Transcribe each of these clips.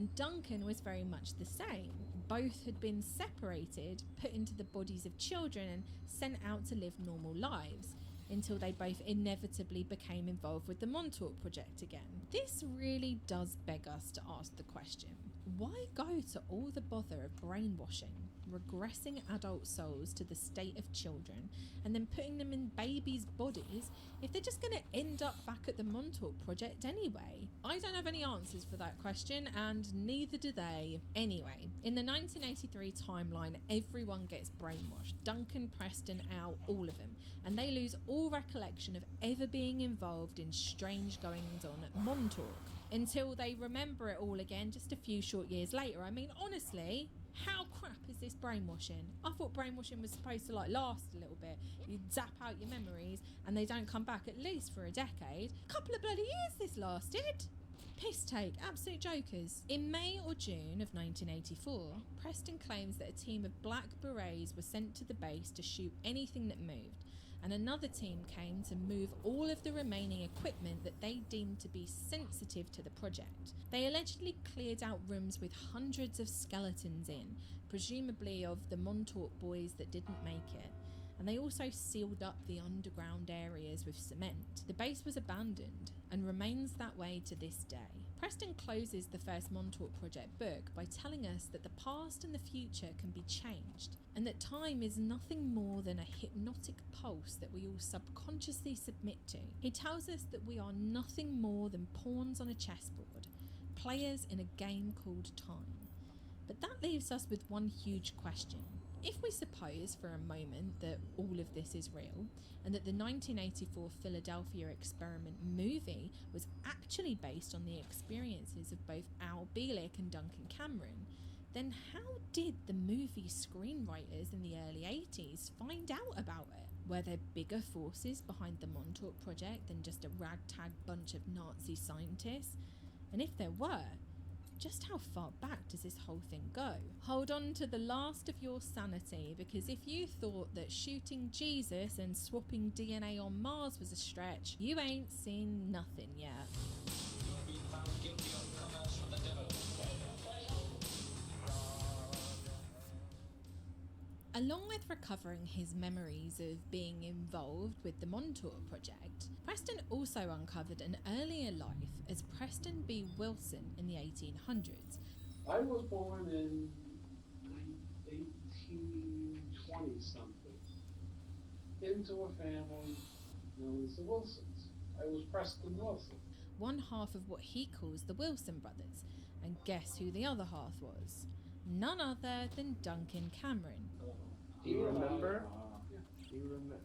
and Duncan was very much the same. Both had been separated, put into the bodies of children and sent out to live normal lives, until they both inevitably became involved with the Montauk project again. This really does beg us to ask the question, why go to all the bother of brainwashing, regressing adult souls to the state of children, and then putting them in babies' bodies if they're just going to end up back at the Montauk project anyway? I don't have any answers for that question, and neither do they. Anyway, in the 1983 timeline, everyone gets brainwashed. Duncan, Preston, Al, all of them, and they lose all recollection of ever being involved in strange goings on at Montauk until they remember it all again just a few short years later. I mean, honestly, how crap is this brainwashing? I thought brainwashing was supposed to last a little bit. You zap out your memories and they don't come back at least for a decade. Couple of bloody years this lasted. Piss take, absolute jokers. In May or June of 1984, Preston claims that a team of black berets were sent to the base to shoot anything that moved, and another team came to move all of the remaining equipment that they deemed to be sensitive to the project. They allegedly cleared out rooms with hundreds of skeletons in, presumably of the Montauk boys that didn't make it, and they also sealed up the underground areas with cement. The base was abandoned and remains that way to this day. Preston closes the first Montauk project book by telling us that the past and the future can be changed, and that time is nothing more than a hypnotic pulse that we all subconsciously submit to. He tells us that we are nothing more than pawns on a chessboard, players in a game called time. But that leaves us with one huge question. If we suppose for a moment that all of this is real, and that the 1984 Philadelphia experiment movie was actually based on the experiences of both Al Bielek and Duncan Cameron, then how did the movie screenwriters in the early 80s find out about it? Were there bigger forces behind the Montauk project than just a ragtag bunch of Nazi scientists? And if there were, just how far back does this whole thing go? Hold on to the last of your sanity, because if you thought that shooting Jesus and swapping DNA on Mars was a stretch, you ain't seen nothing yet. You're being found guilty of commerce with the devil. Along with recovering his memories of being involved with the Montauk project, Preston also uncovered an earlier life as Preston B. Wilson in the 1800s. I was born in 1820-something into a family known as the Wilsons. I was Preston Wilson. One half of what he calls the Wilson brothers, and guess who the other half was? None other than Duncan Cameron. Do you remember? Yeah. Do you remember?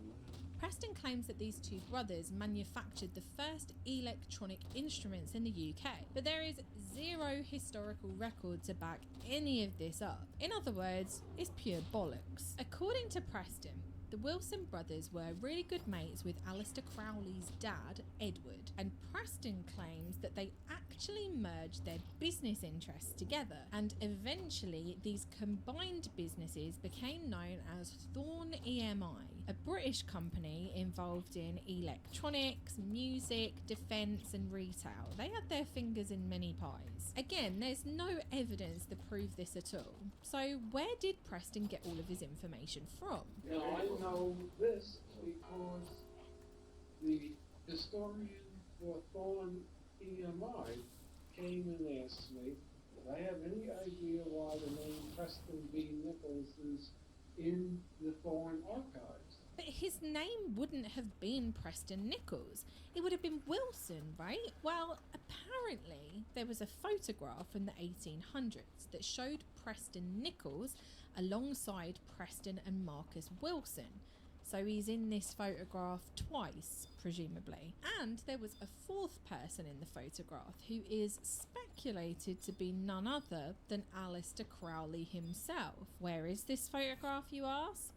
Preston claims that these two brothers manufactured the first electronic instruments in the UK, but there is zero historical record to back any of this up. In other words, it's pure bollocks. According to Preston, the Wilson brothers were really good mates with Aleister Crowley's dad, Edward, and Preston claims that they actually merged their business interests together, and eventually these combined businesses became known as Thorn EMI, a British company involved in electronics, music, defence and retail. They had their fingers in many pies. Again, there's no evidence to prove this at all. So where did Preston get all of his information from? Now, I know this because the historian for Thorn EMI came and asked me if I have any idea why the name Preston B. Nichols is in the Thorn archives. But his name wouldn't have been Preston Nichols. It would have been Wilson, right? Well, apparently there was a photograph from the 1800s that showed Preston Nichols alongside Preston and Marcus Wilson. So he's in this photograph twice, presumably. And there was a fourth person in the photograph who is speculated to be none other than Aleister Crowley himself. Where is this photograph, you ask?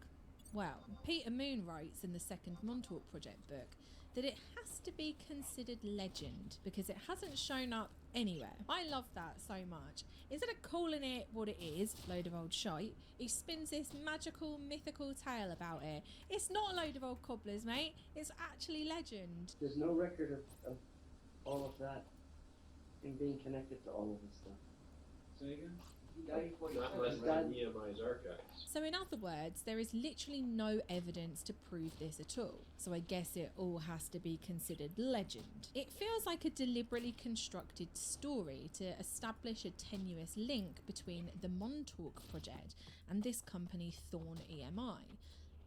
Well, Peter Moon writes in the second Montauk Project book that it has to be considered legend because it hasn't shown up anywhere. I love that so much. Instead of calling it what it is, load of old shite, he spins this magical, mythical tale about it. It's not a load of old cobblers, mate. It's actually legend. There's no record of all of that and being connected to all of this stuff. Say again? Not unless it's in EMI's archives. So in other words, there is literally no evidence to prove this at all. So I guess it all has to be considered legend. It feels like a deliberately constructed story to establish a tenuous link between the Montauk project and this company Thorn EMI.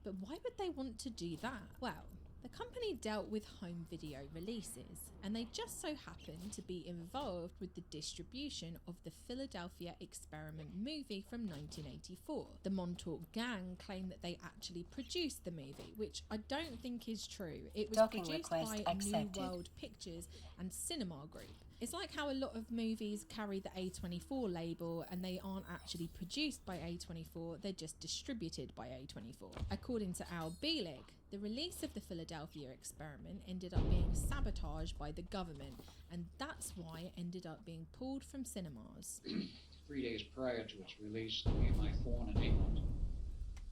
But why would they want to do that? Well, the company dealt with home video releases, and they just so happened to be involved with the distribution of the Philadelphia Experiment movie from 1984. The Montauk gang claim that they actually produced the movie, which I don't think is true. It was Docking produced request by accepted. New World Pictures and Cinema Group. It's like how a lot of movies carry the A24 label and they aren't actually produced by A24, they're just distributed by A24. According to Al Bielig, the release of the Philadelphia Experiment ended up being sabotaged by the government, and that's why it ended up being pulled from cinemas. 3 days prior to its release, me and my Thorn in England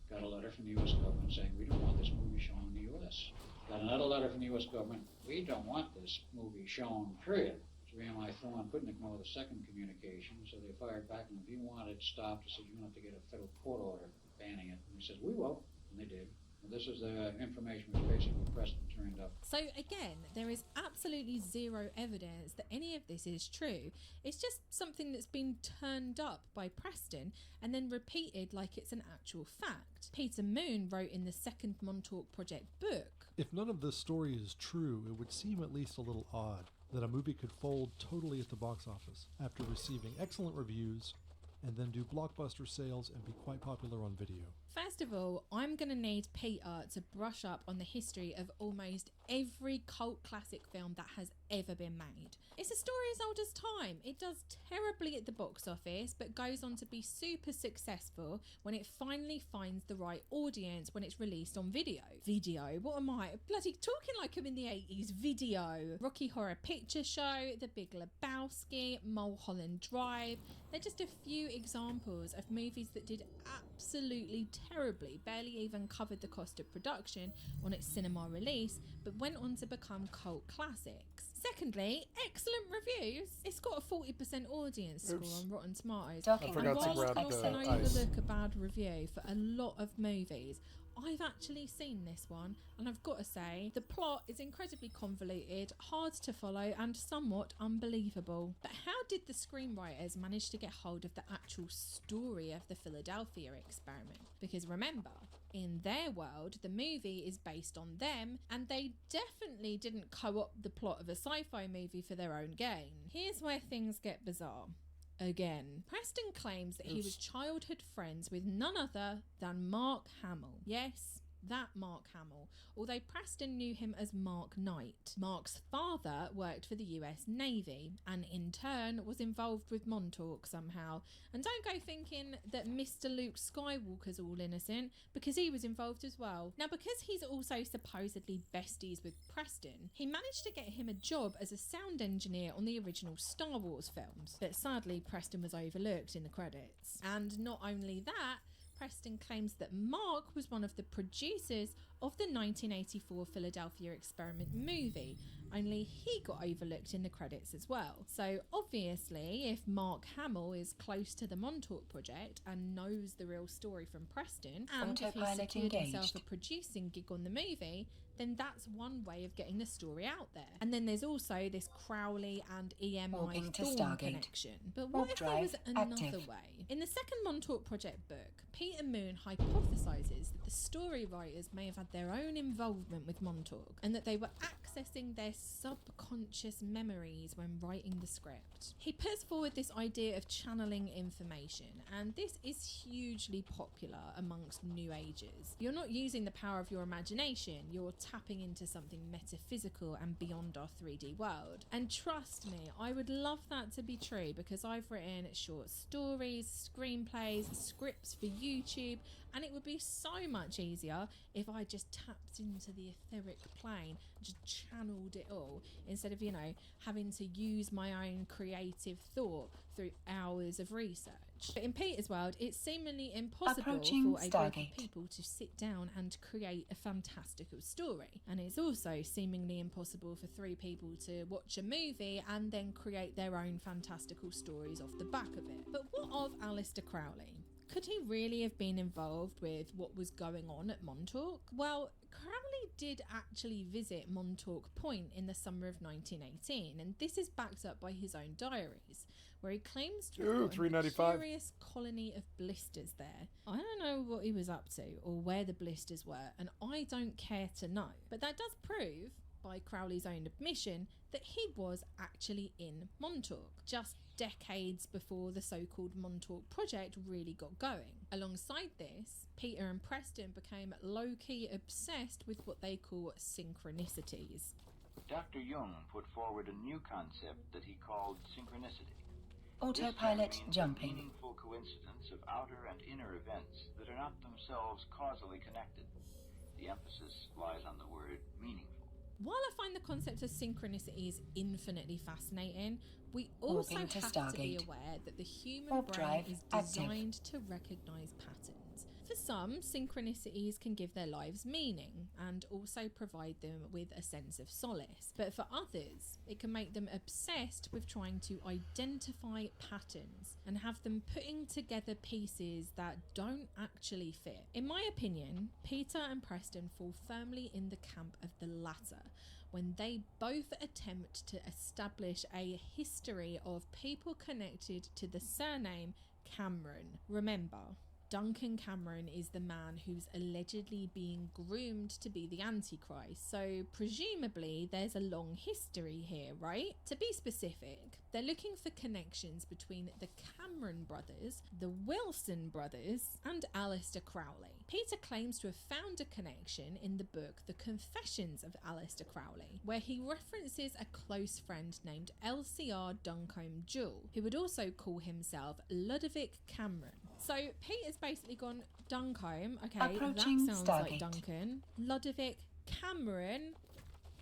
got a letter from the U.S. government saying we don't want this movie shown in the U.S. Got another letter from the U.S. government, we don't want this movie shown, period. So me and my Thorn couldn't ignore the second communication, so they fired back, and if you want it stopped, they said you're going to have to get a federal court order banning it. And we said, we will, and they did. This is the information which basically Preston turned up. So again, there is absolutely zero evidence that any of this is true. It's just something that's been turned up by Preston and then repeated like it's an actual fact. Peter Moon wrote in the second Montauk Project book, If none of this story is true, it would seem at least a little odd that a movie could fold totally at the box office after receiving excellent reviews and then do blockbuster sales and be quite popular on video. First of all, I'm going to need Peter to brush up on the history of almost every cult classic film that has ever been made. It's a story as old as time. It does terribly at the box office, but goes on to be super successful when it finally finds the right audience when it's released on video. Video? What am I? Bloody talking like I'm in the 80s. Video. Rocky Horror Picture Show, The Big Lebowski, Mulholland Drive. They're just a few examples of movies that did absolutely terribly, barely even covered the cost of production on its cinema release, but went on to become cult classics. Secondly, excellent reviews. It's got a 40% audience score on Rotten Tomatoes. Docking I forgot to request grab Whilst the not accepted. can ice. overlook a bad review for a lot of movies, I've actually seen this one, and I've got to say, the plot is incredibly convoluted, hard to follow, and somewhat unbelievable. But how did the screenwriters manage to get hold of the actual story of the Philadelphia Experiment? Because remember, in their world, the movie is based on them, and they definitely didn't co-opt the plot of a sci-fi movie for their own gain. Here's where things get bizarre. Again, Preston claims that he was childhood friends with none other than Mark Hamill. Yes, that Mark Hamill, although Preston knew him as Mark Knight. Mark's father worked for the US Navy and in turn was involved with Montauk somehow. And don't go thinking that Mr. Luke Skywalker's all innocent, because he was involved as well. Now, because he's also supposedly besties with Preston, he managed to get him a job as a sound engineer on the original Star Wars films. But sadly, Preston was overlooked in the credits. And not only that, Preston claims that Mark was one of the producers of the 1984 Philadelphia Experiment movie, only he got overlooked in the credits as well. So obviously, if Mark Hamill is close to the Montauk project and knows the real story from Preston, and if he Autopilot secured himself engaged. a producing gig on the movie, then that's one way of getting the story out there. And then there's also this Crowley and EMI Warping to Thorn Stargate. connection. But Warp what if there was drive another active. way? In the second Montauk Project book, Peter Moon hypothesises that the story writers may have had their own involvement with Montauk and that they were accessing their subconscious memories when writing the script. He puts forward this idea of channeling information, and this is hugely popular amongst New Agers. You're not using the power of your imagination, you're tapping into something metaphysical and beyond our 3D world. And trust me, I would love that to be true, because I've written short stories, screenplays, scripts for YouTube, and it would be so much easier if I just tapped into the etheric plane and just channeled it all, instead of, having to use my own creative thought through hours of research. But in Peter's world, it's seemingly impossible Approaching for a group Stargate. of people to sit down and create a fantastical story. And it's also seemingly impossible for 3 people to watch a movie and then create their own fantastical stories off the back of it. But of Aleister Crowley. Could he really have been involved with what was going on at Montauk? Well, Crowley did actually visit Montauk Point in the summer of 1918, and this is backed up by his own diaries, where he claims to have gotten a curious colony of blisters there. I don't know what he was up to or where the blisters were, and I don't care to know. But that does prove, by Crowley's own admission, that he was actually in Montauk, just decades before the so-called Montauk project really got going. Alongside this, Peter and Preston became low-key obsessed with what they call synchronicities. Dr. Jung put forward a new concept that he called synchronicity. Autopilot This term means jumping. a meaningful coincidence of outer and inner events that are not themselves causally connected. The emphasis lies on the word meaningful. While I find the concept of synchronicities infinitely fascinating, we also Warping to have to be Stargate. aware that the human Warp brain drive is active. designed to recognise patterns. For some, synchronicities can give their lives meaning and also provide them with a sense of solace. But for others, it can make them obsessed with trying to identify patterns and have them putting together pieces that don't actually fit. In my opinion, Peter and Preston fall firmly in the camp of the latter, when they both attempt to establish a history of people connected to the surname Cameron. Remember, Duncan Cameron is the man who's allegedly being groomed to be the Antichrist, so presumably there's a long history here, right? To be specific, they're looking for connections between the Cameron brothers, the Wilson brothers, and Aleister Crowley. Peter claims to have found a connection in the book The Confessions of Aleister Crowley, where he references a close friend named LCR Duncombe Jewell, who would also call himself Ludovic Cameron. So Peter's basically gone, Duncombe, okay, Approaching that sounds like Stargate. Duncan. Ludovic Cameron,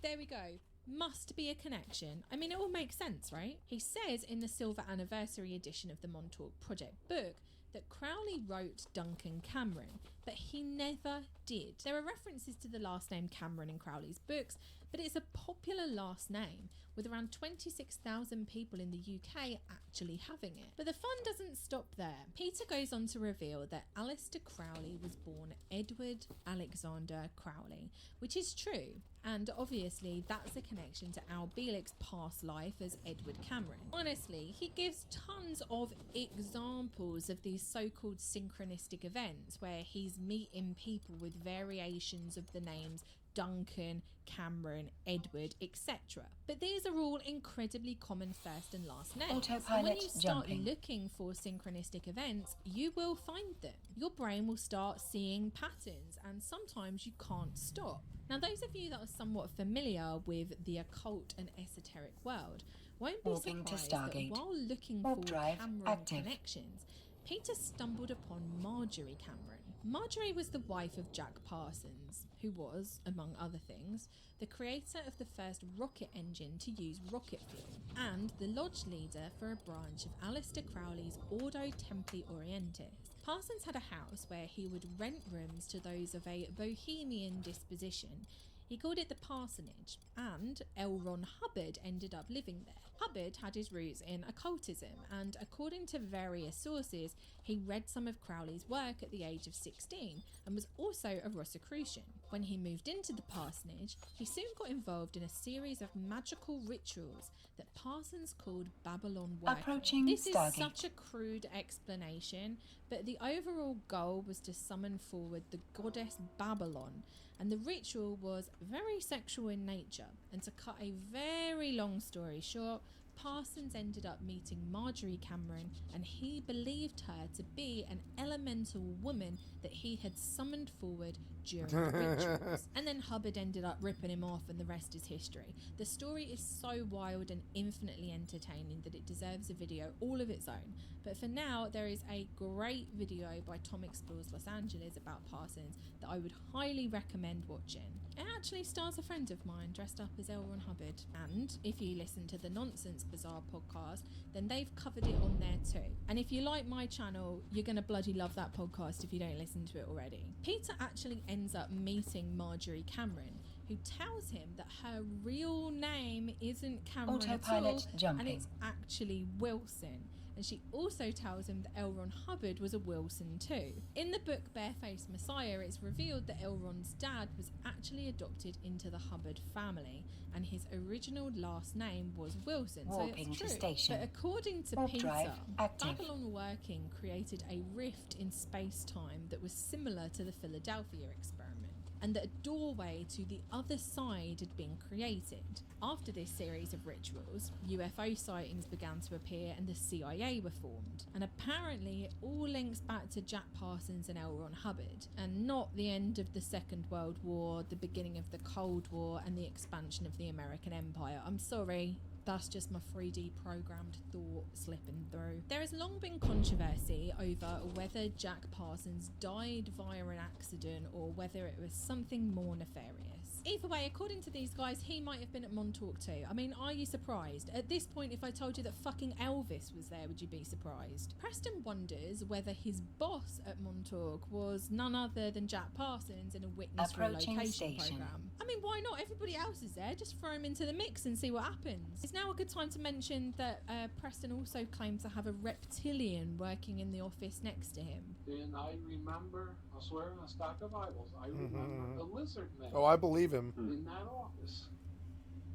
there we go. Must be a connection. I mean, it all makes sense, right? He says in the Silver Anniversary edition of the Montauk Project book that Crowley wrote Duncan Cameron, but he never did. There are references to the last name Cameron in Crowley's books, but it's a popular last name, with around 26,000 people in the UK actually having it. But the fun doesn't stop there. Peter goes on to reveal that Aleister Crowley was born Edward Alexander Crowley, which is true, and obviously that's a connection to Al Bielik's past life as Edward Cameron. Honestly, he gives tons of examples of these so-called synchronistic events where he's meeting people with variations of the names Duncan, Cameron, Edward, etc. But these are all incredibly common first and last names. Autopilot And when you start jumping. looking for synchronistic events, you will find them. Your brain will start seeing patterns, and sometimes you can't stop. Now, those of you that are somewhat familiar with the occult and esoteric world won't be Warping to surprised that Stargate. while looking Warp for drive Cameron active. connections, Peter stumbled upon Marjorie Cameron. Marjorie was the wife of Jack Parsons, who was, among other things, the creator of the first rocket engine to use rocket fuel, and the lodge leader for a branch of Aleister Crowley's Ordo Templi Orientis. Parsons had a house where he would rent rooms to those of a bohemian disposition. He called it the Parsonage, and L. Ron Hubbard ended up living there. Hubbard had his roots in occultism, and according to various sources, he read some of Crowley's work at the age of 16 and was also a Rosicrucian. When he moved into the parsonage, he soon got involved in a series of magical rituals that Parsons called Babylon working. Approaching This is Stargate. such a crude explanation, but the overall goal was to summon forward the goddess Babylon, and the ritual was very sexual in nature. And to cut a very long story short, Parsons ended up meeting Marjorie Cameron, and he believed her to be an elemental woman that he had summoned forward during the rituals. And then Hubbard ended up ripping him off, and the rest is history. The story is so wild and infinitely entertaining that it deserves a video all of its own. But for now, there is a great video by Tom Explores Los Angeles about Parsons that I would highly recommend watching. It actually stars a friend of mine dressed up as L. Ron Hubbard, and if you listen to the Nonsense Bazaar podcast, then they've covered it on there too. And if you like my channel, you're gonna bloody love that podcast if you don't listen to it already. Peter actually ends up meeting Marjorie Cameron, who tells him that her real name isn't Cameron at all, Autopilot jumping. and it's actually Wilson. and she also tells him that L. Ron Hubbard was a Wilson too. In the book Barefaced Messiah, it's revealed that L. Ron's dad was actually adopted into the Hubbard family, and his original last name was Wilson, Warping so it's to true. station. But according to Warp Peter, drive active. Babylon working created a rift in space-time that was similar to the Philadelphia experiment, and that a doorway to the other side had been created. After this series of rituals, UFO sightings began to appear and the CIA were formed. And apparently it all links back to Jack Parsons and L. Ron Hubbard, and not the end of the Second World War, the beginning of the Cold War, and the expansion of the American Empire. I'm sorry, that's just my 3D programmed thought slipping through. There has long been controversy over whether Jack Parsons died via an accident or whether it was something more nefarious. Either way, according to these guys, he might have been at Montauk too. I mean, are you surprised? At this point, if I told you that fucking Elvis was there, would you be surprised? Preston wonders whether his boss at Montauk was none other than Jack Parsons in a witness Approaching relocation station. program. I mean, why not? Everybody else is there. Just throw him into the mix and see what happens. It's now a good time to mention that Preston also claimed to have a reptilian working in the office next to him. And I remember, I swear on a stack of Bibles, I remember the lizard man Oh, I believe him. in that office.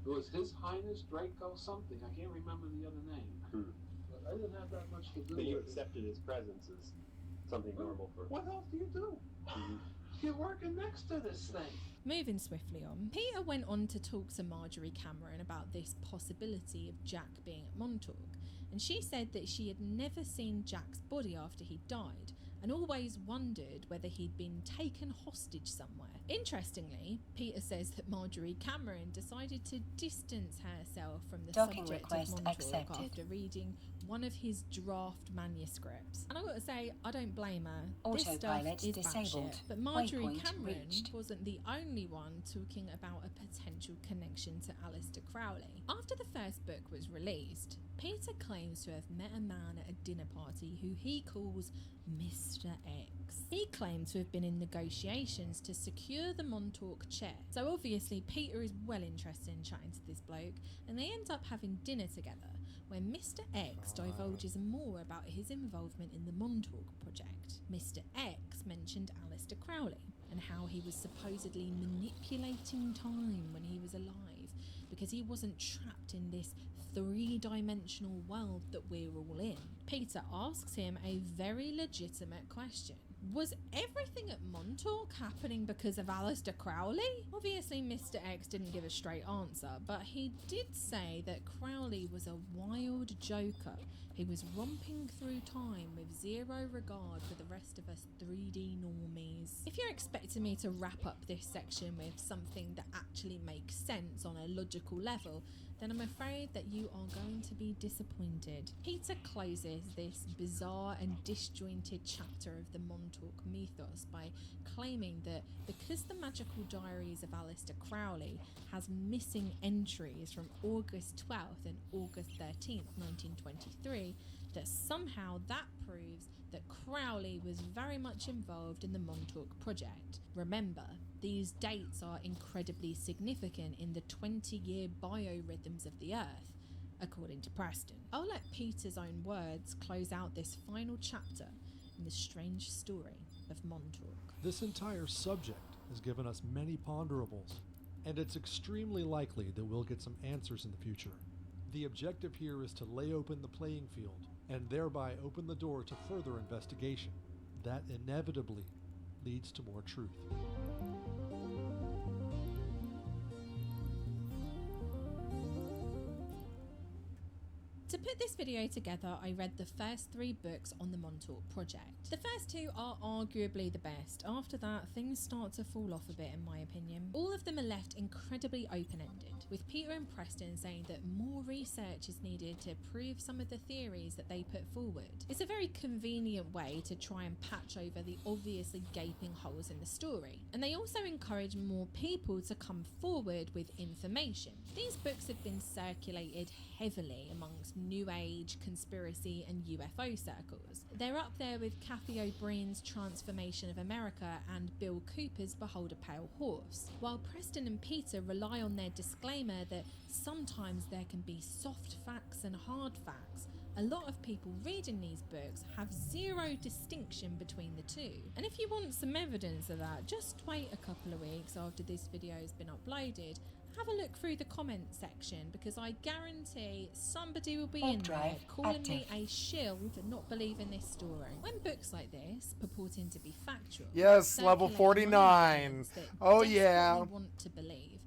It was His Highness Draco something. I can't remember the other name. But I didn't have that much to do But you with it. accepted his presence as something normal for. What else do you do? You're working next to this thing. Moving swiftly on, Peter went on to talk to Marjorie Cameron about this possibility of Jack being at Montauk, and she said that she had never seen Jack's body after he died, and always wondered whether he'd been taken hostage somewhere. Interestingly, Peter says that Marjorie Cameron decided to distance herself from the Docking subject request of Montauk accepted. after reading one of his draft manuscripts. And I gotta say, I don't blame her. This stuff Autopilot is disabled. batshit. But Marjorie Waypoint Cameron reached. wasn't the only one talking about a potential connection to Aleister Crowley. After the first book was released, Peter claims to have met a man at a dinner party who he calls Mr. X. He claimed to have been in negotiations to secure the Montauk chair. So obviously Peter is well interested in chatting to this bloke, and they end up having dinner together, where Mr. X divulges more about his involvement in the Montauk project. Mr. X mentioned Aleister Crowley and how he was supposedly manipulating time when he was alive because he wasn't trapped in this three-dimensional world that we're all in. Peter asks him a very legitimate question. Was everything at Montauk happening because of Aleister Crowley? Obviously, Mr. X didn't give a straight answer, but he did say that Crowley was a wild joker. He was romping through time with zero regard for the rest of us 3D normies. If you're expecting me to wrap up this section with something that actually makes sense on a logical level, then I'm afraid that you are going to be disappointed. Peter closes this bizarre and disjointed chapter of the Montauk mythos by claiming that because the magical diaries of Aleister Crowley has missing entries from August 12th and August 13th, 1923, that somehow that proves that Crowley was very much involved in the Montauk project. Remember, these dates are incredibly significant in the 20-year biorhythms of the Earth, according to Preston. I'll let Peter's own words close out this final chapter in the strange story of Montauk. This entire subject has given us many ponderables, and it's extremely likely that we'll get some answers in the future. The objective here is to lay open the playing field, and thereby open the door to further investigation. That inevitably leads to more truth. To put this video together, I read the first 3 books on the Montauk project. The first 2 are arguably the best. After that, things start to fall off a bit in my opinion. All of them are left incredibly open-ended, with Peter and Preston saying that more research is needed to prove some of the theories that they put forward. It's a very convenient way to try and patch over the obviously gaping holes in the story. And they also encourage more people to come forward with information. These books have been circulated heavily amongst New Age, conspiracy and UFO circles. They're up there with Kathy O'Brien's Transformation of America and Bill Cooper's Behold a Pale Horse, while Preston and Peter rely on their disclaimer that sometimes there can be soft facts and hard facts. A lot of people reading these books have zero distinction between the two. And if you want some evidence of that, just wait a couple of weeks after this video has been uploaded. Have a look through the comment section, because I guarantee somebody will be in there calling me a shill for not believing this story. When books like this, purporting to be factual, Yes, level circulate 49. among that Oh, desperately yeah. want to believe,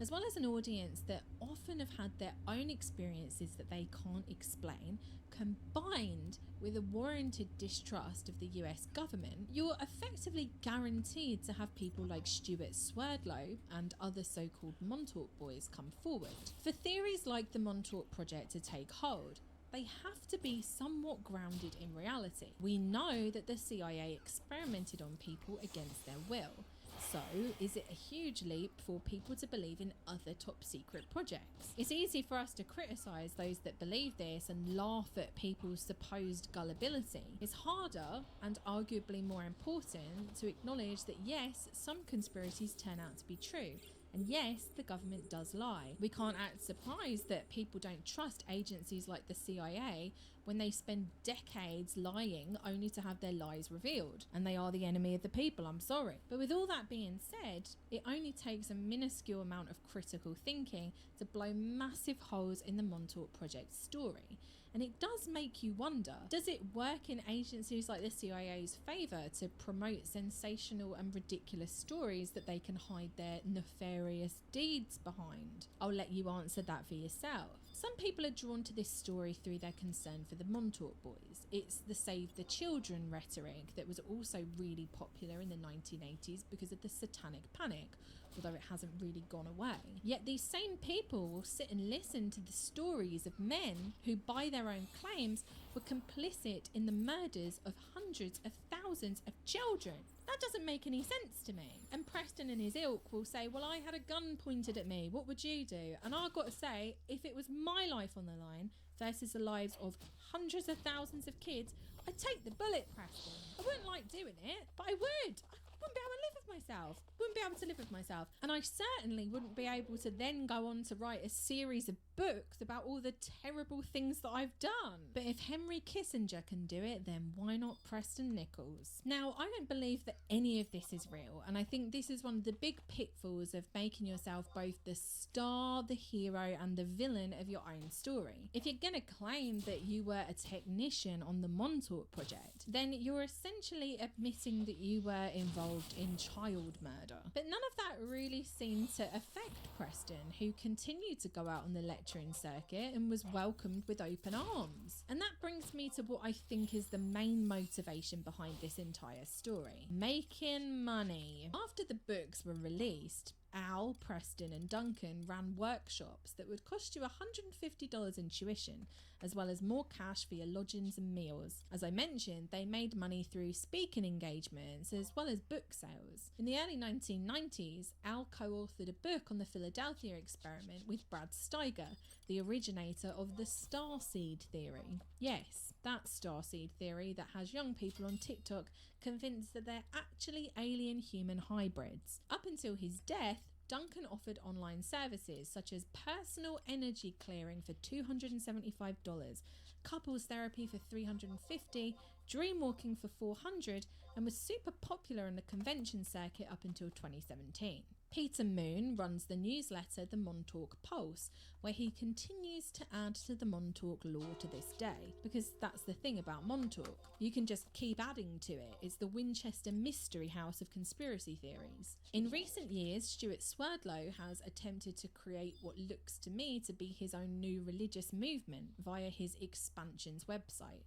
as well as an audience that often have had their own experiences that they can't explain, combined with a warranted distrust of the US government, you're effectively guaranteed to have people like Stuart Swerdlow and other so-called Montauk boys come forward. For theories like the Montauk Project to take hold, they have to be somewhat grounded in reality. We know that the CIA experimented on people against their will. So, is it a huge leap for people to believe in other top secret projects? It's easy for us to criticise those that believe this and laugh at people's supposed gullibility. It's harder, and arguably more important, to acknowledge that yes, some conspiracies turn out to be true. And yes, the government does lie. We can't act surprised that people don't trust agencies like the CIA when they spend decades lying only to have their lies revealed. And they are the enemy of the people, I'm sorry. But with all that being said, it only takes a minuscule amount of critical thinking to blow massive holes in the Montauk Project story. And it does make you wonder, does it work in agencies like the CIA's favour to promote sensational and ridiculous stories that they can hide their nefarious deeds behind? I'll let you answer that for yourself. Some people are drawn to this story through their concern for the Montauk boys. It's the Save the Children rhetoric that was also really popular in the 1980s because of the Satanic Panic, although it hasn't really gone away. Yet these same people will sit and listen to the stories of men who, by their own claims, were complicit in the murders of hundreds of thousands of children. That doesn't make any sense to me. And Preston and his ilk will say, well, I had a gun pointed at me, what would you do? And I've got to say, if it was my life on the line versus the lives of hundreds of thousands of kids, I'd take the bullet, Preston. I wouldn't like doing it, but I would. I wouldn't be able to live with myself. Wouldn't be able to live with myself. And I certainly wouldn't be able to then go on to write a series of books about all the terrible things that I've done. But if Henry Kissinger can do it, then why not Preston Nichols? Now, I don't believe that any of this is real, and I think this is one of the big pitfalls of making yourself both the star, the hero, and the villain of your own story. If you're gonna claim that you were a technician on the Montauk Project, then you're essentially admitting that you were involved in child murder. But none of that really seemed to affect Preston, who continued to go out on the lecturing circuit and was welcomed with open arms. And that brings me to what I think is the main motivation behind this entire story: making money. After the books were released, Al, Preston and Duncan ran workshops that would cost you $150 in tuition, as well as more cash for your lodgings and meals. As I mentioned, they made money through speaking engagements as well as book sales. In the early 1990s, Al co-authored a book on the Philadelphia experiment with Brad Steiger, the originator of the starseed theory. Yes, that starseed theory that has young people on TikTok convinced that they're actually alien human hybrids. Up until his death, Duncan offered online services such as personal energy clearing for $275, couples therapy for $350, dreamwalking for $400, and was super popular in the convention circuit up until 2017. Peter Moon runs the newsletter The Montauk Pulse, where he continues to add to the Montauk lore to this day, because that's the thing about Montauk. You can just keep adding to it. It's the Winchester mystery house of conspiracy theories. In recent years, Stuart Swerdlow has attempted to create what looks to me to be his own new religious movement via his Expansions website.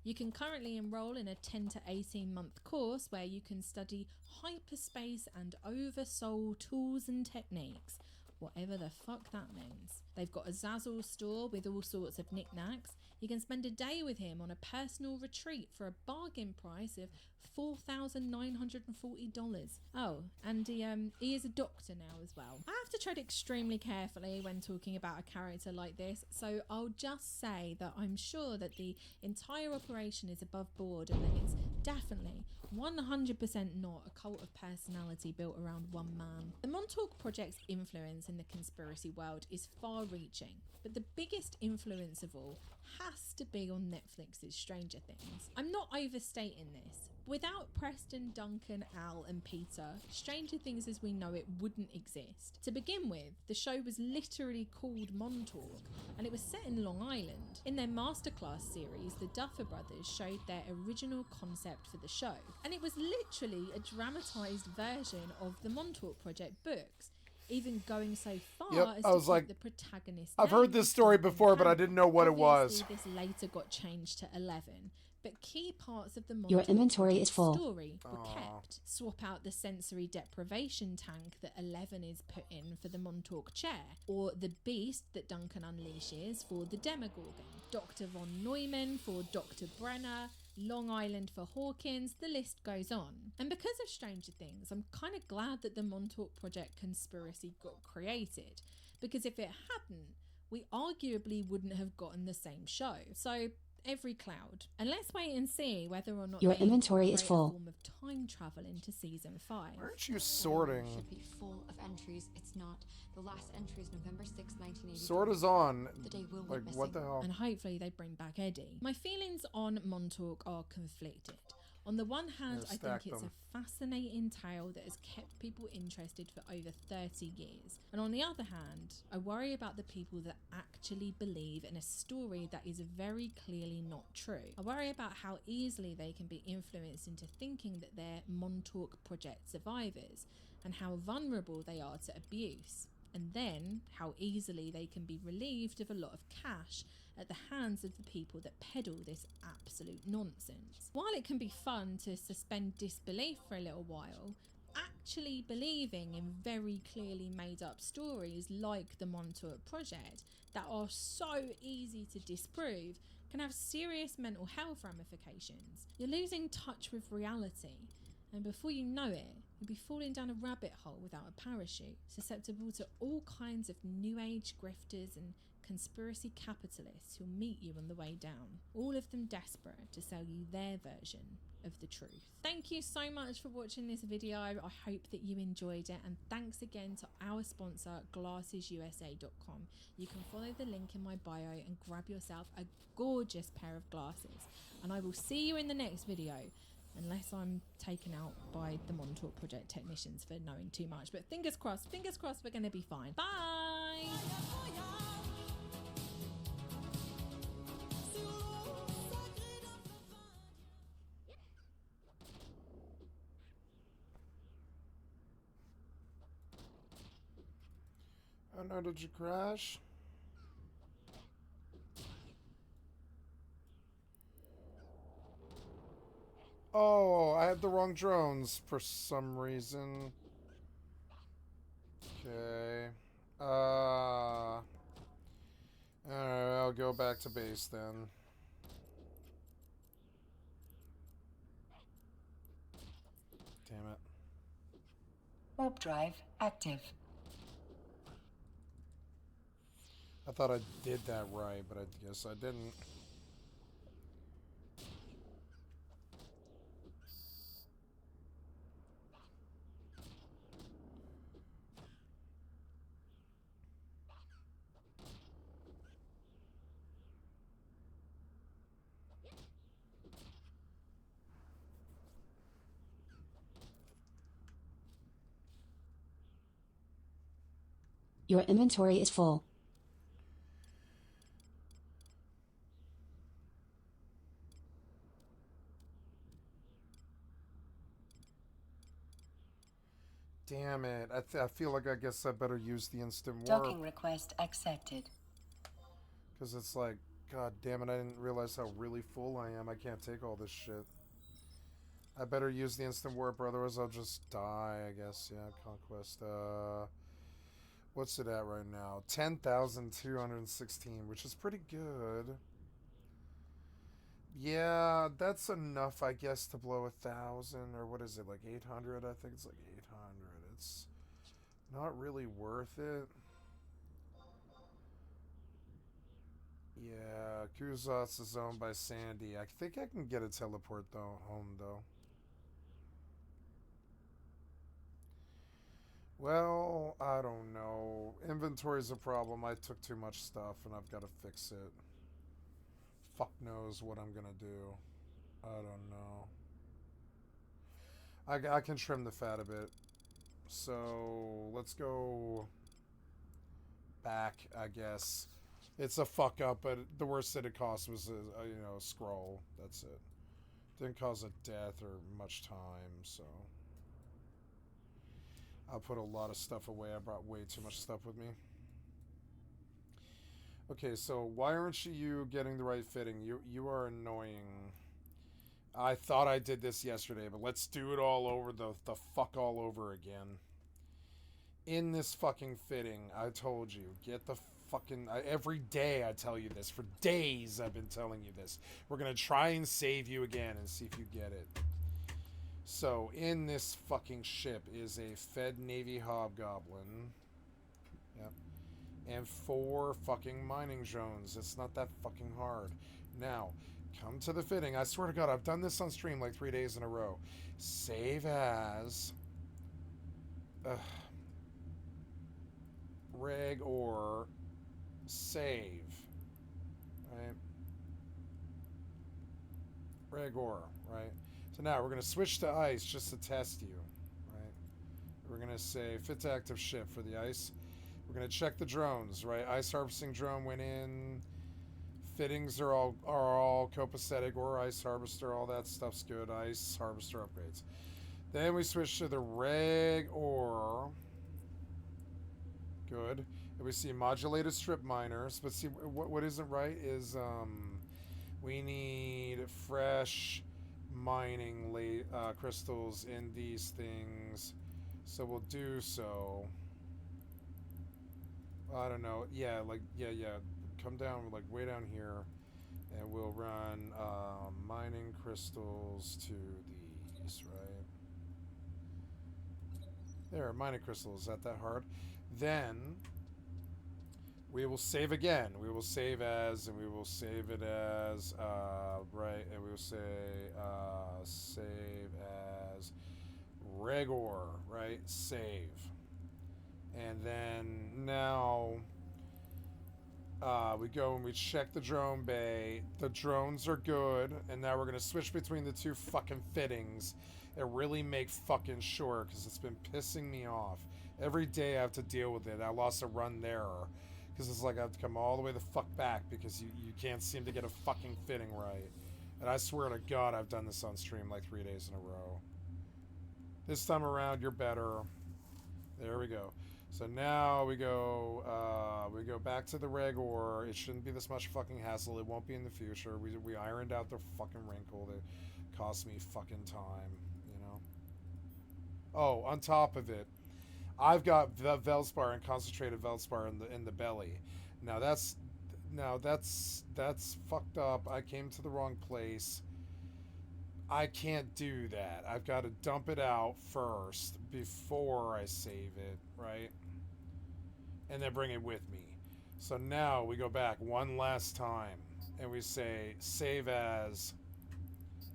You can currently enroll in a 10 to 18 month course where you can study hyperspace and oversoul tools and techniques, whatever the fuck that means. They've got a Zazzle store with all sorts of knickknacks. You can spend a day with him on a personal retreat for a bargain price of $4,940. Oh, and he is a doctor now as well. I have to tread extremely carefully when talking about a character like this, so I'll just say that I'm sure that the entire operation is above board and that it's definitely 100% not a cult of personality built around one man. The Montauk Project's influence in the conspiracy world is far-reaching, but the biggest influence of all has has to be on Netflix's Stranger Things. I'm not overstating this. Without Preston, Duncan, Al and Peter, Stranger Things as we know it wouldn't exist. To begin with, the show was literally called Montauk, and it was set in Long Island. In their masterclass series, the Duffer Brothers showed their original concept for the show, and it was literally a dramatised version of the Montauk Project books, even going so far as to keep the protagonist. I've heard this story before, but I didn't know what it was. Obviously, this later got changed to 11, but key parts of the Your Montauk inventory is full. story were kept. Swap out the sensory deprivation tank that 11 is put in for the Montauk chair, or the beast that Duncan unleashes for the Demogorgon, Dr. von Neumann for Dr. Brenner, Long Island for Hawkins, the list goes on. And because of Stranger Things, I'm kind of glad that the Montauk Project conspiracy got created, because if it hadn't, we arguably wouldn't have gotten the same show. So every cloud. And let's wait and see whether or not your they inventory is incorporate a full. form of time travel into season 5. Aren't you sorting? Should be full of entries. It's not. The last entry is November 6, 1980. Sort is on. The day Will Like, went missing. what the hell? And hopefully they bring back Eddie. My feelings on Montauk are conflicted. On the one hand, Yeah, I stack think it's them. a fascinating tale that has kept people interested for over 30 years. And on the other hand, I worry about the people that actually believe in a story that is very clearly not true. I worry about how easily they can be influenced into thinking that they're Montauk Project survivors, and how vulnerable they are to abuse. And then how easily they can be relieved of a lot of cash at the hands of the people that peddle this absolute nonsense. While it can be fun to suspend disbelief for a little while, actually believing in very clearly made up stories like the Montauk Project that are so easy to disprove can have serious mental health ramifications. You're losing touch with reality, and before you know it, you'll be falling down a rabbit hole without a parachute, susceptible to all kinds of new age grifters and conspiracy capitalists who'll meet you on the way down, all of them desperate to sell you their version of the truth. Thank you so much for watching this video. I hope that you enjoyed it, and thanks again to our sponsor glassesusa.com. You can follow the link in my bio and grab yourself a gorgeous pair of glasses, and I will see you in the next video, unless I'm taken out by the Montauk Project technicians for knowing too much. But fingers crossed, we're going to be fine. Bye! Oh no, did you crash? Oh, I had the wrong drones for some reason. Okay. Alright, I'll go back to base then. Damn it. Warp drive active. I thought I did that right, but I guess I didn't. Your inventory is full. Damn it. I feel like I guess I better use the instant warp. Docking request accepted. Because it's like, god damn it, I didn't realize how really full I am. I can't take all this shit. I better use the instant warp, or otherwise I'll just die, I guess. Yeah, conquest. What's it at right now? 10,216, which is pretty good. Yeah, that's enough, I guess, to blow 1,000, or what is it, like 800? I think it's like 800. It's not really worth it. Yeah, Kuzats is owned by Sandy. I think I can get a teleport though home though. Well, I don't know. Inventory's a problem. I took too much stuff and I've got to fix it. fuck knows what I'm gonna do. I don't know. I can trim the fat a bit. So let's go back, I guess. It's a fuck up, but the worst that it cost was a you know, a scroll. That's it. Didn't cause a death or much time, so I'll put a lot of stuff away. I brought way too much stuff with me. Okay, so why aren't you getting the right fitting? You are annoying. I thought I did this yesterday, but let's do it all over the fuck all over again. In this fucking fitting, I told you, get the fucking... every day I tell you this. For days I've been telling you this. We're going to try and save you again and see if you get it. So, in this fucking ship is a Fed Navy Hobgoblin. Yep. And 4 fucking mining drones. It's not that fucking hard. Now, come to the fitting. I swear to God, I've done this on stream like 3 days in a row. Save as... reg or save. Right? Reg or, right? So now we're going to switch to ice just to test you. Right? We're going to say fit to active ship for the ice. We're going to check the drones, right? Ice harvesting drone went in. Fittings are all copacetic or ice harvester. All that stuff's good. Ice harvester upgrades. Then we switch to the reg or. Good. And we see modulated strip miners. But see, what isn't right is we need fresh mining crystals in these things. So we'll do so. I don't know. Yeah, like, yeah. Come down, like, way down here. And we'll run mining crystals to these, right? There, mining crystals. Is that hard? Then we will save again. We will save as, and we will save it as, right, and we will say, save as Regor, right? Save. And then now we go and we check the drone bay. The drones are good, and now we're going to switch between the 2 fucking fittings and really make fucking sure, because it's been pissing me off. Every day I have to deal with it. I lost a run there because it's like I have to come all the way the fuck back because you can't seem to get a fucking fitting right. And I swear to God I've done this on stream like 3 days in a row. This time around you're better. There we go. So now we go back to the reg or. It shouldn't be this much fucking hassle. It won't be in the future. We ironed out the fucking wrinkle that cost me fucking time, you know. Oh, on top of it, I've got Veldspar and concentrated Veldspar in the belly. Now that's fucked up. I came to the wrong place. I can't do that. I've got to dump it out first before I save it, right? And then bring it with me. So now we go back one last time and we say save as.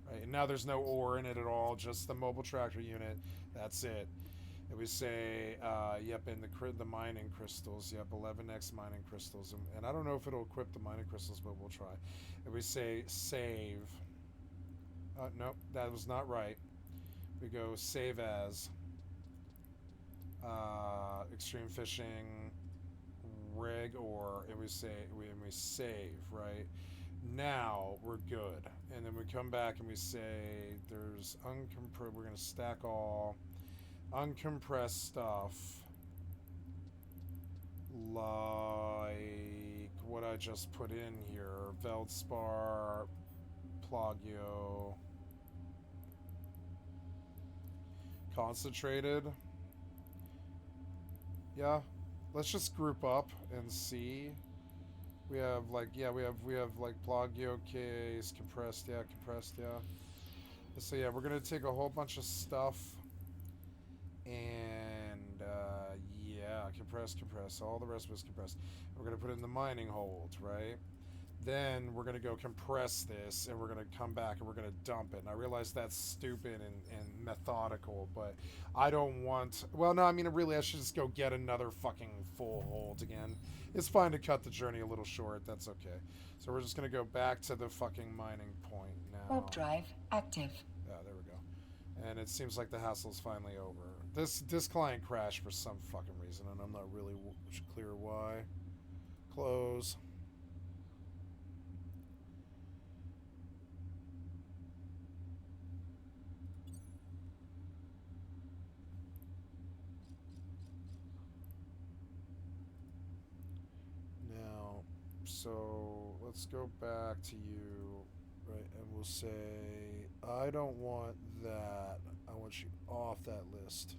Right? And now there's no ore in it at all, just the mobile tractor unit. That's it. And we say, yep, and the mining crystals. Yep, 11x mining crystals. And I don't know if it'll equip the mining crystals, but we'll try. And we say, save. Nope, that was not right. We go, save as. Extreme fishing, rig or, and we say, we save, right? Now we're good. And then we come back and we say, there's uncompressed, we're going to stack all uncompressed stuff like what I just put in here. Veldspar, Plagio, concentrated. Yeah, let's just group up and see. We have like, yeah, we have like Plagio case, compressed, yeah. So yeah, we're gonna take a whole bunch of stuff and yeah, compress, all the rest was compressed. We're gonna put it in the mining hold, right? Then we're gonna go compress this, and we're gonna come back and we're gonna dump it. And I realize that's stupid and methodical, but I don't want. Well, no, I mean, really, I should just go get another fucking full hold again. It's fine to cut the journey a little short. That's okay. So we're just gonna go back to the fucking mining point now. Warp drive active. Yeah, there we go. And it seems like the hassle's finally over. This client crashed for some fucking reason, and I'm not really clear why. Close. Now, so let's go back to you, right, and we'll say, I don't want that. I want you off that list.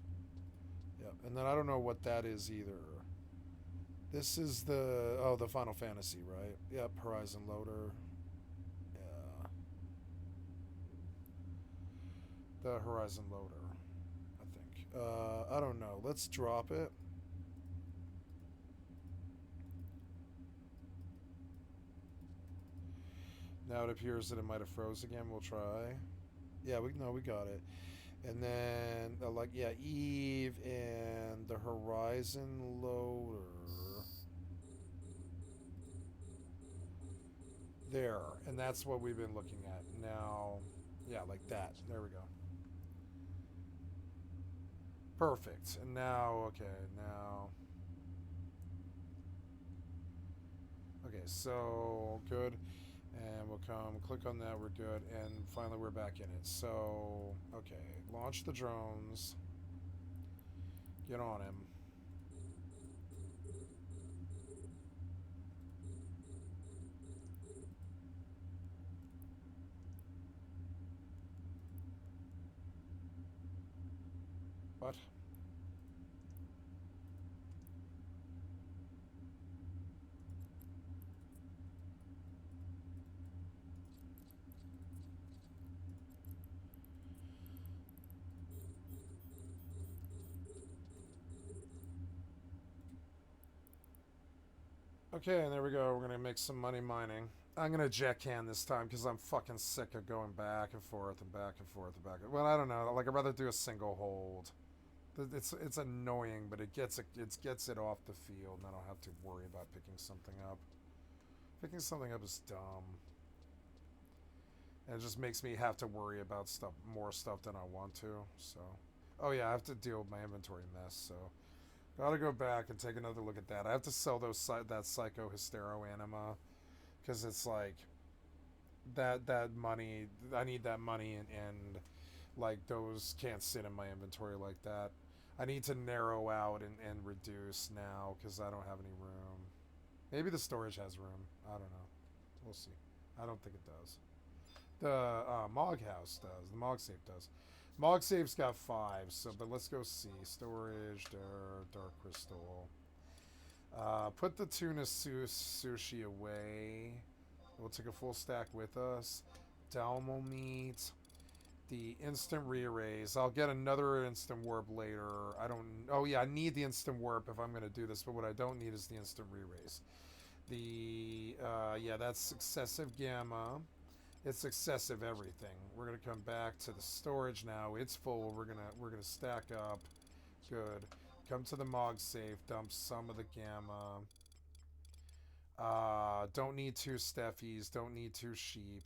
Yep, and then I don't know what that is either. This is the Final Fantasy, right? Yep, Horizon Loader. Yeah. The Horizon Loader, I think. I don't know. Let's drop it. Now it appears that it might have froze again. We'll try. Yeah, we got it. And then, yeah, EvE and the Horizon Loader. There, and that's what we've been looking at. Now, yeah, like that. There we go. Perfect. And now, okay, now. Okay, so, good. And we'll come, click on that, we're good. And finally, we're back in it. So, okay, launch the drones. Get on him. What? Okay, and there we go. We're going to make some money mining. I'm going to jet can this time because I'm fucking sick of going back and forth and back and forth and back. Well, I don't know. Like, I'd rather do a single hold. It's annoying, but it gets it off the field, and I don't have to worry about picking something up. Picking something up is dumb. And it just makes me have to worry about more stuff than I want to. So, oh yeah, I have to deal with my inventory mess, so... Gotta go back and take another look at that. I have to sell that Psycho Hystero Anima, because it's like that money. I need that money, and like those can't sit in my inventory like that. I need to narrow out and reduce now because I don't have any room. Maybe the storage has room. I don't know. We'll see. I don't think it does. The Mog House does. The Mog Safe does. Mog Safe's got 5, so but let's go see. Storage, Dark Crystal. Put the tuna sushi away. We'll take a full stack with us. Dalmo meat. The instant re-erase. I'll get another instant warp later. I don't... Oh yeah, I need the instant warp if I'm going to do this, but what I don't need is the instant re-erase. The... yeah, that's excessive gamma. It's excessive everything. We're gonna come back to the storage now. It's full. We're gonna stack up. Good. Come to the Mog Safe. Dump some of the gamma. Don't need 2 Steffies. Don't need 2 sheep.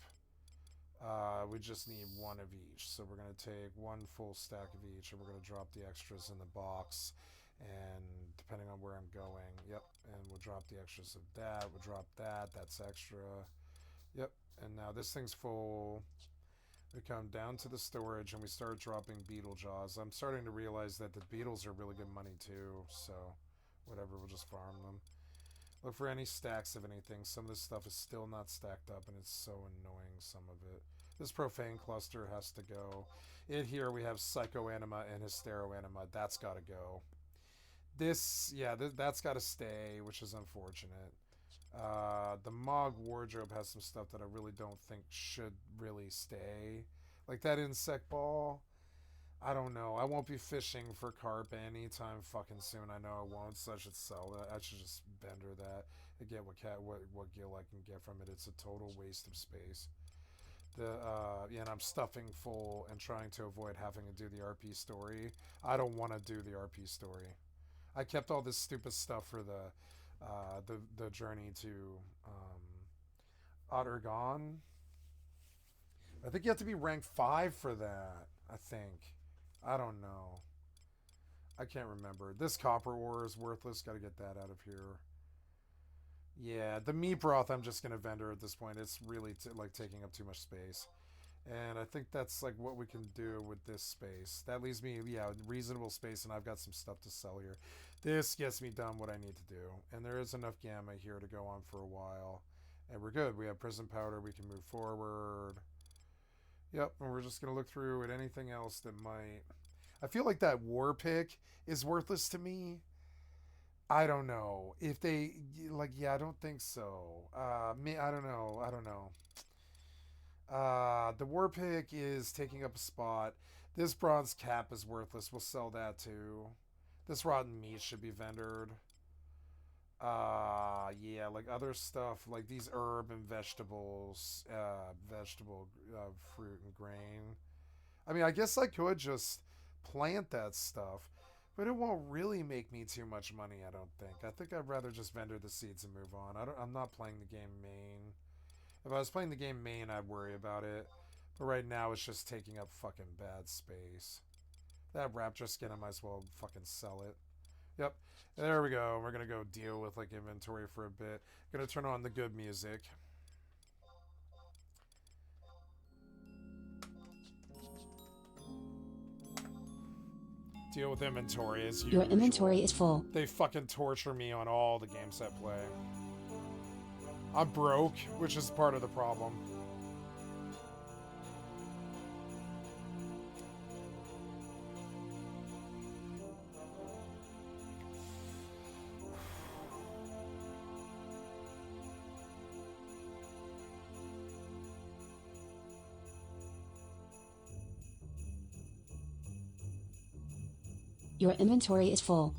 We just need 1 of each. So we're gonna take 1 full stack of each, and we're gonna drop the extras in the box. And depending on where I'm going, yep. And we'll drop the extras of that. We'll drop that. That's extra. Yep. And now this thing's full. We come down to the storage and we start dropping beetle jaws. I'm starting to realize that the beetles are really good money too, so whatever, we'll just farm them. Look for any stacks of anything. Some of this stuff is still not stacked up and it's so annoying, some of it. This profane cluster has to go. In here we have Psycho Anima and Hystero Anima. That's got to go. This, yeah, that's got to stay, which is unfortunate. The Mog Wardrobe has some stuff that I really don't think should really stay. Like that insect ball. I don't know. I won't be fishing for carp anytime fucking soon. I know I won't, so I should sell that. I should just vendor that and get what gil I can get from it. It's a total waste of space. Yeah, and I'm stuffing full and trying to avoid having to do the RP story. I don't want to do the RP story. I kept all this stupid stuff for the journey to Ottergon. I think you have to be rank 5 for that. I think. I don't know. I can't remember. This copper ore is worthless. Got to get that out of here. Yeah, the meat broth I'm just gonna vendor at this point. It's really like taking up too much space, and I think that's like what we can do with this space. That leaves me, yeah, reasonable space, and I've got some stuff to sell here. This gets me done what I need to do, and there is enough gamma here to go on for a while, and we're good. We have prison powder. We can move forward. Yep, and we're just gonna look through at anything else that might. I feel like that war pick is worthless to me. I don't know if they like. Yeah, I don't think so. I don't know. The war pick is taking up a spot. This bronze cap is worthless. We'll sell that too. This rotten meat should be vendored. Yeah, like other stuff like these herb and vegetables, vegetable fruit and grain. I mean, I guess I could just plant that stuff. But it won't really make me too much money, I don't think. I think I'd rather just vendor the seeds and move on. I'm not playing the game main. If I was playing the game main, I'd worry about it. But right now, it's just taking up fucking bad space. That raptor skin, I might as well fucking sell it. Yep. There we go. We're going to go deal with like inventory for a bit. Going to turn on the good music. Deal with inventory as usual. Your inventory is full. They fucking torture me on all the games I play. I'm broke, which is part of the problem. Your inventory is full.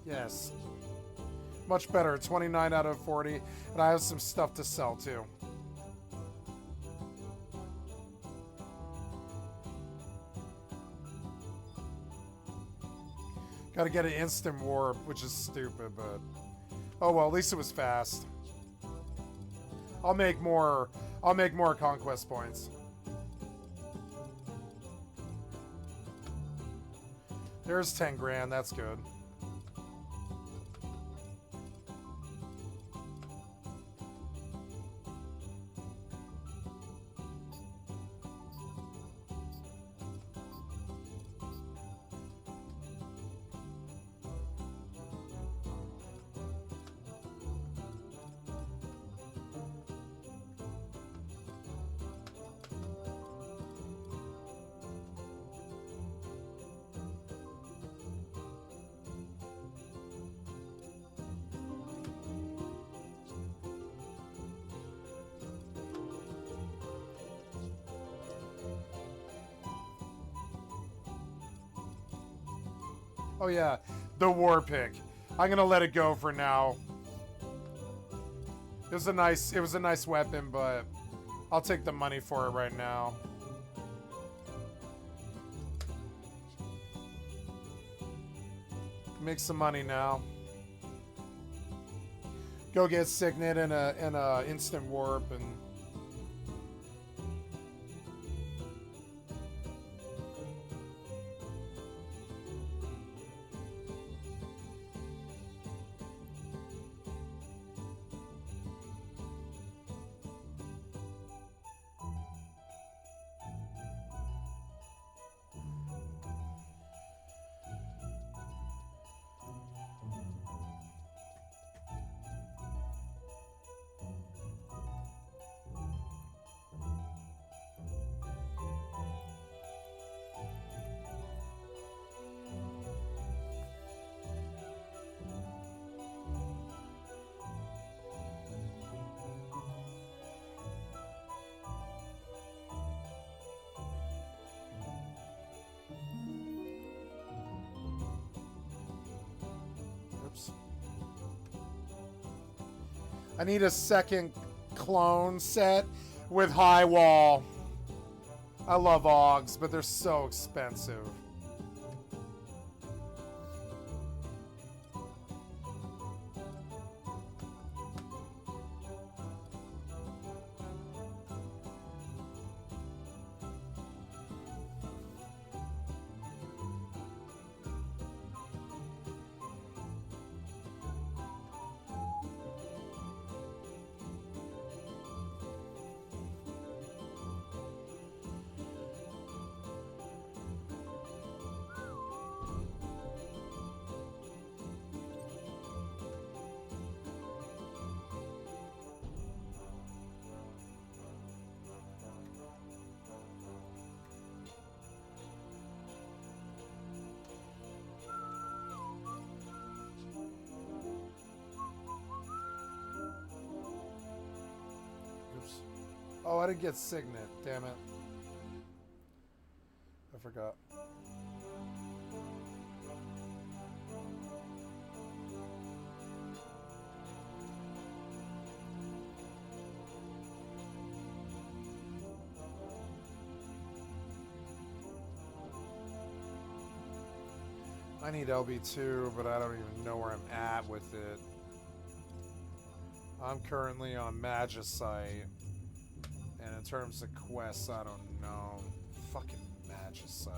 Yes. Much better. 29 out of 40. And I have some stuff to sell too. Gotta get an instant warp, which is stupid, but... Oh well, at least it was fast. I'll make more conquest points. There's 10 grand, that's good. Oh yeah, the war pick. I'm gonna let it go for now. It was a nice weapon, but I'll take the money for it right now. Make some money now. Go get Signet and a instant warp and. I need a second clone set with high wall. I love Augs, but they're so expensive. Oh, I didn't get Signet. Damn it. I forgot. I need LB2, but I don't even know where I'm at with it. I'm currently on Magicite. And in terms of quests, I don't know. Fucking Magicite.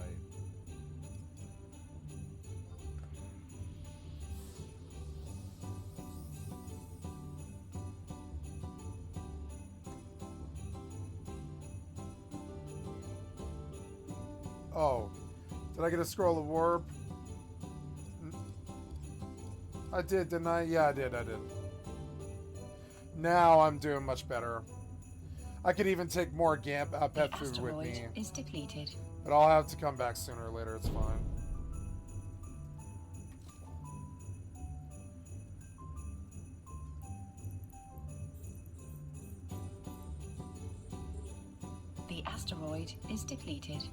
Oh. Did I get a scroll of warp? I did, didn't I? Yeah, I did. Now I'm doing much better. I could even take more pet food with me. Is depleted. But I'll have to come back sooner or later, it's fine. The asteroid is depleted.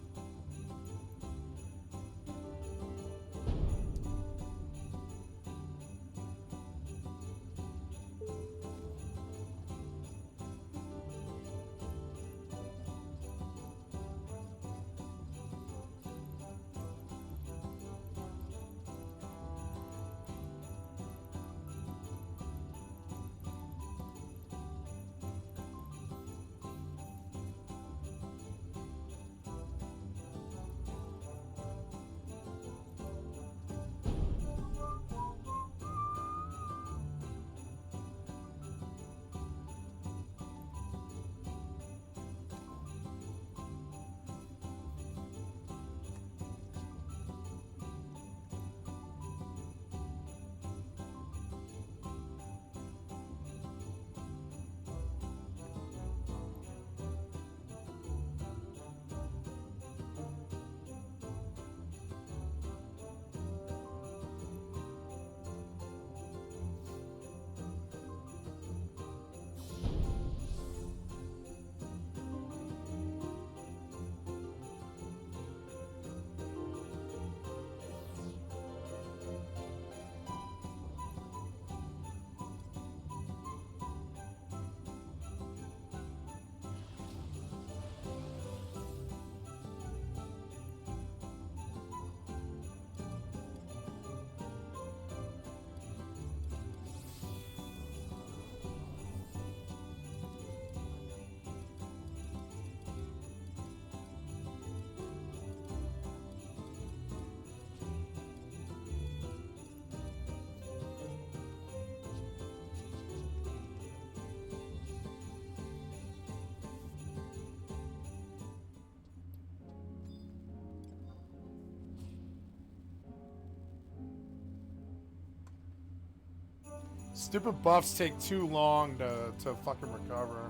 Stupid buffs take too long to fucking recover.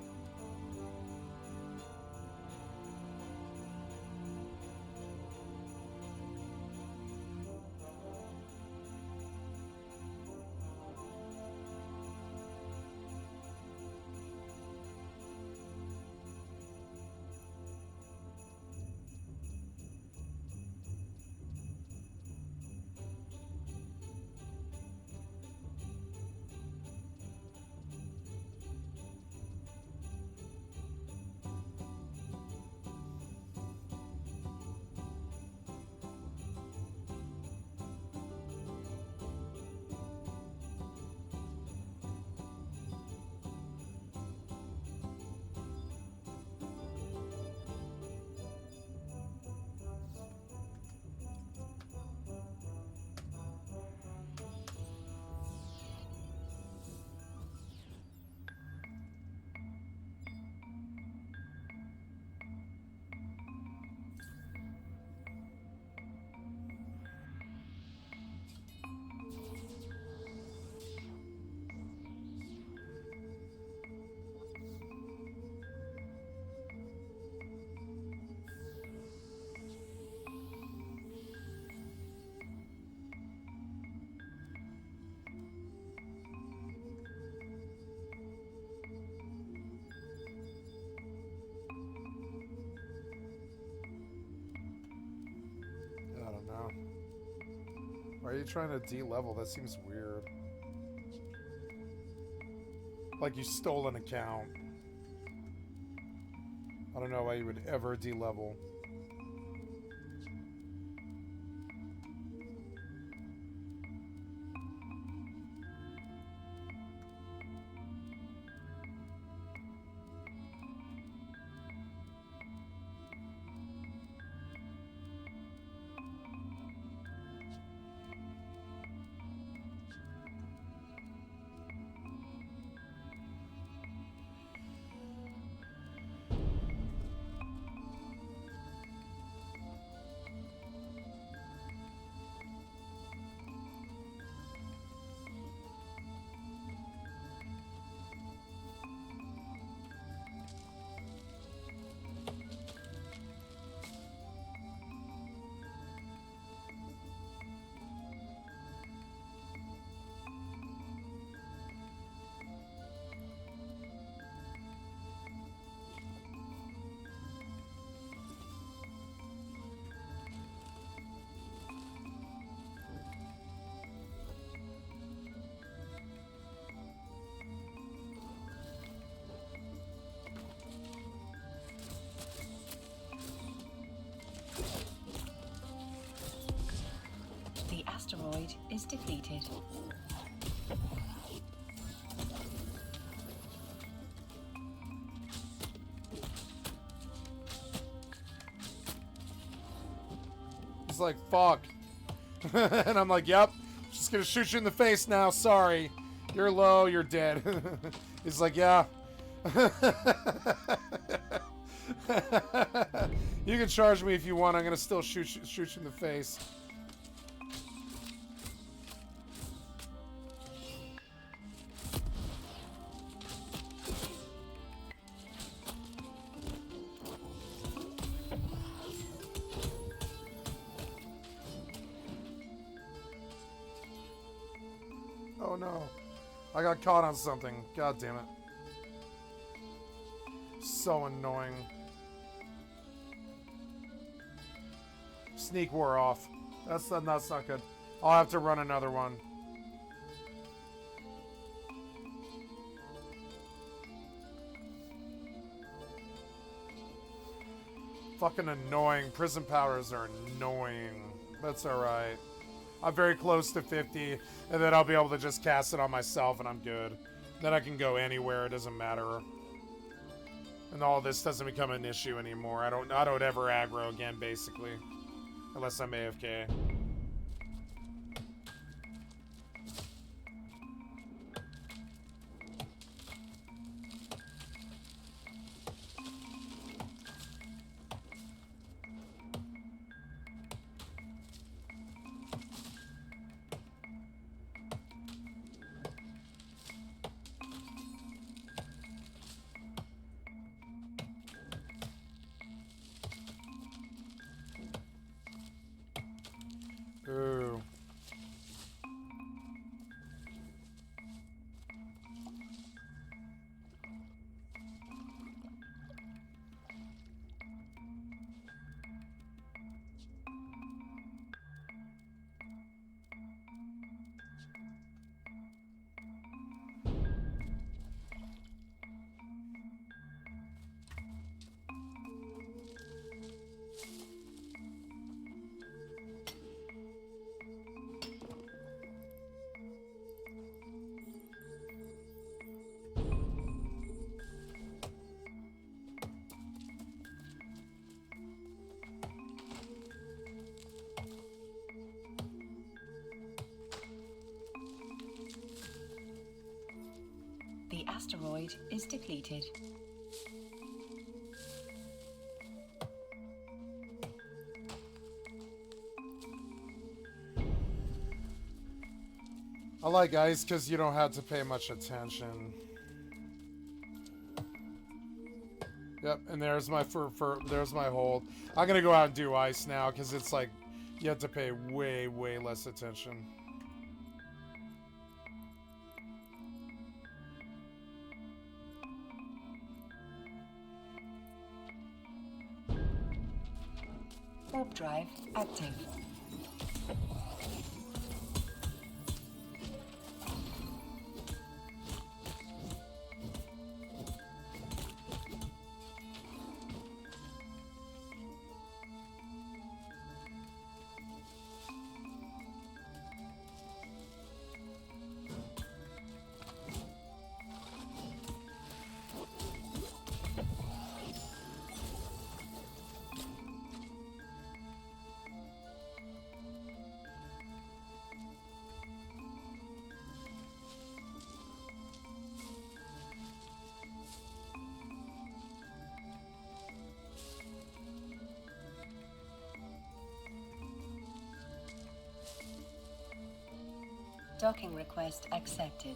I don't know. Why are you trying to de-level? That seems weird. Like you stole an account. I don't know why you would ever de-level. The asteroid is depleted. He's like, fuck. And I'm like, yep. Just gonna shoot you in the face now. Sorry. You're low. You're dead. He's like, yeah. You can charge me if you want. I'm gonna still shoot you in the face. Oh no. I got caught on something. God damn it. So annoying. Sneak wore off. That's not good. I'll have to run another one. Fucking annoying. Prison powders are annoying. That's alright. I'm very close to 50, and then I'll be able to just cast it on myself, and I'm good. Then I can go anywhere. It doesn't matter. And all this doesn't become an issue anymore. I don't ever aggro again, basically. Unless I'm AFK. The asteroid is depleted. I like ice because you don't have to pay much attention. Yep, and there's my there's my hold. I'm gonna go out and do ice now because it's like you have to pay way less attention. Warp drive active. Docking request accepted.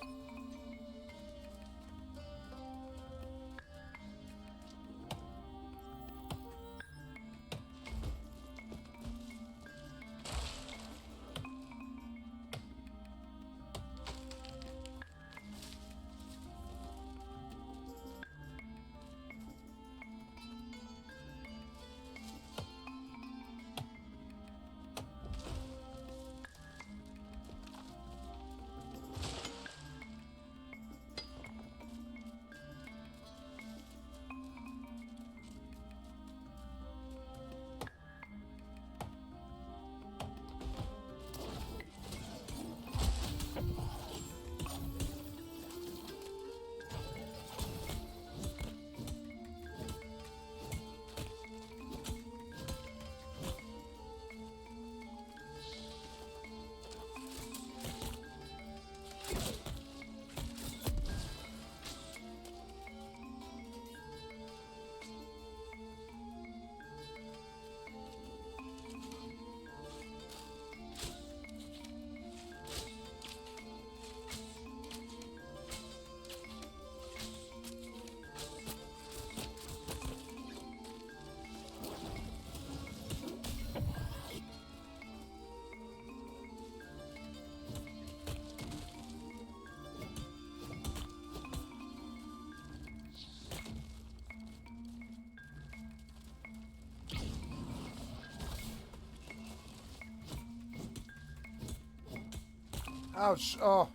Ouch! Oh,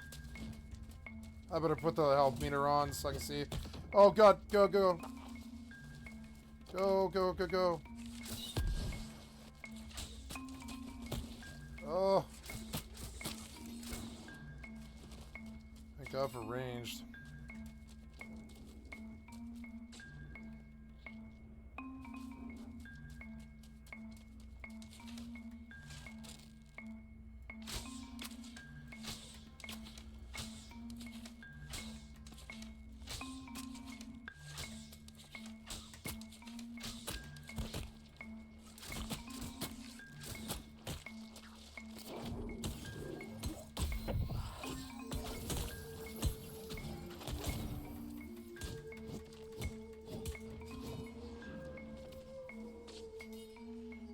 I better put the health meter on so I can see. Oh god, go, go. Go, go, go, go. Oh. Thank God for ranged.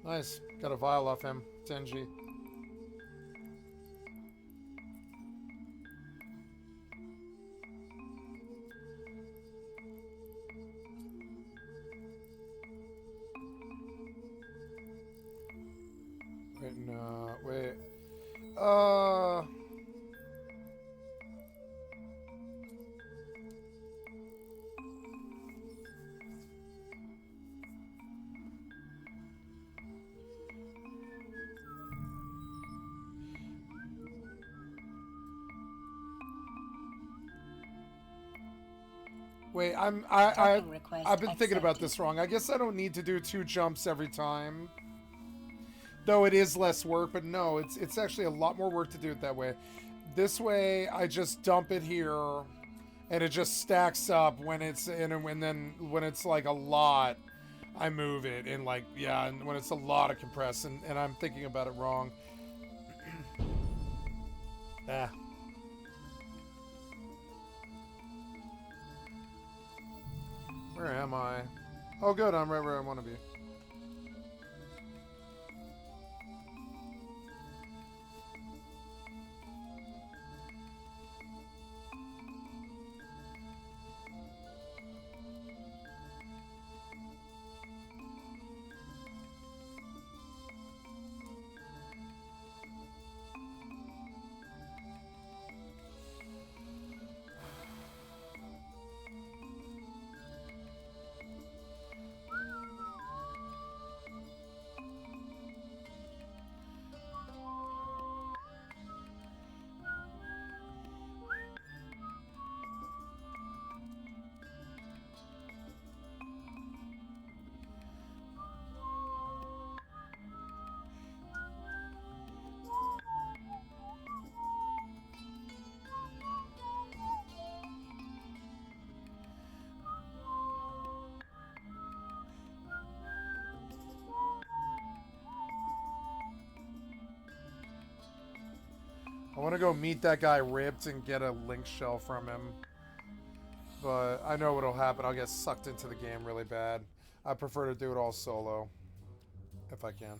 Nice. Got a vial off him. 10G. Wait, no. Wait. Wait, I've been thinking about this wrong. I guess I don't need to do 2 jumps every time. Though it is less work, but no, it's actually a lot more work to do it that way. This way, I just dump it here, And it just stacks up when it's in, and then when it's like a lot, I move it, and like, yeah, and when it's a lot of compress, and I'm thinking about it wrong. Ah. Where am I? Oh good, I'm right where I want to be. I want to go meet that guy Ripped and get a link shell from him. But I know what'll happen. I'll get sucked into the game really bad. I prefer to do it all solo. If I can.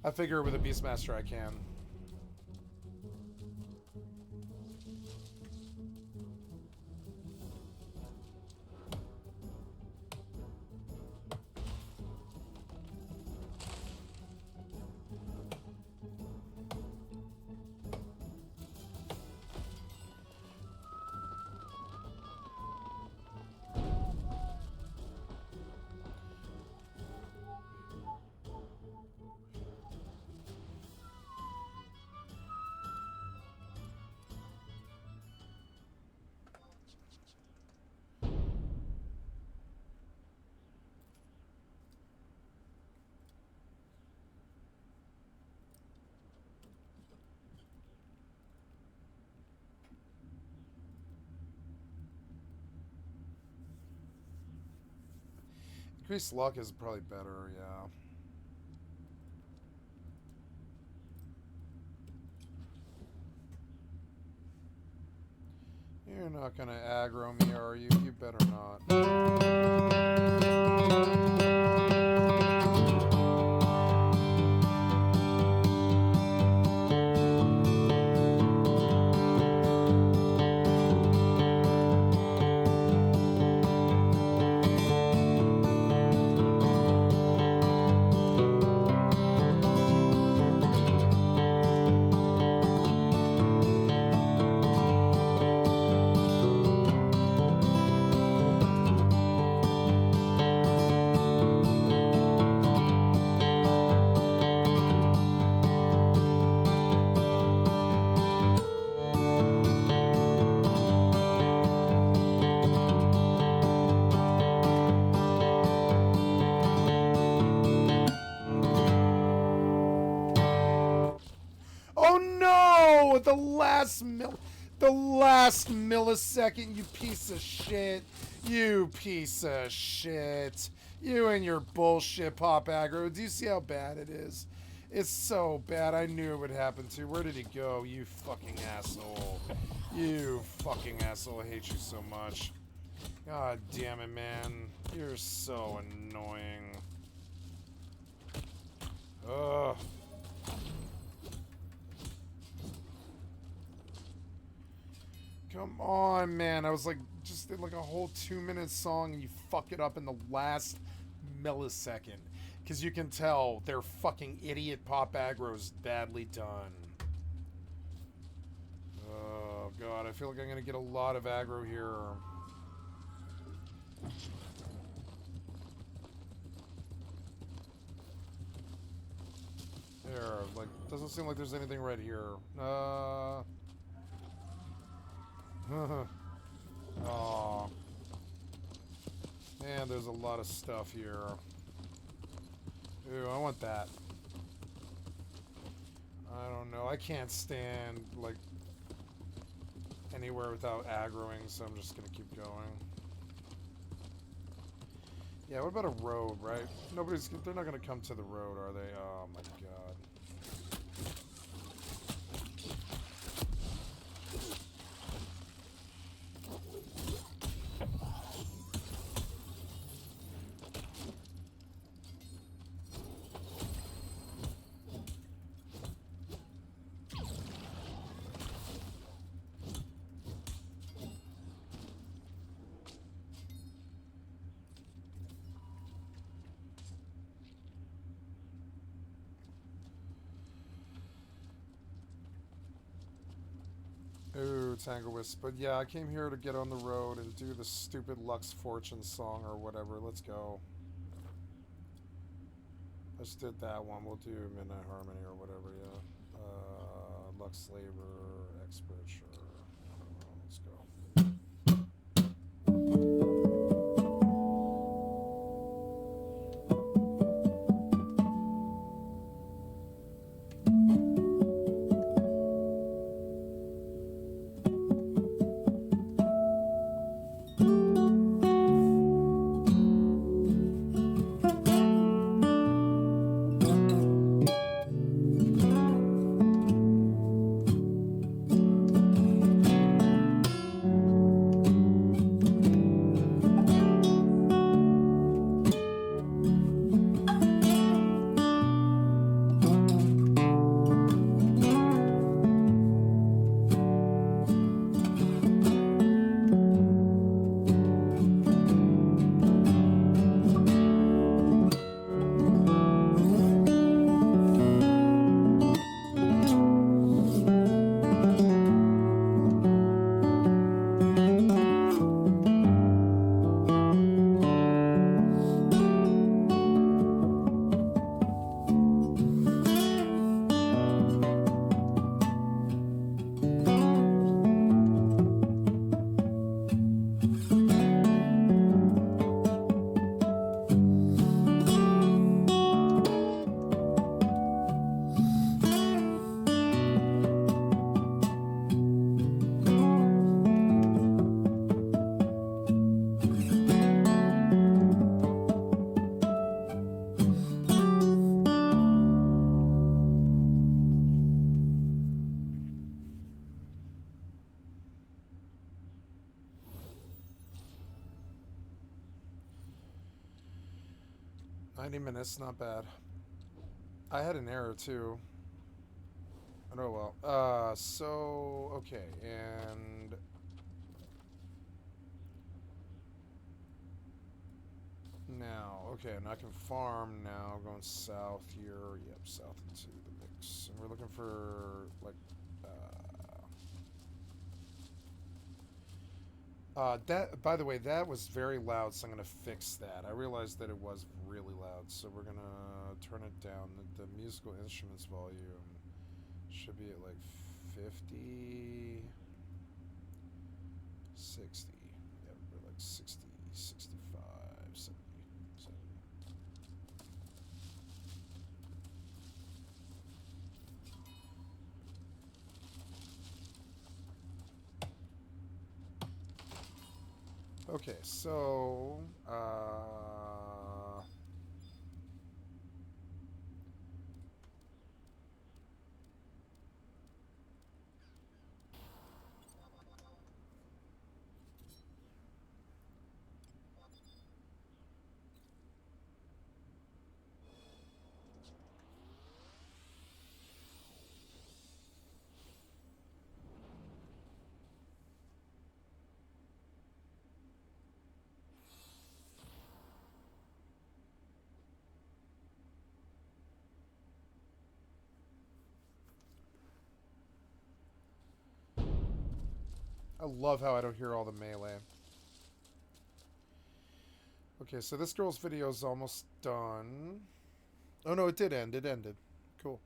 I figure with a Beastmaster I can. Increased luck is probably better, yeah. You're not gonna aggro me, are you? You better not. The last millisecond, you piece of shit. You piece of shit. You and your bullshit pop aggro. Do you see how bad it is? It's so bad. I knew it would happen too. Where did he go? You fucking asshole. You fucking asshole. I hate you so much. God damn it, man. You're so annoying. Ugh. Come on, man. I was like, just did like a whole 2-minute song and you fuck it up in the last millisecond. Because you can tell their fucking idiot pop aggro's badly done. Oh, God. I feel like I'm going to get a lot of aggro here. There. Like, doesn't seem like there's anything right here. Oh, man, there's a lot of stuff here. Ooh, I want that. I don't know. I can't stand, like, anywhere without aggroing, so I'm just gonna keep going. Yeah, what about a road, right? They're not gonna come to the road, are they? Oh my god. Ooh, Tangle Wisp. But yeah, I came here to get on the road and do the stupid Lux Fortune song or whatever. Let's go. I just did that one. We'll do Midnight Harmony or whatever, yeah. Lux Labor, Expert, sure. I don't know. Let's go. Minutes, not bad. I had an error too. Oh well. So okay, and now and I can farm now. Going south here. Yep, south into the mix, and we're looking for like that, by the way, that was very loud, so I'm going to fix that. I realized that it was really loud, so we're going to turn it down. The musical instruments volume should be at like 50, 60. Yeah, we're like 60, 65, 70, 70. Okay, so, I love how I don't hear all the melee. Okay, so this girl's video is almost done. Oh no, it did end. It ended. Cool.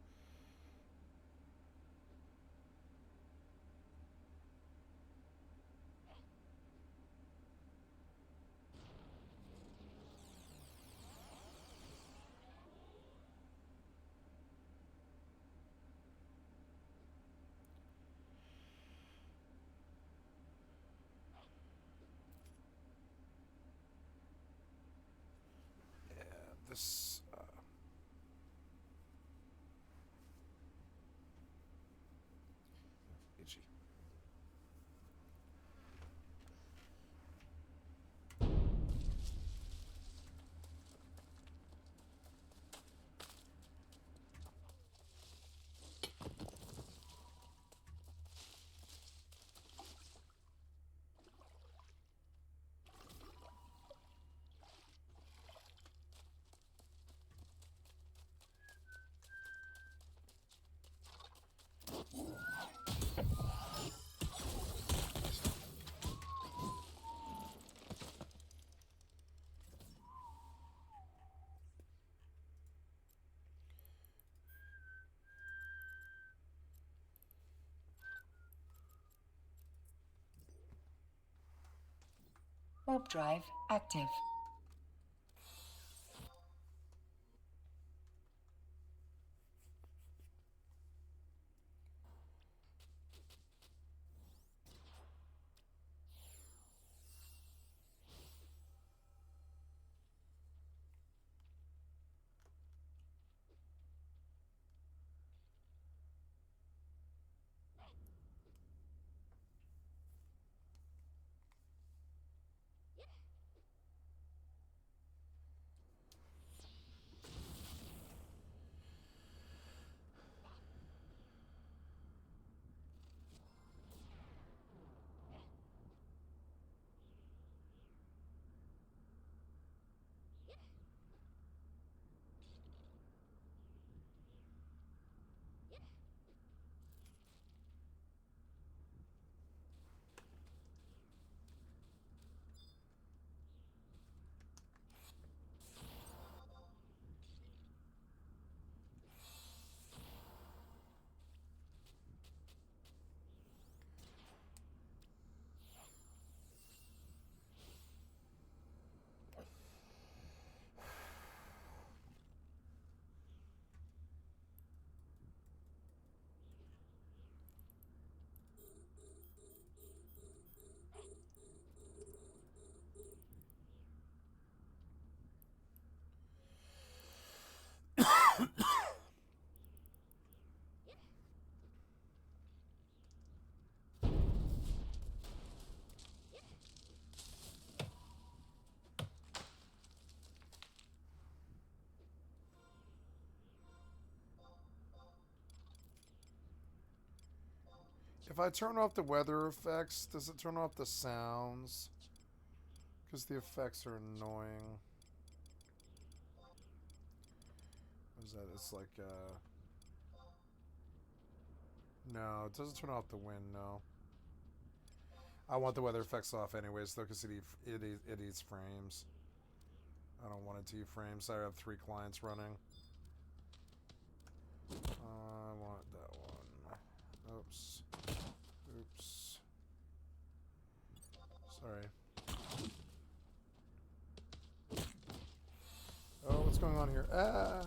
Warp drive active. If I turn off the weather effects, does it turn off the sounds? Because the effects are annoying. What is that? It's like, no, it doesn't turn off the wind, no. I want the weather effects off anyways, though, because it eats frames. I don't want it to eat frames. I have 3 clients running. I want that one. Oops. Oops. Sorry. Oh, what's going on here? Ah!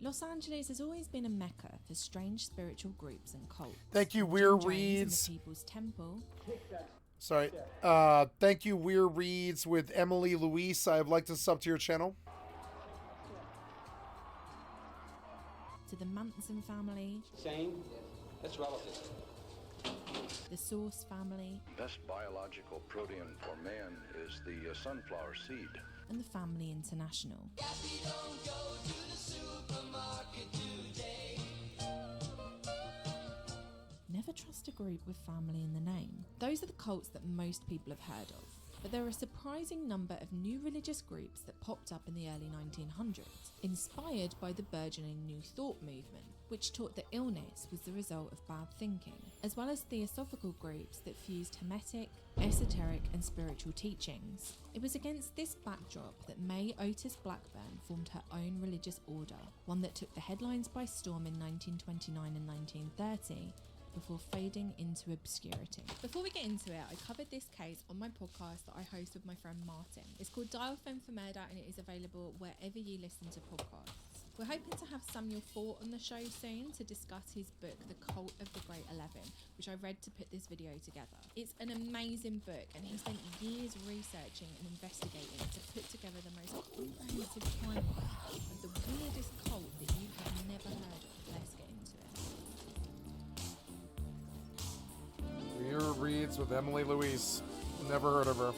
Los Angeles has always been a mecca for strange spiritual groups and cults. Thank you, Jim Weir Jones and Reeds. the People's Temple. Sorry. Thank you, Weir Reeds with Emily Louise. I'd like to sub to your channel. To the Manson family. Same? That's relative. The Source family. Best biological protein for man is the sunflower seed. And the Family International. Never trust a group with family in the name. Those are the cults that most people have heard of. But there are a surprising number of new religious groups that popped up in the early 1900s, inspired by the burgeoning New Thought movement, which taught that illness was the result of bad thinking, as well as theosophical groups that fused hermetic, esoteric and spiritual teachings. It was against this backdrop that May Otis Blackburn formed her own religious order, one that took the headlines by storm in 1929 and 1930, before fading into obscurity. Before we get into it, I covered this case on my podcast that I host with my friend Martin. It's called Dial Femme for Murder and it is available wherever you listen to podcasts. We're hoping to have Samuel Fort on the show soon to discuss his book, The Cult of the Great 11, which I read to put this video together. It's an amazing book and he spent years researching and investigating to put together the most comprehensive timeline of the weirdest cult that you have never heard of. Let's get into it. Weir Reeds with Emily Louise. Never heard of her.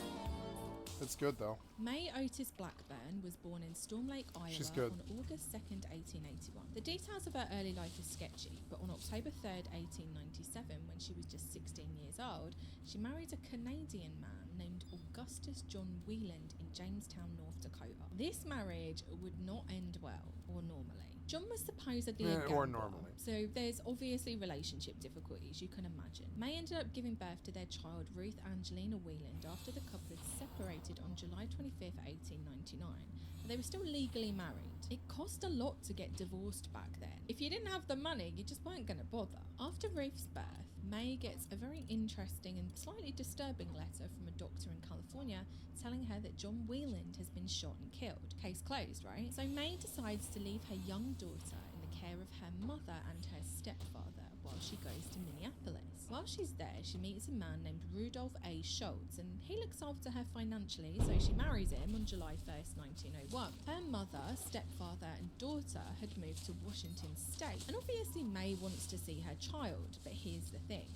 It's good though. May Otis Blackburn was born in Storm Lake, Iowa on August 2nd, 1881. The details of her early life are sketchy, but on October 3rd, 1897, when she was just 16 years old, she married a Canadian man named Augustus John Wieland in Jamestown, North Dakota. This marriage would not end well, or normally. John was supposedly a gambler, so there's obviously relationship difficulties, you can imagine. May ended up giving birth to their child Ruth Angelina Wieland after the couple had separated on July 25th, 1899. But they were still legally married. It cost a lot to get divorced back then. If you didn't have the money, you just weren't going to bother. After Ruth's birth, May gets a very interesting and slightly disturbing letter from a doctor in California telling her that John Wieland has been shot and killed. Case closed, right? So May decides to leave her young daughter in the care of her mother and her stepfather while she goes to Minneapolis. While she's there, she meets a man named Rudolph A. Schultz, and he looks after her financially, so she marries him on July 1st, 1901. Her mother, stepfather, and daughter had moved to Washington State, and obviously May wants to see her child, but here's the thing.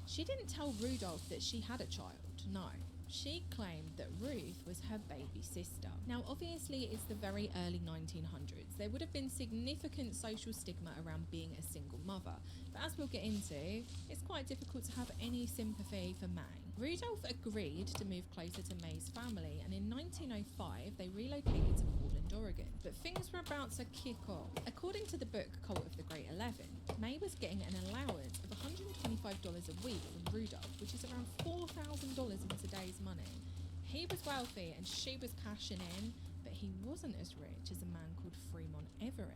She didn't tell Rudolph that she had a child, no. She claimed that Ruth was her baby sister. Now, obviously, it's the very early 1900s. There would have been significant social stigma around being a single mother. But as we'll get into, it's quite difficult to have any sympathy for May. Rudolph agreed to move closer to May's family, and in 1905, they relocated to Portland, Oregon. But things were about to kick off. According to the book Cult of the Great 11, May was getting an allowance of $125 a week from Rudolph, which is around $4,000 in today's money. He was wealthy and she was cashing in, but he wasn't as rich as a man called Fremont Everett,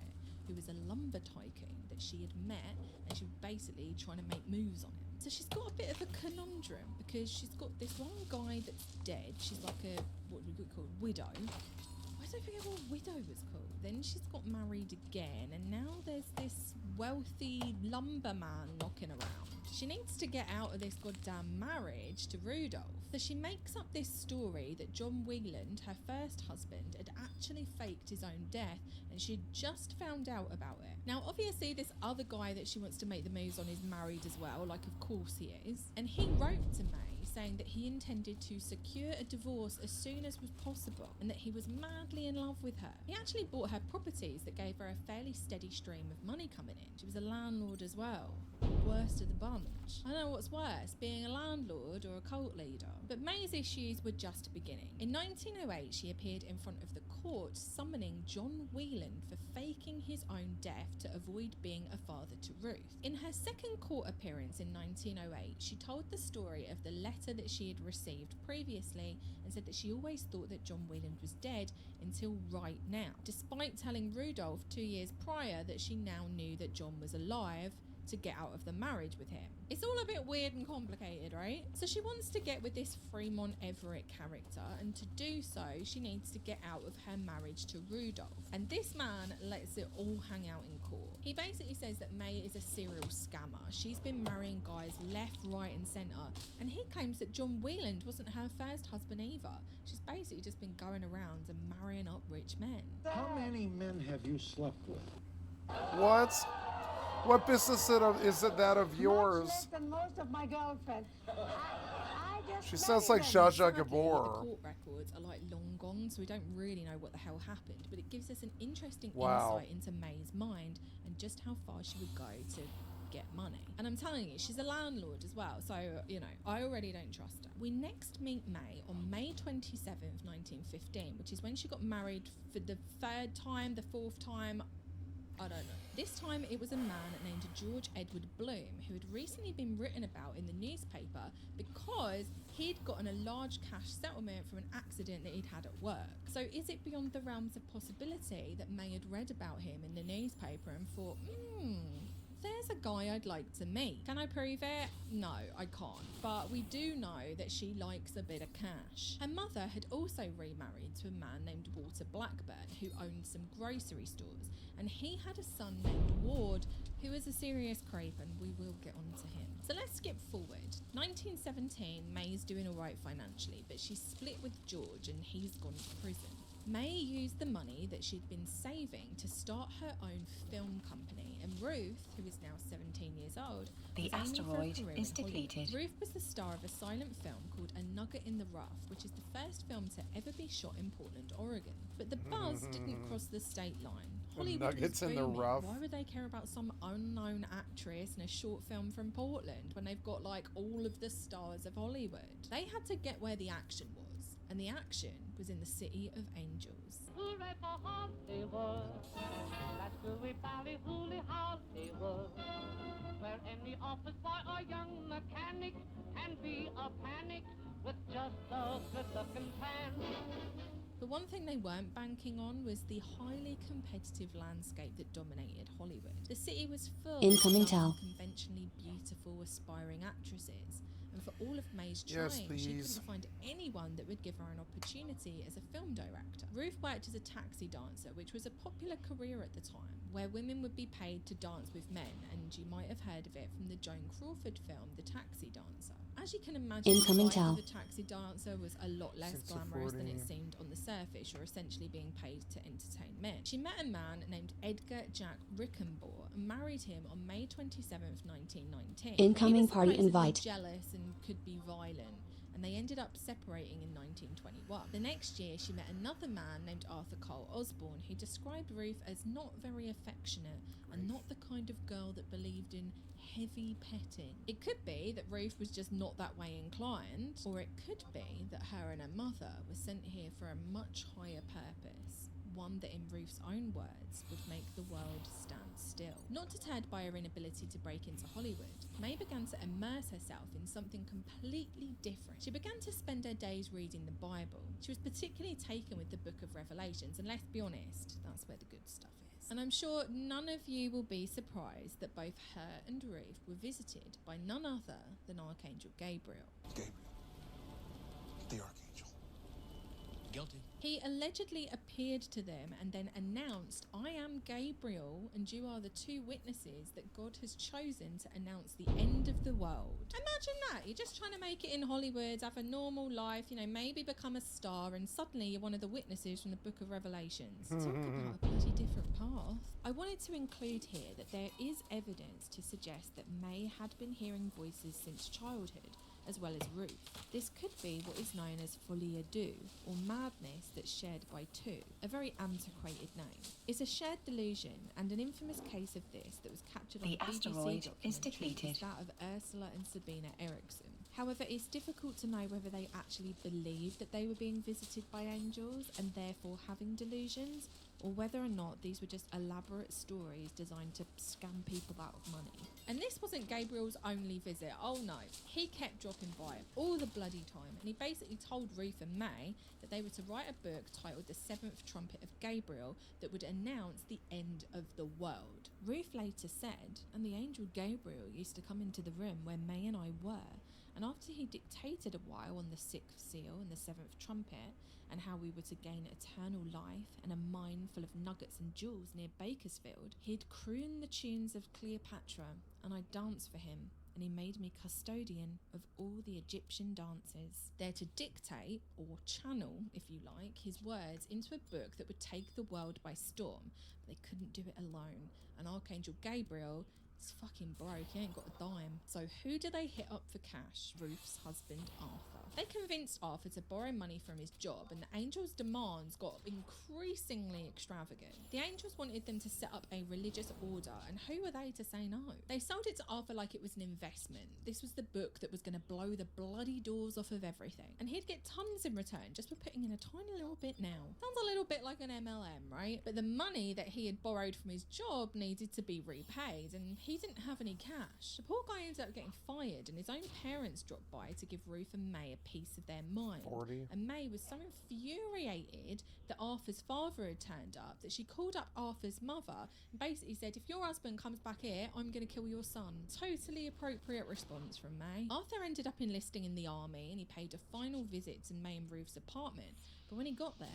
who was a lumber tycoon that she had met, and she was basically trying to make moves on him. So she's got a bit of a conundrum because she's got this one guy that's dead. She's like a, what we would call widow. I don't forget what widow was called. Then she's got married again, and now there's this wealthy lumberman knocking around. She needs to get out of this goddamn marriage to Rudolph. So she makes up this story that John Wieland, her first husband, had actually faked his own death, and she'd just found out about it. Now, obviously, this other guy that she wants to make the moves on is married as well, like of course he is. And he wrote to May saying that he intended to secure a divorce as soon as was possible, and that he was madly in love with her. He actually bought her properties that gave her a fairly steady stream of money coming in. She was a landlord as well. Worst of the bunch. I don't know what's worse, being a landlord or a cult leader. But May's issues were just beginning. In 1908, she appeared in front of the court summoning John Wieland for faking his own death to avoid being a father to Ruth. In her second court appearance in 1908, she told the story of the letter that she had received previously and said that she always thought that John Wieland was dead until right now. Despite telling Rudolph 2 years prior that she now knew that John was alive, to get out of the marriage with him. It's all a bit weird and complicated, right? So she wants to get with this Fremont Everett character, and to do so, she needs to get out of her marriage to Rudolph. And this man lets it all hang out in court. He basically says that May is a serial scammer. She's been marrying guys left, right and centre, and he claims that John Wheeland wasn't her first husband either. She's basically just been going around and marrying up rich men. How many men have you slept with? What? What business is it that of yours? Much less than most of my girlfriends. I just She sounds married like them. Zsa Zsa Sadly, Gabor. the court records are like long gone, so we don't really know what the hell happened, but it gives us an interesting Wow. insight into May's mind and just how far she would go to get money. And I'm telling you, she's a landlord as well, so, you know, I already don't trust her. We next meet May on May 27th, 1915, which is when she got married for the third time, the fourth time, I don't know. This time it was a man named George Edward Bloom who had recently been written about in the newspaper because he'd gotten a large cash settlement from an accident that he'd had at work. So is it beyond the realms of possibility that May had read about him in the newspaper and thought, there's a guy I'd like to meet. Can I prove it? No, I can't. But we do know that she likes a bit of cash. Her mother had also remarried to a man named Walter Blackburn who owned some grocery stores, and he had a son named Ward who was a serious creep, and we will get on to him. So let's skip forward. 1917, May's doing alright financially, but she's split with George and he's gone to prison. May used the money that she'd been saving to start her own film company, and Ruth, who is now 17 years old, The was aiming for a asteroid career is in Hollywood. depleted. Ruth was the star of a silent film called A Nugget in the Rough, which is the first film to ever be shot in Portland, Oregon. But the buzz didn't cross the state line. Hollywood Nuggets was in the booming. Rough. Why would they care about some unknown actress in a short film from Portland when they've got like all of the stars of Hollywood? They had to get where the action was, and the action was in the City of Angels. Hooray for Hollywood. That's gooey bally hooly Hollywood. Where any office boy or young mechanic can be a panic with just a good looking pan. The one thing they weren't banking on was the highly competitive landscape that dominated Hollywood. The city was full Incoming of young, tell. conventionally beautiful, aspiring actresses. And for all of May's Yes, trying, she please. couldn't find anyone that would give her an opportunity as a film director. Ruth worked as a taxi dancer, which was a popular career at the time, where women would be paid to dance with men, and you might have heard of it from the Joan Crawford film, The Taxi Dancer. As you can imagine, Incoming the life tell. of a taxi dancer was a lot less Since the glamorous than it 40. seemed on the surface. You're essentially being paid to entertain men. She met a man named Edgar Jack Rickenbaugh and married him on May 27th, 1919. Incoming He was party supposedly invite. jealous and could be violent, and they ended up separating in 1921. The next year, she met another man named Arthur Cole Osborne, who described Ruth as not very affectionate and not the kind of girl that believed in heavy petting. It could be that Ruth was just not that way inclined, or it could be that her and her mother were sent here for a much higher purpose, one that in Ruth's own words would make the world stand still. Not deterred by her inability to break into Hollywood, May began to immerse herself in something completely different. She began to spend her days reading the Bible. She was particularly taken with the book of Revelations, and let's be honest, that's where the good stuff is. And I'm sure none of you will be surprised that both her and Ruth were visited by none other than Archangel Gabriel. Gabriel. The Archangel. Guilty. He allegedly appeared to them and then announced, "I am Gabriel, and you are the two witnesses that God has chosen to announce the end of the world." Imagine that. You're just trying to make it in Hollywood, have a normal life, you know, maybe become a star, and suddenly you're one of the witnesses from the book of Revelations. Talk about a bloody different path. I wanted to include here that there is evidence to suggest that May had been hearing voices since childhood, as well as Ruth. This could be what is known as folie à deux, or madness that's shared by two, a very antiquated name. It's a shared delusion, and an infamous case of this that was captured on The BBC asteroid is documentary depleted. is that of Ursula and Sabina Eriksson. However, it's difficult to know whether they actually believed that they were being visited by angels and therefore having delusions, or whether or not these were just elaborate stories designed to scam people out of money. And this wasn't Gabriel's only visit, oh no. He kept dropping by all the bloody time, and he basically told Ruth and May that they were to write a book titled The Seventh Trumpet of Gabriel that would announce the end of the world. Ruth later said, and the angel Gabriel used to come into the room where May and I were, and after he dictated a while on the sixth seal and the seventh trumpet, and how we were to gain eternal life and a mine full of nuggets and jewels near Bakersfield, he'd croon the tunes of Cleopatra, and I'd dance for him, and he made me custodian of all the Egyptian dances. They're to dictate, or channel, if you like, his words into a book that would take the world by storm, but they couldn't do it alone, and Archangel Gabriel is fucking broke, he ain't got a dime. So who do they hit up for cash? Ruth's husband, Arthur. They convinced Arthur to borrow money from his job, and the angels' demands got increasingly extravagant. The angels wanted them to set up a religious order, and who were they to say no? They sold it to Arthur like it was an investment. This was the book that was going to blow the bloody doors off of everything, and he'd get tons in return just for putting in a tiny little bit now. Sounds a little bit like an MLM, right? But the money that he had borrowed from his job needed to be repaid, and he didn't have any cash. The poor guy ended up getting fired, and his own parents dropped by to give Ruth and May a piece of their mind. 40. And May was so infuriated that Arthur's father had turned up that she called up Arthur's mother and basically said, if your husband comes back here, I'm going to kill your son. Totally appropriate response from May. Arthur ended up enlisting in the army, and he paid a final visit to May and Ruth's apartment. But when he got there,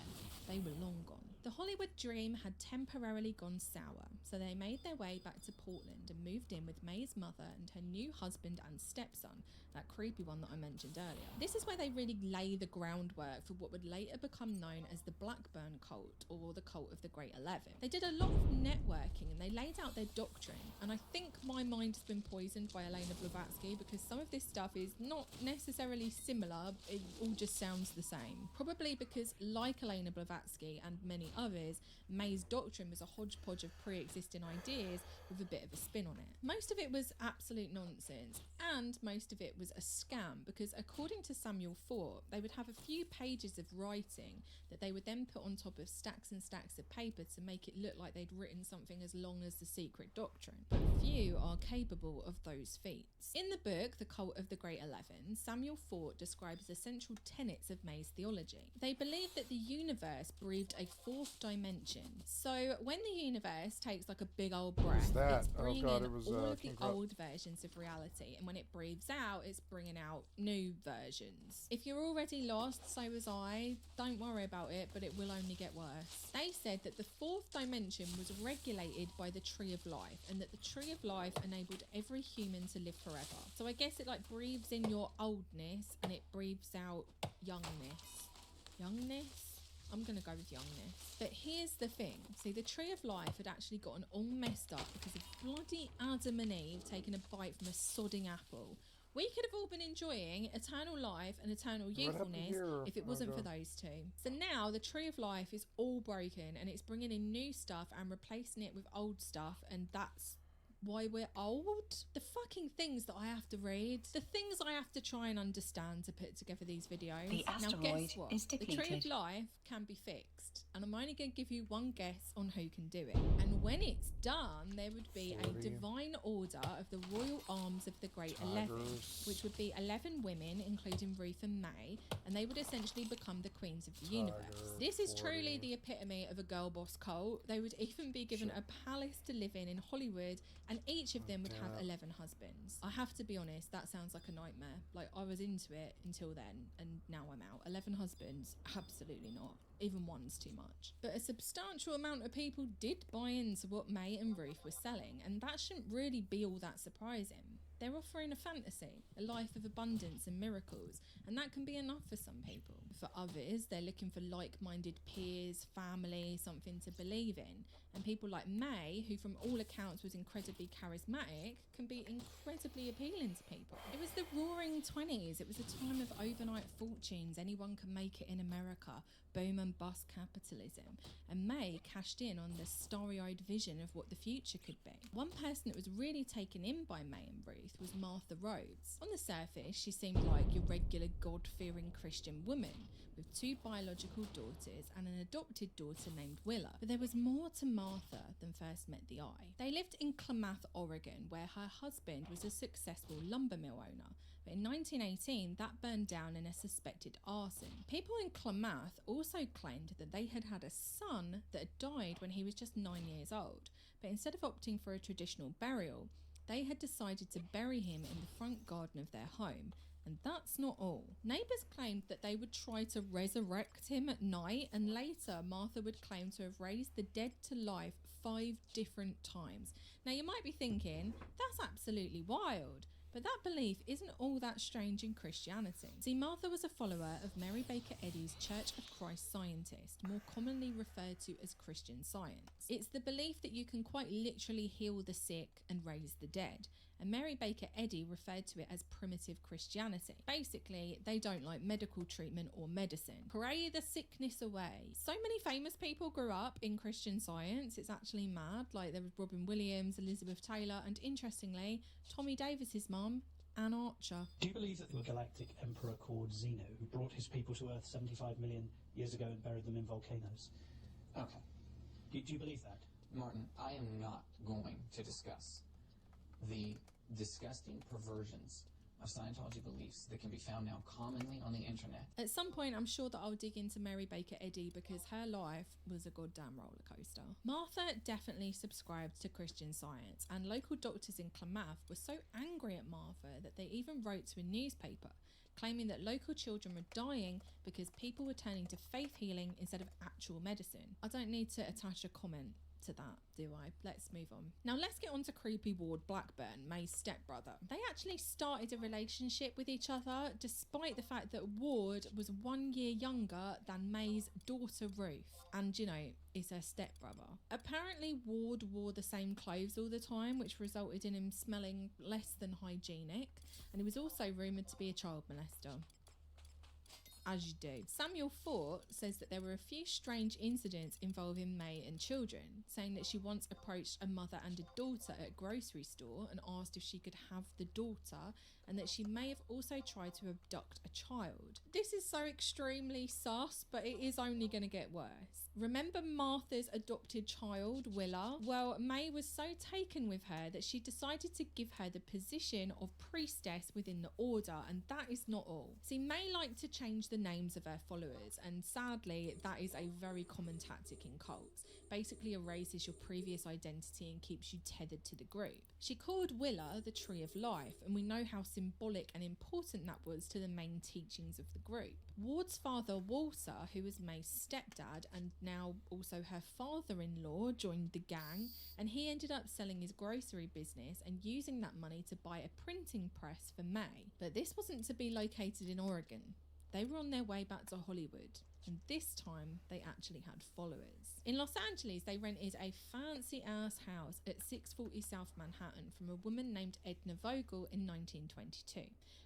they were long gone. The Hollywood dream had temporarily gone sour, so they made their way back to Portland and moved in with May's mother and her new husband and stepson, that creepy one that I mentioned earlier. This is where they really lay the groundwork for what would later become known as the Blackburn cult, or the cult of the Great 11. They did a lot of networking, and they laid out their doctrine, and I think my mind has been poisoned by Elena Blavatsky, because some of this stuff is not necessarily similar, it all just sounds the same. Probably because, like Elena Blavatsky and many others, May's doctrine was a hodgepodge of pre-existing ideas with a bit of a spin on it. Most of it was absolute nonsense, and most of it was a scam, because according to Samuel Fort, they would have a few pages of writing that they would then put on top of stacks and stacks of paper to make it look like they'd written something as long as the secret doctrine. But few are capable of those feats. In the book, The Cult of the Great 11, Samuel Fort describes the central tenets of May's theology. They believe that the universe breathed a fourth dimension. So when the universe takes like a big old breath, it's bringing in all of the old versions of reality, and when it breathes out, it's bringing out new versions. If you're already lost, so was I, don't worry about it, but it will only get worse. They said that the fourth dimension was regulated by the Tree of Life, and that the Tree of Life enabled every human to live forever. So I guess it like breathes in your oldness and it breathes out youngness. Youngness? I'm going to go with youngness. But here's the thing. See, the Tree of Life had actually gotten all messed up because of bloody Adam and Eve taking a bite from a sodding apple. We could have all been enjoying eternal life and eternal youthfulness if it wasn't for those two. So now the Tree of Life is all broken, and it's bringing in new stuff and replacing it with old stuff, and that's why we're old. The fucking things that I have to read, the things I have to try and understand to put together these videos. The asteroid now guess what? is The Tree depleted. of Life can be fixed, and I'm only going to give you one guess on who can do it. And when it's done, there would be a divine order of the royal arms of the Great 11, which would be 11 women, including Ruth and May, and they would essentially become the queens of the universe. This is truly the epitome of a girl boss cult. They would even be given a palace to live in Hollywood, and each of them would have 11 husbands. I have to be honest, that sounds like a nightmare. Like, I was into it until then, and now I'm out. 11 husbands? Absolutely not. Even one's too much. But a substantial amount of people did buy into what May and Ruth were selling, and that shouldn't really be all that surprising. They're offering a fantasy, a life of abundance and miracles, and that can be enough for some people. For others, they're looking for like-minded peers, family, something to believe in. And people like May, who from all accounts was incredibly charismatic, can be incredibly appealing to people. It was the roaring 20s. It was a time of overnight fortunes. Anyone could make it in America. Boom and bust capitalism. And May cashed in on the starry-eyed vision of what the future could be. One person that was really taken in by May and Ruth Ruth was Martha Rhodes. On the surface, she seemed like your regular God-fearing Christian woman with 2 biological daughters and an adopted daughter named Willa. But there was more to Martha than first met the eye. They lived in Klamath, Oregon, where her husband was a successful lumber mill owner. But in 1918, that burned down in a suspected arson. People in Klamath also claimed that they had had a son that had died when he was just 9 years old. But instead of opting for a traditional burial, they had decided to bury him in the front garden of their home. And that's not all. Neighbours claimed that they would try to resurrect him at night, and later Martha would claim to have raised the dead to life 5 different times. Now you might be thinking, that's absolutely wild. But that belief isn't all that strange in Christianity. See, Martha was a follower of Mary Baker Eddy's Church of Christ Scientist, more commonly referred to as Christian Science. It's the belief that you can quite literally heal the sick and raise the dead. And Mary Baker Eddy referred to it as primitive Christianity. Basically, they don't like medical treatment or medicine. Pray the sickness away. So many famous people grew up in Christian Science, it's actually mad. Like there was Robin Williams, Elizabeth Taylor, and interestingly, Tommy Davis's mum, Anne Archer. Do you believe that the galactic emperor called Zeno, who brought his people to Earth 75 million years ago and buried them in volcanoes? Okay. Do you believe that? Martin, I am not going to discuss the disgusting perversions of Scientology beliefs that can be found now commonly on the internet. At some point, I'm sure that I'll dig into Mary Baker Eddy because her life was a goddamn roller coaster. Martha definitely subscribed to Christian Science, and local doctors in Klamath were so angry at Martha that they even wrote to a newspaper claiming that local children were dying because people were turning to faith healing instead of actual medicine. I don't need to attach a comment to that, do I? Let's move on. Now let's get on to creepy Ward Blackburn, May's stepbrother. They actually started a relationship with each other despite the fact that Ward was 1 year younger than May's daughter Ruth, and you know, is her stepbrother. Apparently Ward wore the same clothes all the time, which resulted in him smelling less than hygienic, and he was also rumoured to be a child molester. As you do. Samuel Fort says that there were a few strange incidents involving May and children, saying that she once approached a mother and a daughter at a grocery store and asked if she could have the daughter, and that she may have also tried to abduct a child. This is so extremely sus, but it is only going to get worse. Remember Martha's adopted child, Willa? Well, May was so taken with her that she decided to give her the position of priestess within the order, and that is not all. See, May liked to change the names of her followers, and sadly that is a very common tactic in cults. Basically erases your previous identity and keeps you tethered to the group. She called Willa the Tree of Life, and we know how symbolic and important that was to the main teachings of the group. Ward's father Walter, who was May's stepdad and now also her father-in-law, joined the gang, and he ended up selling his grocery business and using that money to buy a printing press for May. But this wasn't to be located in Oregon. They were on their way back to Hollywood, and this time they actually had followers. In Los Angeles, they rented a fancy ass house at 640 South Manhattan from a woman named Edna Vogel in 1922,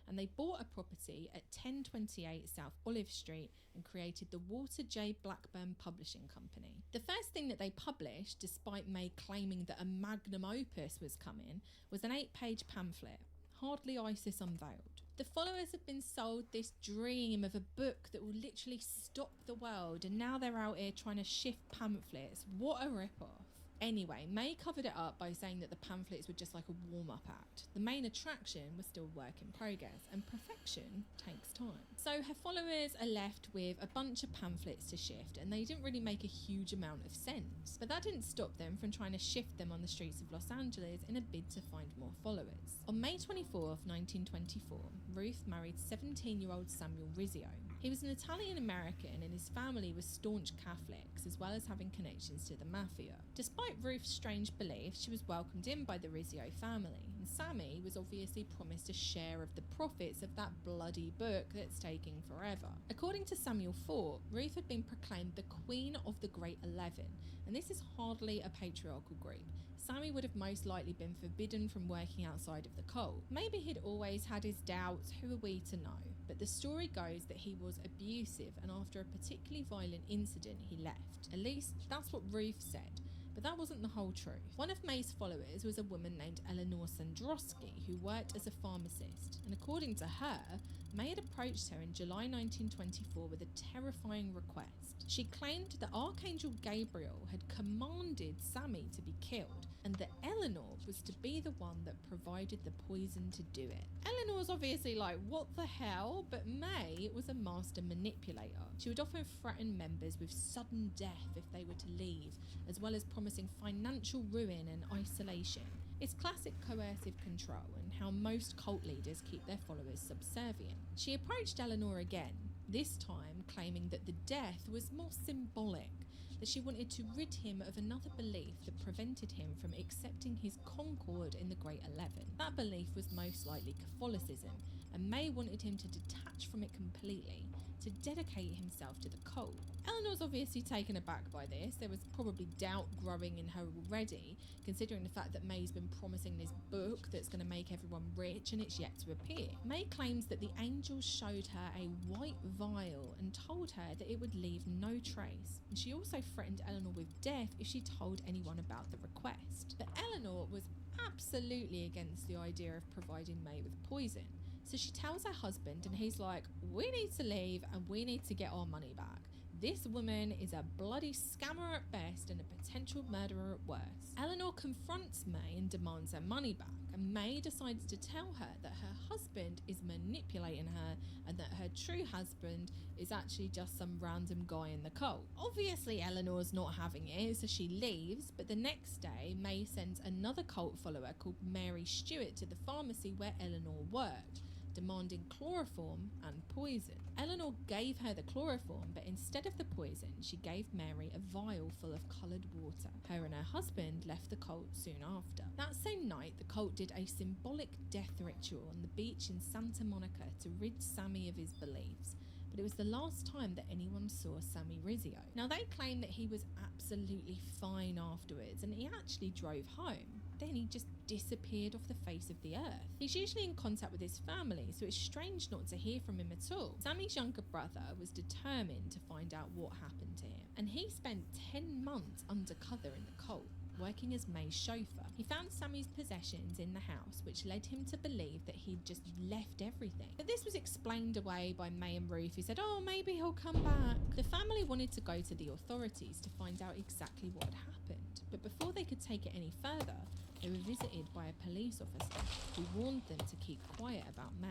and they bought a property at 1028 South Olive Street and created the Walter J. Blackburn Publishing Company. The first thing that they published, despite May claiming that a magnum opus was coming, was an 8-page pamphlet, Hardly Isis Unveiled. The followers have been sold this dream of a book that will literally stop the world, and now they're out here trying to shift pamphlets. What a rip-off. Anyway, May covered it up by saying that the pamphlets were just like a warm-up act. The main attraction was still work in progress, and perfection takes time. So her followers are left with a bunch of pamphlets to shift, and they didn't really make a huge amount of sense. But that didn't stop them from trying to shift them on the streets of Los Angeles in a bid to find more followers. On May 24th, 1924, Ruth married 17-year-old Samuel Rizzio. He was an Italian-American, and his family was staunch Catholics, as well as having connections to the mafia. Despite Ruth's strange beliefs, she was welcomed in by the Rizzio family, and Sammy was obviously promised a share of the profits of that bloody book that's taking forever. According to Samuel Fort, Ruth had been proclaimed the Queen of the Great 11, and this is hardly a patriarchal group. Sammy would have most likely been forbidden from working outside of the cult. Maybe he'd always had his doubts, who are we to know? But the story goes that he was abusive, and after a particularly violent incident he left. At least that's what Ruth said. But that wasn't the whole truth. One of May's followers was a woman named Eleanor Sandrowski, who worked as a pharmacist, and according to her, May had approached her in July 1924 with a terrifying request. She claimed that Archangel Gabriel had commanded Sammy to be killed, and that Eleanor was to be the one that provided the poison to do it. Eleanor's obviously like, what the hell? But May was a master manipulator. She would often threaten members with sudden death if they were to leave, as well as promising financial ruin and isolation. It's classic coercive control and how most cult leaders keep their followers subservient. She approached Eleanor again, this time claiming that the death was more symbolic, that she wanted to rid him of another belief that prevented him from accepting his concord in the Great 11. That belief was most likely Catholicism, and May wanted him to detach from it completely, to dedicate himself to the cult. Eleanor's obviously taken aback by this. There was probably doubt growing in her already, considering the fact that May's been promising this book that's going to make everyone rich and it's yet to appear. May claims that the angels showed her a white vial and told her that it would leave no trace. And she also threatened Eleanor with death if she told anyone about the request. But Eleanor was absolutely against the idea of providing May with poison. So she tells her husband, and he's like, we need to leave and we need to get our money back. This woman is a bloody scammer at best and a potential murderer at worst. Eleanor confronts May and demands her money back, and May decides to tell her that her husband is manipulating her and that her true husband is actually just some random guy in the cult. Obviously Eleanor's not having it, so she leaves, but the next day May sends another cult follower called Mary Stewart to the pharmacy where Eleanor worked, demanding chloroform and poison. Eleanor gave her the chloroform, but instead of the poison, she gave Mary a vial full of coloured water. Her and her husband left the cult soon after. That same night, the cult did a symbolic death ritual on the beach in Santa Monica to rid Sammy of his beliefs. But it was the last time that anyone saw Sammy Rizzio. Now, they claim that he was absolutely fine afterwards, and he actually drove home. Then he just disappeared off the face of the earth. He's usually in contact with his family, so it's strange not to hear from him at all. Sammy's younger brother was determined to find out what happened to him, and he spent 10 months undercover in the cult, working as May's chauffeur. He found Sammy's possessions in the house, which led him to believe that he'd just left everything. But this was explained away by May and Ruth, who said, oh, maybe he'll come back. The family wanted to go to the authorities to find out exactly what had happened, but before they could take it any further, they were visited by a police officer who warned them to keep quiet about May,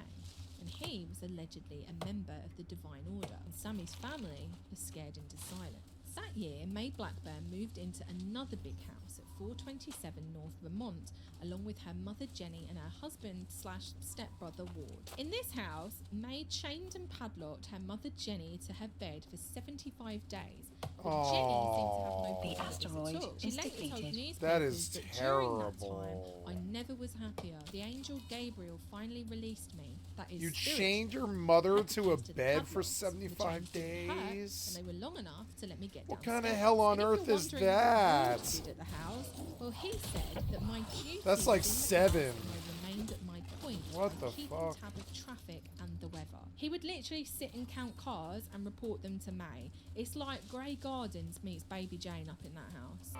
and he was allegedly a member of the Divine Order, and Sammy's family was scared into silence. That year, May Blackburn moved into another big house at 427 North Vermont, along with her mother Jenny and her husband/stepbrother Ward. In this house, May chained and padlocked her mother Jenny to her bed for 75 days. But Jenny seemed to have no The asteroid at all. She is later told depleted. newspapers That is that during that terrible. time, I never was happier. The angel Gabriel finally released me. That is You spirit. chained your mother to a To the bed for padlocks, the 75 chains didn't hurt, days? and they were long enough to let me get What downstairs. kind of hell on And if earth you're is wondering what that? Ward did at the house, well, he said that my duty That's like was in the house 7. and I remained at my point What and the keeping fuck? tab of traffic and the weather. He would literally sit and count cars and report them to May. It's like Grey Gardens meets Baby Jane up in that house.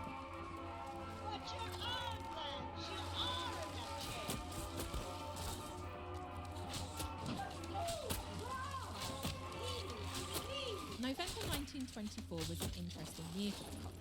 November 1924 was an interesting year for the cult.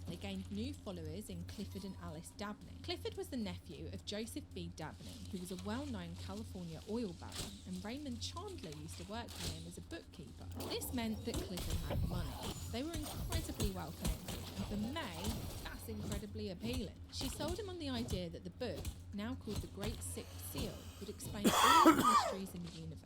They gained new followers in Clifford and Alice Dabney. Clifford was the nephew of Joseph B. Dabney, who was a well-known California oil baron, and Raymond Chandler used to work for him as a bookkeeper. This meant that Clifford had money. They were incredibly well connected, and for May, that's incredibly appealing. She sold him on the idea that the book, now called The Great Sixth Seal, would explain all the mysteries in the universe,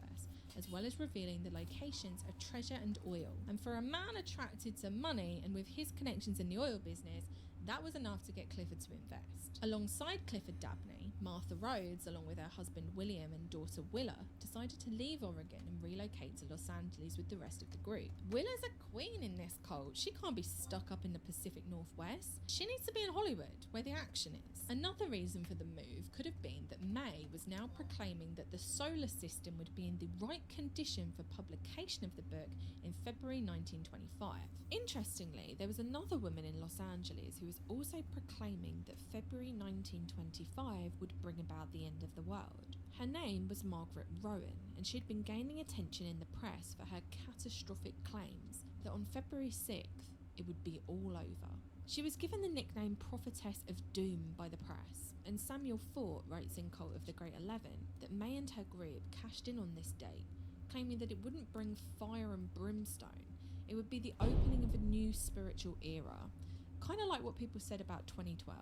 as well as revealing the locations of treasure and oil. And for a man attracted to money and with his connections in the oil business, that was enough to get Clifford to invest. Alongside Clifford Dabney, Martha Rhodes, along with her husband William and daughter Willa, decided to leave Oregon and relocate to Los Angeles with the rest of the group. Willa's a queen in this cult. She can't be stuck up in the Pacific Northwest. She needs to be in Hollywood, where the action is. Another reason for the move could have been that May was now proclaiming that the solar system would be in the right condition for publication of the book in February 1925. Interestingly, there was another woman in Los Angeles Angeles who was also proclaiming that February 1925 would bring about the end of the world. Her name was Margaret Rowan, and she'd been gaining attention in the press for her catastrophic claims that on February 6th, it would be all over. She was given the nickname Prophetess of Doom by the press, and Samuel Fort writes in Cult of the Great 11 that May and her group cashed in on this date, claiming that it wouldn't bring fire and brimstone, it would be the opening of a new spiritual era, kind of like what people said about 2012.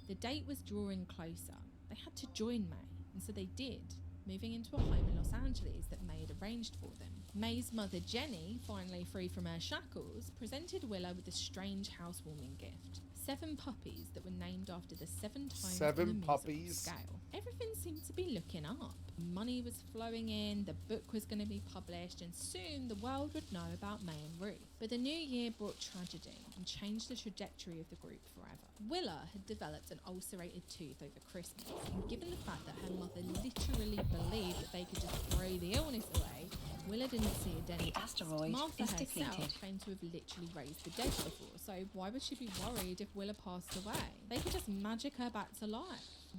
The date was drawing closer. They had to join May, and so they did, moving into a home in Los Angeles that May had arranged for them. May's mother Jenny, finally free from her shackles, presented Willa with a strange housewarming gift. 7 puppies that were named after the 7 times 7 on the musical puppies? scale. Everything seemed to be looking up. Money was flowing in, the book was going to be published, and soon the world would know about May and Ruth. But the new year brought tragedy and changed the trajectory of the group forever. Willa had developed an ulcerated tooth over Christmas, and given the fact that her mother literally believed that they could just throw the illness away, Willa didn't see a dentist. The asteroid Martha is herself depleted. claimed to have literally raised the dead before, so why would she be worried if Willa passed away? They could just magic her back to life.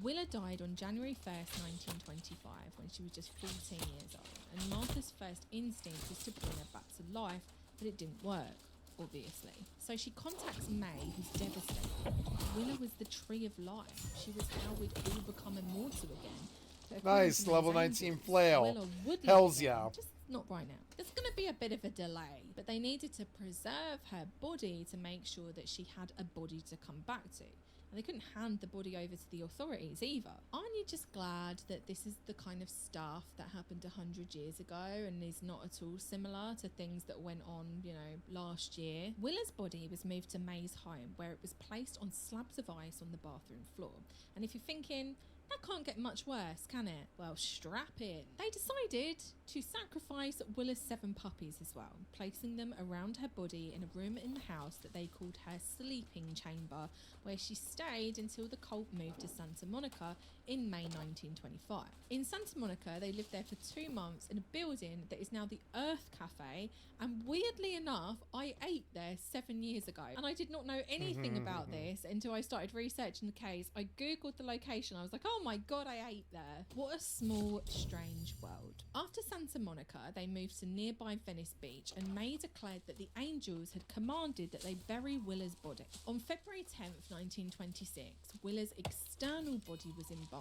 Willa died on January 1st, 1925, when she was just 14 years old, and Martha's first instinct was to bring her back to life, but it didn't work, obviously. So she contacts May, who's devastated. Willa was the tree of life. She was how we'd all become immortal again. But according Nice, to level May's 19 angels, flail. Willa would live Hells again, yeah. just not right now. There's going to be a bit of a delay, but they needed to preserve her body to make sure that she had a body to come back to. And they couldn't hand the body over to the authorities either. Aren't you just glad that this is the kind of stuff that happened 100 years ago and is not at all similar to things that went on, last year? Willa's body was moved to May's home, where it was placed on slabs of ice on the bathroom floor. And if you're thinking, that can't get much worse, can it? Well, strap in. They decided to sacrifice Willa's 7 puppies as well, placing them around her body in a room in the house that they called her sleeping chamber, where she stayed until the cult moved to Santa Monica in May 1925. In Santa Monica, they lived there for 2 months in a building that is now the Earth Cafe, and weirdly enough, I ate there 7 years ago, and I did not know anything about this until I started researching the case. I googled the location, I was like, oh my god, I ate there. What a small, strange world. After Santa Monica, they moved to nearby Venice Beach, and May declared that the angels had commanded that they bury Willa's body. On February 10th, 1926, Willa's external body was embalmed.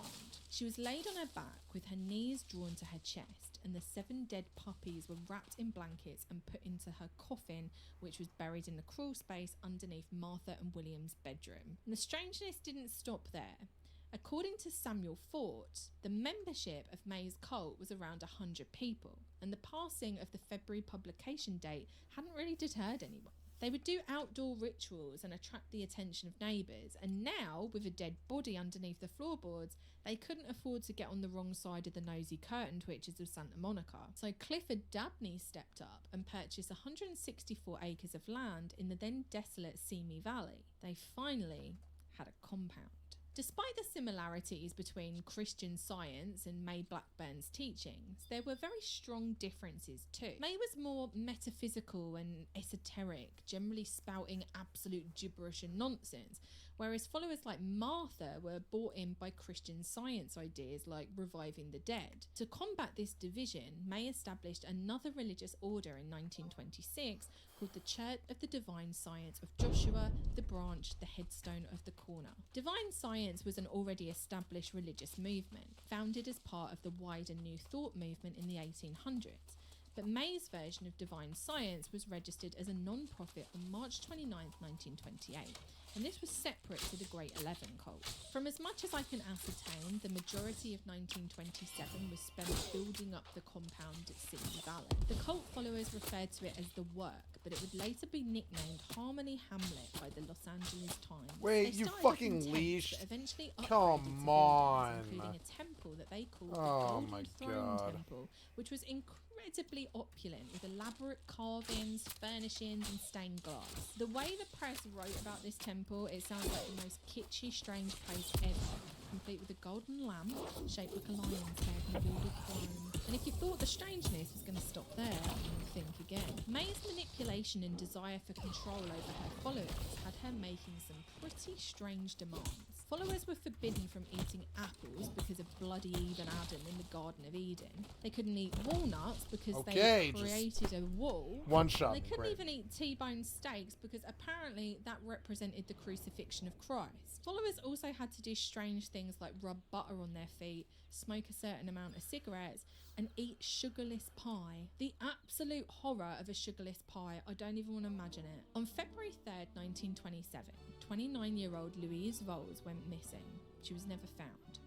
She was laid on her back with her knees drawn to her chest, and the 7 dead puppies were wrapped in blankets and put into her coffin, which was buried in the crawl space underneath Martha and William's bedroom. And the strangeness didn't stop there. According to Samuel Fort, the membership of May's cult was around 100 people, and the passing of the February publication date hadn't really deterred anyone. They would do outdoor rituals and attract the attention of neighbours, and now, with a dead body underneath the floorboards, they couldn't afford to get on the wrong side of the nosy curtain twitchers of Santa Monica. So Clifford Dabney stepped up and purchased 164 acres of land in the then desolate Simi Valley. They finally had a compound. Despite the similarities between Christian Science and May Blackburn's teachings, there were very strong differences too. May was more metaphysical and esoteric, generally spouting absolute gibberish and nonsense, whereas followers like Martha were bought in by Christian Science ideas like reviving the dead. To combat this division, May established another religious order in 1926 called the Church of the Divine Science of Joshua, the Branch, the Headstone of the Corner. Divine Science was an already established religious movement, founded as part of the wider New Thought movement in the 1800s. But May's version of Divine Science was registered as a non-profit on March 29, 1928, and this was separate to the Great 11 cult. From as much as I can ascertain, the majority of 1927 was spent building up the compound at Simi Valley. The cult followers referred to it as the Work, but it would later be nicknamed Harmony Hamlet by the Los Angeles Times. Wait, They you started off fucking in tents, leash. but eventually upgraded Come to buildings, on. including a temple that they called Oh the Golden my Throne God. Temple, which was incredibly opulent with elaborate carvings, furnishings, and stained glass. The way the press wrote about this temple, it sounds like the most kitschy, strange place ever. complete with a golden lamp shaped like a lion's head and gilded chrome. And if you thought the strangeness was going to stop there, think again. May's manipulation and desire for control over her followers had her making some pretty strange demands. Followers were forbidden from eating apples because of bloody Eve and Adam in the Garden of Eden. They couldn't eat walnuts because they created a wall. One shot. They couldn't even eat T-bone steaks because apparently that represented the crucifixion of Christ. Followers also had to do strange things like rub butter on their feet, smoke a certain amount of cigarettes, and eat sugarless pie. The absolute horror of a sugarless pie, I don't even want to imagine it. On February 3rd, 1927, 29-year-old Louise Voles went missing. She was never found.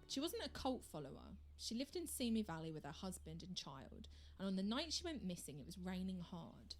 She wasn't a cult follower. She lived in Simi Valley with her husband and child, and on the night she went missing, it was raining hard.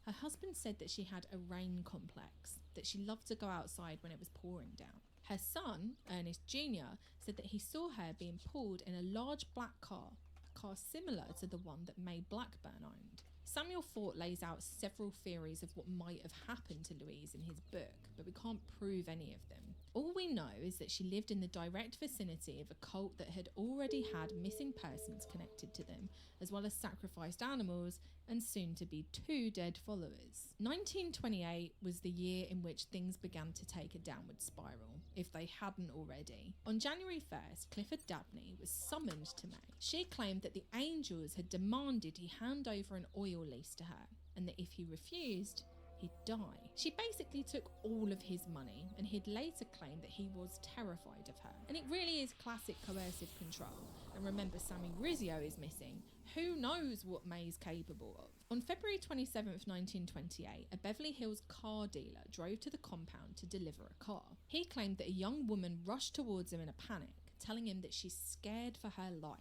Her husband said that she had a rain complex, that she loved to go outside when it was pouring down. Her son, Ernest Jr., said that he saw her being pulled in a large black car, a car similar to the one that May Blackburn owned. Samuel Fort lays out several theories of what might have happened to Louise in his book, but we can't prove any of them. All we know is that she lived in the direct vicinity of a cult that had already had missing persons connected to them, as well as sacrificed animals and soon to be 2 dead followers. 1928 was the year in which things began to take a downward spiral, if they hadn't already. On January 1st, Clifford Dabney was summoned to May. She claimed that the angels had demanded he hand over an oil lease to her, and that if he refused, he'd die. She basically took all of his money, and he'd later claimed that he was terrified of her. And it really is classic coercive control. And remember, Sammy Rizzio is missing. Who knows what May's capable of? On February 27th, 1928, a Beverly Hills car dealer drove to the compound to deliver a car. He claimed that a young woman rushed towards him in a panic, telling him that she's scared for her life.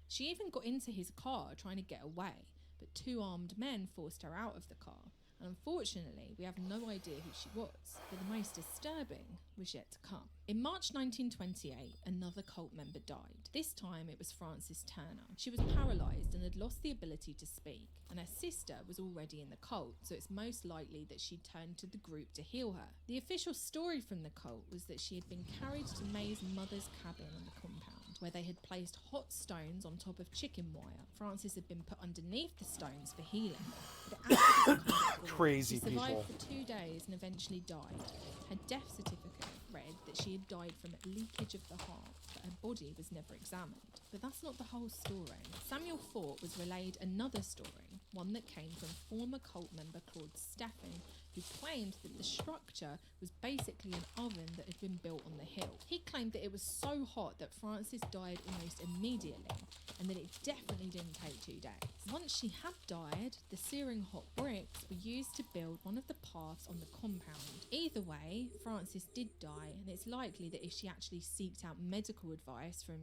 She even got into his car trying to get away, but 2 armed men forced her out of the car. And unfortunately, we have no idea who she was, but the most disturbing was yet to come. In March 1928, another cult member died. This time it was Frances Turner. She was paralysed and had lost the ability to speak, and her sister was already in the cult, so it's most likely that she turned to the group to heal her. The official story from the cult was that she had been carried to May's mother's cabin on the compound, where they had placed hot stones on top of chicken wire. Frances had been put underneath the stones for healing. But after this Crazy she survived people. for 2 days and eventually died. Her death certificate read that she had died from leakage of the heart, but her body was never examined. But that's not the whole story. Samuel Fort was relayed another story, one that came from former cult member Claude Steffen, who claimed that the structure was basically an oven that had been built on the hill. He claimed that it was so hot that Frances died almost immediately, and that it definitely didn't take 2 days. Once she had died, the searing hot bricks were used to build one of the paths on the compound. Either way, Frances did die, and it's likely that if she actually seeked out medical advice from,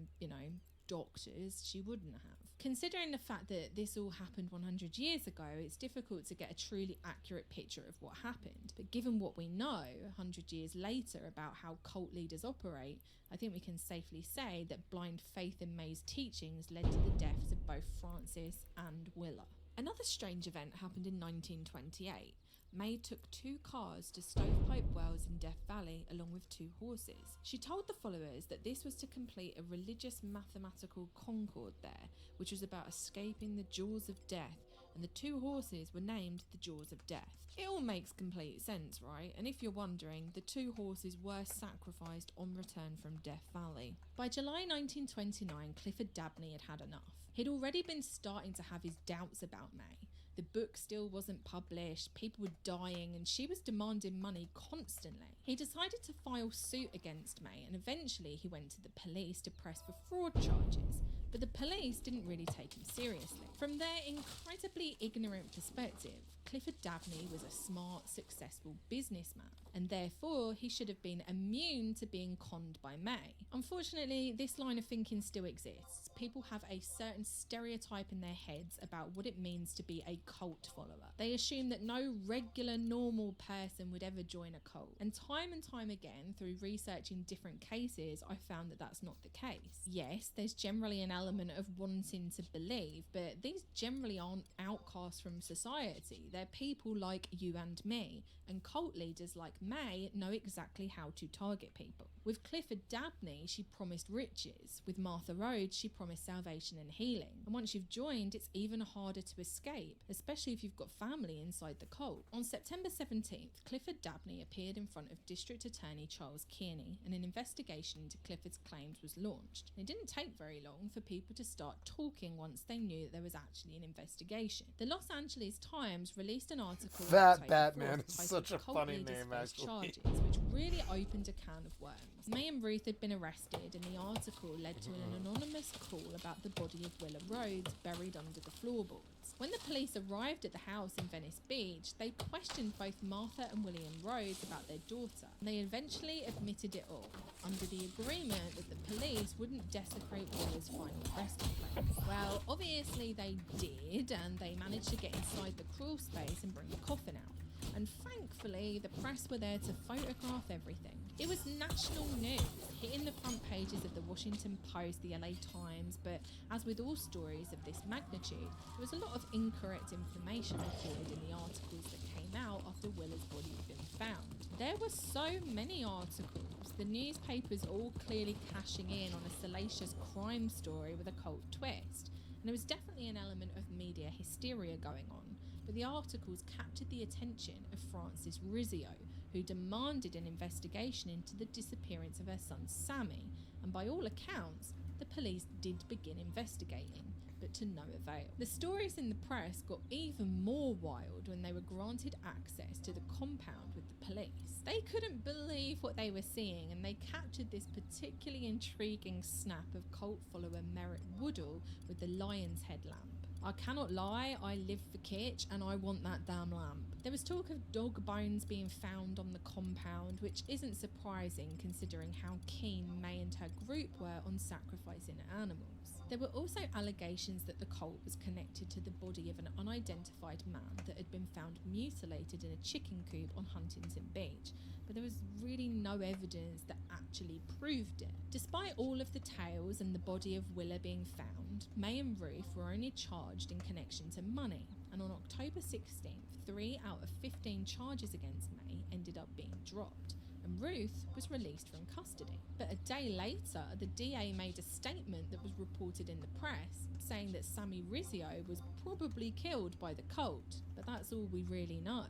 doctors, she wouldn't have. Considering the fact that this all happened 100 years ago, it's difficult to get a truly accurate picture of what happened. But given what we know 100 years later about how cult leaders operate, I think we can safely say that blind faith in May's teachings led to the deaths of both Frances and Willa. Another strange event happened in 1928. May took 2 cars to Stovepipe Wells in Death Valley along with 2 horses. She told the followers that this was to complete a religious mathematical concord there, which was about escaping the jaws of death, and the 2 horses were named the Jaws of Death. It all makes complete sense, right? And if you're wondering, the 2 horses were sacrificed on return from Death Valley. By July 1929, Clifford Dabney had had enough. He'd already been starting to have his doubts about May. The book still wasn't published, people were dying, and she was demanding money constantly. He decided to file suit against May, and eventually he went to the police to press for fraud charges. But the police didn't really take him seriously. From their incredibly ignorant perspective, Clifford Dabney was a smart, successful businessman, and therefore he should have been immune to being conned by May. Unfortunately, this line of thinking still exists. People have a certain stereotype in their heads about what it means to be a cult follower. They assume that no regular, normal person would ever join a cult. And time again, through researching different cases, I found that that's not the case. Yes, there's generally an element of wanting to believe, but these generally aren't outcasts from society. They're where people like you and me and cult leaders like May know exactly how to target people. With Clifford Dabney, she promised riches. With Martha Rhodes, she promised salvation and healing. And once you've joined, it's even harder to escape, especially if you've got family inside the cult. On September 17th, Clifford Dabney appeared in front of District Attorney Charles Kearney, and an investigation into Clifford's claims was launched. It didn't take very long for people to start talking once they knew that there was actually an investigation. The Los Angeles Times released an article That Batman is such a funny name, actually. charges, which really opened a can of worms. May and Ruth had been arrested, and the article led to an anonymous call about the body of Willa Rhodes buried under the floorboards. When the police arrived at the house in Venice Beach, they questioned both Martha and William Rhodes about their daughter, and they eventually admitted it all, under the agreement that the police wouldn't desecrate Willa's final resting place. Well, obviously they did, and they managed to get inside the crawl space and bring the coffin out. And thankfully, the press were there to photograph everything. It was national news, hitting the front pages of the Washington Post, the LA Times, but as with all stories of this magnitude, there was a lot of incorrect information reported in the articles that came out after Willa's body had been found. There were so many articles, the newspapers all clearly cashing in on a salacious crime story with a cult twist. And there was definitely an element of media hysteria going on. But the articles captured the attention of Frances Rizzio, who demanded an investigation into the disappearance of her son Sammy, and by all accounts, the police did begin investigating, but to no avail. The stories in the press got even more wild when they were granted access to the compound with the police. They couldn't believe what they were seeing, and they captured this particularly intriguing snap of cult follower Merritt Woodall with the lion's head lamp. I cannot lie, I live for kitsch and I want that damn lamp. There was talk of dog bones being found on the compound, which isn't surprising considering how keen May and her group were on sacrificing animals. There were also allegations that the cult was connected to the body of an unidentified man that had been found mutilated in a chicken coop on Huntington Beach, but there was really no evidence that actually proved it. Despite all of the tales and the body of Willa being found, May and Ruth were only charged in connection to money, and on October 16th, 3 out of 15 charges against May ended up being dropped, and Ruth was released from custody. But a day later, the DA made a statement that was reported in the press, saying that Sammy Rizzio was probably killed by the cult, but that's all we really know,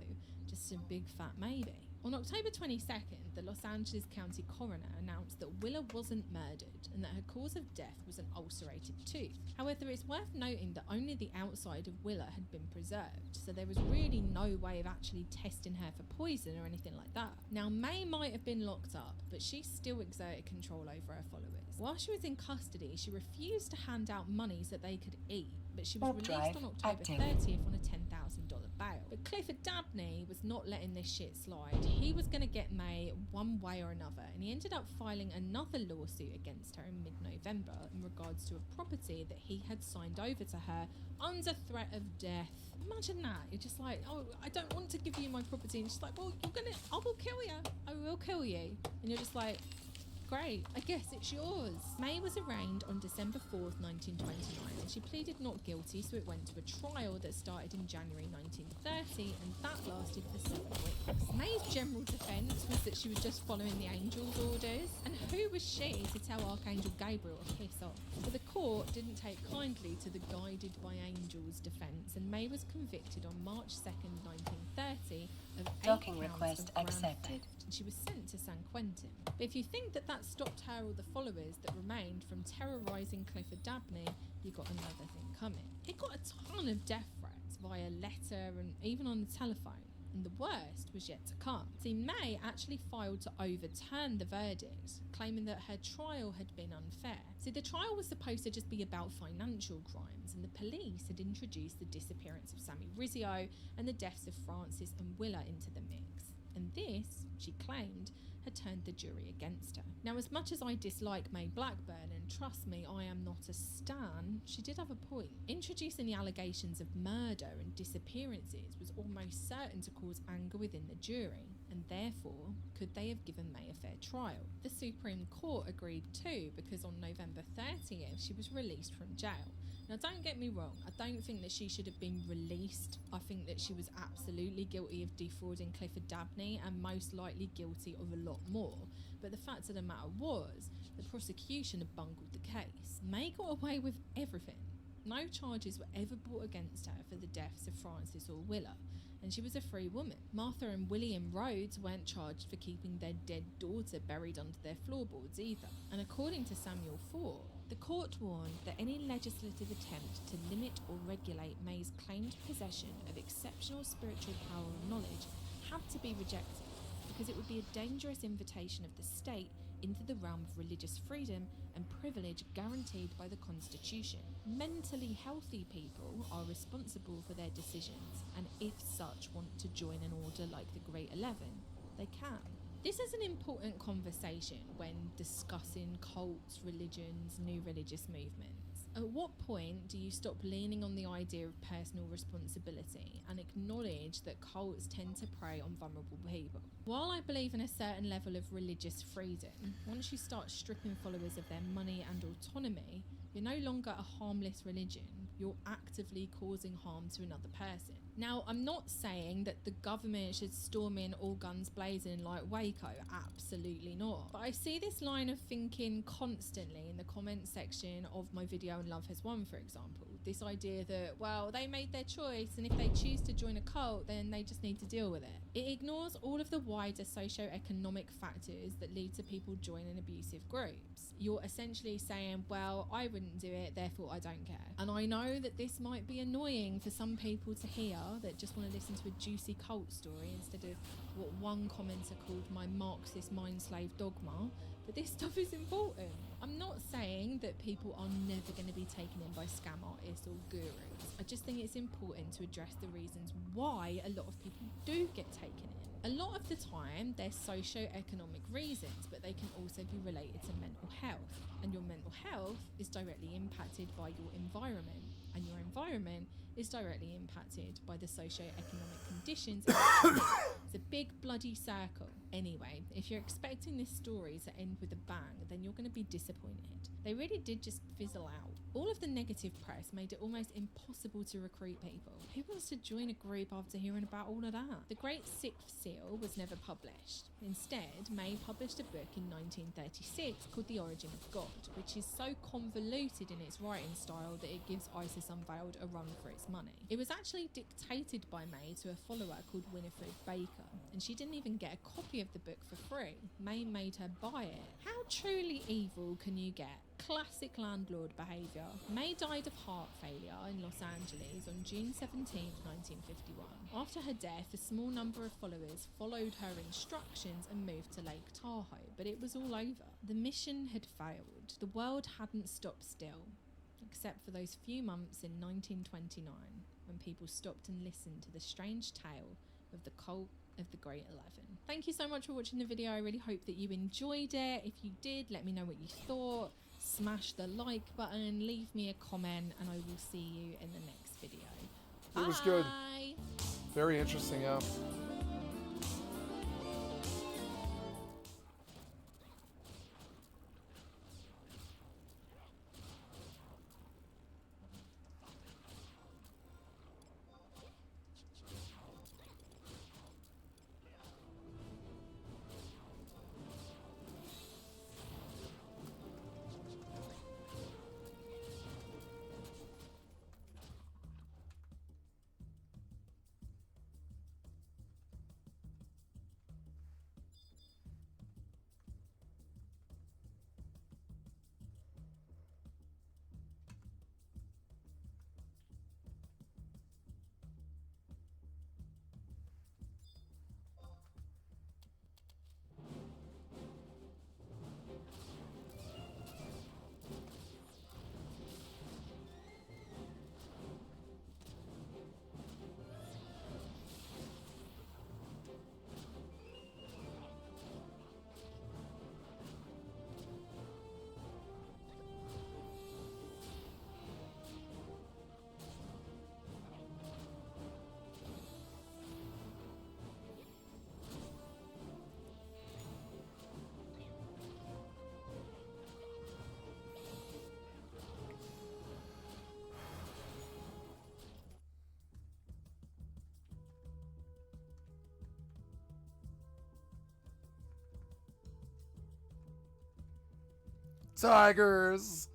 just a big fat maybe. On October 22nd, the Los Angeles County coroner announced that Willa wasn't murdered and that her cause of death was an ulcerated tooth. However, it's worth noting that only the outside of Willa had been preserved, so there was really no way of actually testing her for poison or anything like that. Now, May might have been locked up, but she still exerted control over her followers. While she was in custody, she refused to hand out money so they could eat, but she was released on October 30th on a $10,000 bail. But Clifford Dabney was not letting this shit slide. He was going to get May one way or another, and he ended up filing another lawsuit against her in mid-November in regards to a property that he had signed over to her under threat of death. Imagine that. You're just like, oh, I don't want to give you my property. And she's like, well, I will kill you. I will kill you. And you're just like, great, I guess it's yours. May was arraigned on December 4th, 1929, and she pleaded not guilty, so it went to a trial that started in January 1930, and that lasted for 7 weeks. May's general defence was that she was just following the angel's orders, and who was she to tell Archangel Gabriel to piss off? But the court didn't take kindly to the guided by angels defence, and May was convicted on March 2nd, 1930 of 8 Docking counts request of grand accepted. theft, and she was sent to San Quentin. But if you think that stopped her or the followers that remained from terrorising Clifford Dabney, you got another thing coming. He got a ton of death threats via letter and even on the telephone, and the worst was yet to come. See, May actually filed to overturn the verdict, claiming that her trial had been unfair. See, the trial was supposed to just be about financial crimes, and the police had introduced the disappearance of Sammy Rizzio and the deaths of Frances and Willa into the mix. And this, she claimed, had turned the jury against her. Now, as much as I dislike May Blackburn, and trust me, I am not a stan, she did have a point. Introducing the allegations of murder and disappearances was almost certain to cause anger within the jury, and therefore, could they have given May a fair trial? The Supreme Court agreed too, because on November 30th, she was released from jail, Now, don't get me wrong, I don't think that she should have been released. I think that she was absolutely guilty of defrauding Clifford Dabney and most likely guilty of a lot more. But the fact of the matter was, the prosecution had bungled the case. May got away with everything. No charges were ever brought against her for the deaths of Frances or Willa, and she was a free woman. Martha and William Rhodes weren't charged for keeping their dead daughter buried under their floorboards either. And according to Samuel Ford, the court warned that any legislative attempt to limit or regulate May's claimed possession of exceptional spiritual power or knowledge had to be rejected, because it would be a dangerous invitation of the state into the realm of religious freedom and privilege guaranteed by the Constitution. Mentally healthy people are responsible for their decisions, and if such want to join an order like the Great 11, they can. This is an important conversation when discussing cults, religions, new religious movements. At what point do you stop leaning on the idea of personal responsibility and acknowledge that cults tend to prey on vulnerable people? While I believe in a certain level of religious freedom, once you start stripping followers of their money and autonomy, you're no longer a harmless religion, you're actively causing harm to another person. Now, I'm not saying that the government should storm in all guns blazing like Waco, absolutely not. But I see this line of thinking constantly in the comment section of my video on Love Has Won, for example. This idea that, well, they made their choice and if they choose to join a cult, then they just need to deal with it. It ignores all of the wider socio-economic factors that lead to people joining abusive groups. You're essentially saying, well, I wouldn't do it, therefore I don't care. And I know that this might be annoying for some people to hear that just want to listen to a juicy cult story instead of what one commenter called my Marxist mind slave dogma, but this stuff is important. I'm not saying that people are never going to be taken in by scam artists or gurus. I just think it's important to address the reasons why a lot of people do get taken in. A lot of the time, they're socio-economic reasons, but they can also be related to mental health. And your mental health is directly impacted by your environment. And your environment is directly impacted by the socio-economic conditions. It's a big bloody circle. Anyway, if you're expecting this story to end with a bang, then you're going to be disappointed. They really did just fizzle out. All of the negative press made it almost impossible to recruit people. Who wants to join a group after hearing about all of that? The Great Sixth Seal was never published. Instead, May published a book in 1936 called The Origin of God, which is so convoluted in its writing style that it gives ISIS Unveiled a run for its money. It was actually dictated by May to a follower called Winifred Baker, and she didn't even get a copy of the book for free. May made her buy it. How truly evil can you get? Classic landlord behaviour. May died of heart failure in Los Angeles on June 17, 1951. After her death, a small number of followers followed her instructions and moved to Lake Tahoe, but it was all over. The mission had failed. The world hadn't stopped still, except for those few months in 1929 when people stopped and listened to the strange tale of the cult of the Great 11. Thank you so much for watching the video. I really hope that you enjoyed it. If you did, let me know what you thought. Smash the like button, leave me a comment, and I will see you in the next video. It was good. Bye. Very interesting, yeah. Tigers!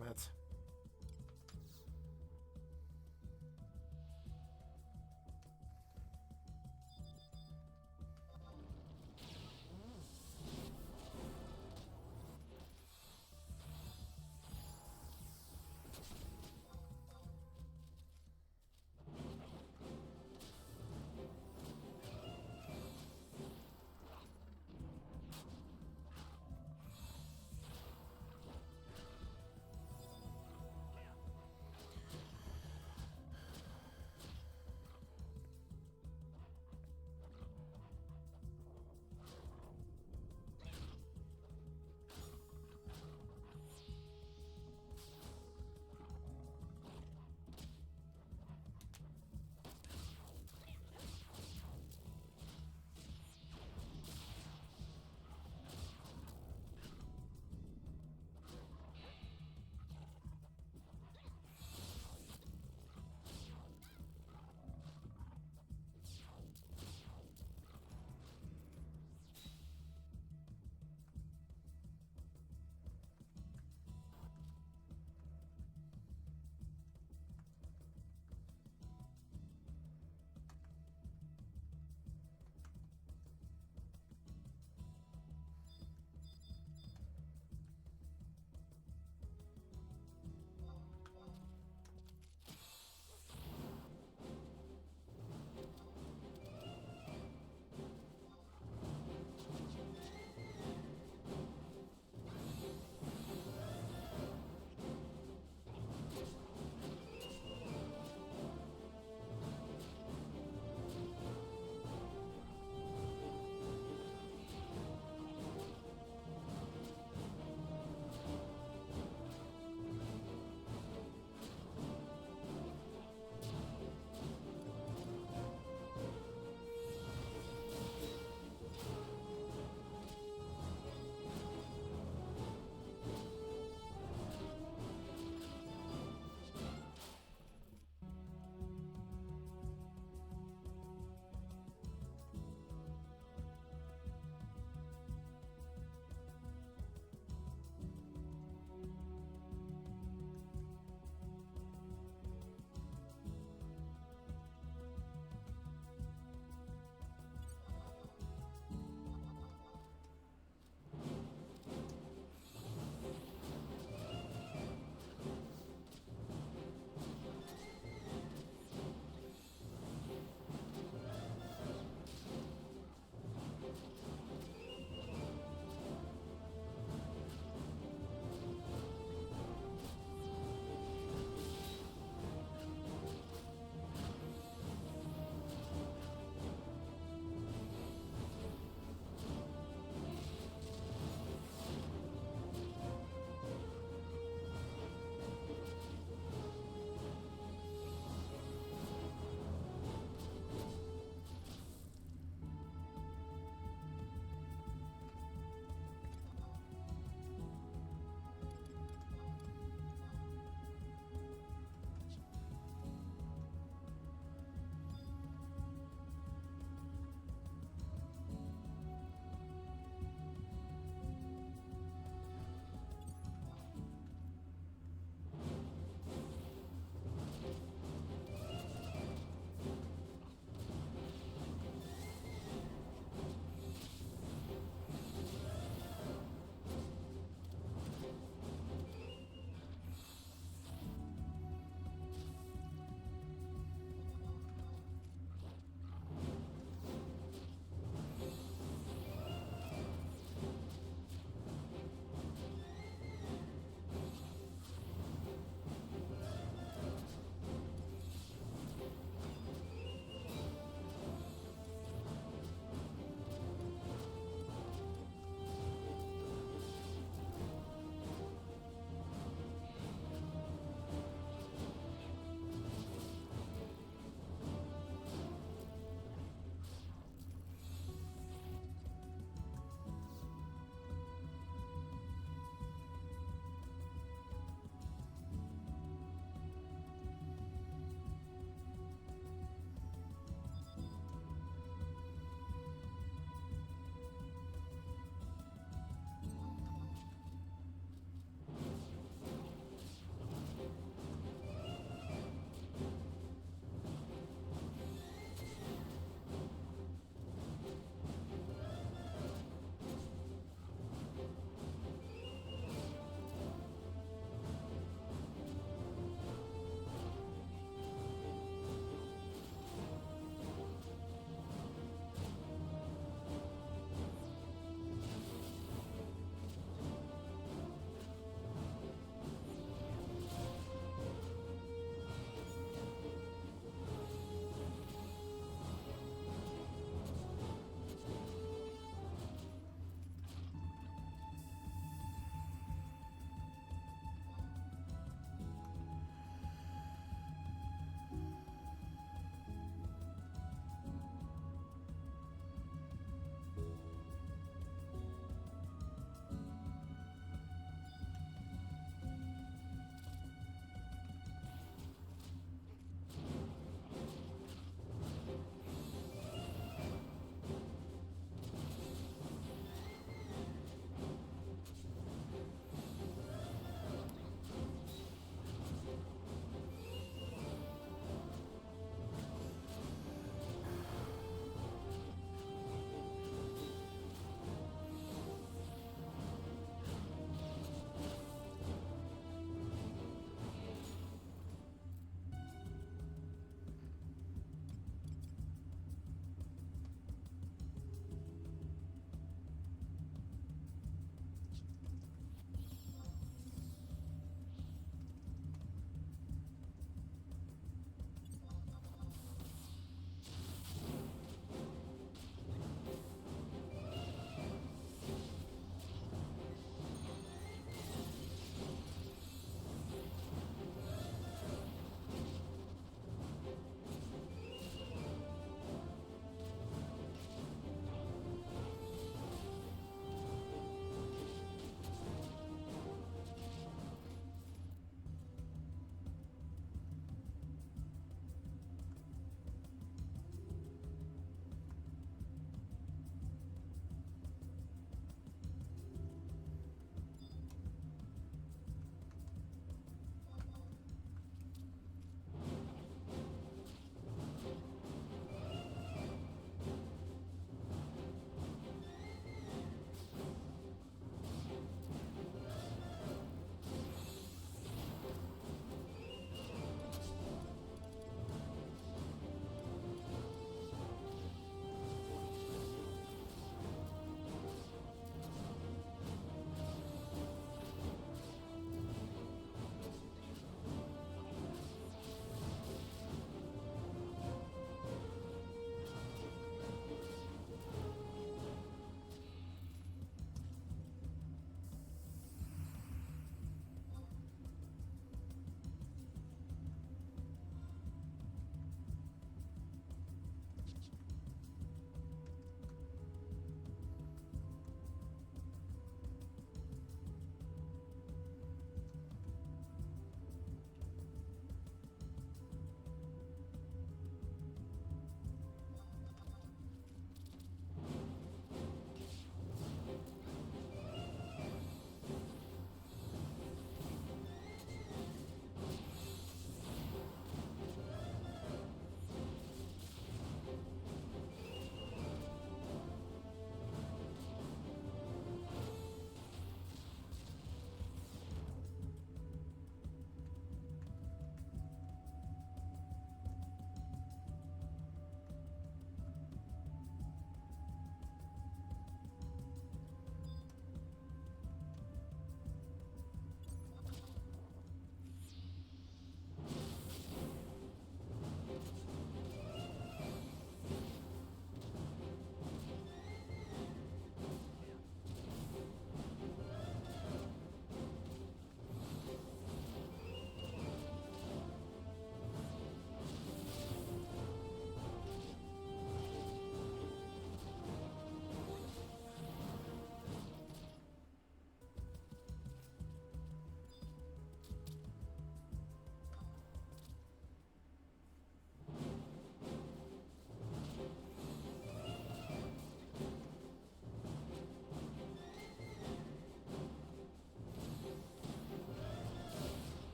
Damn it.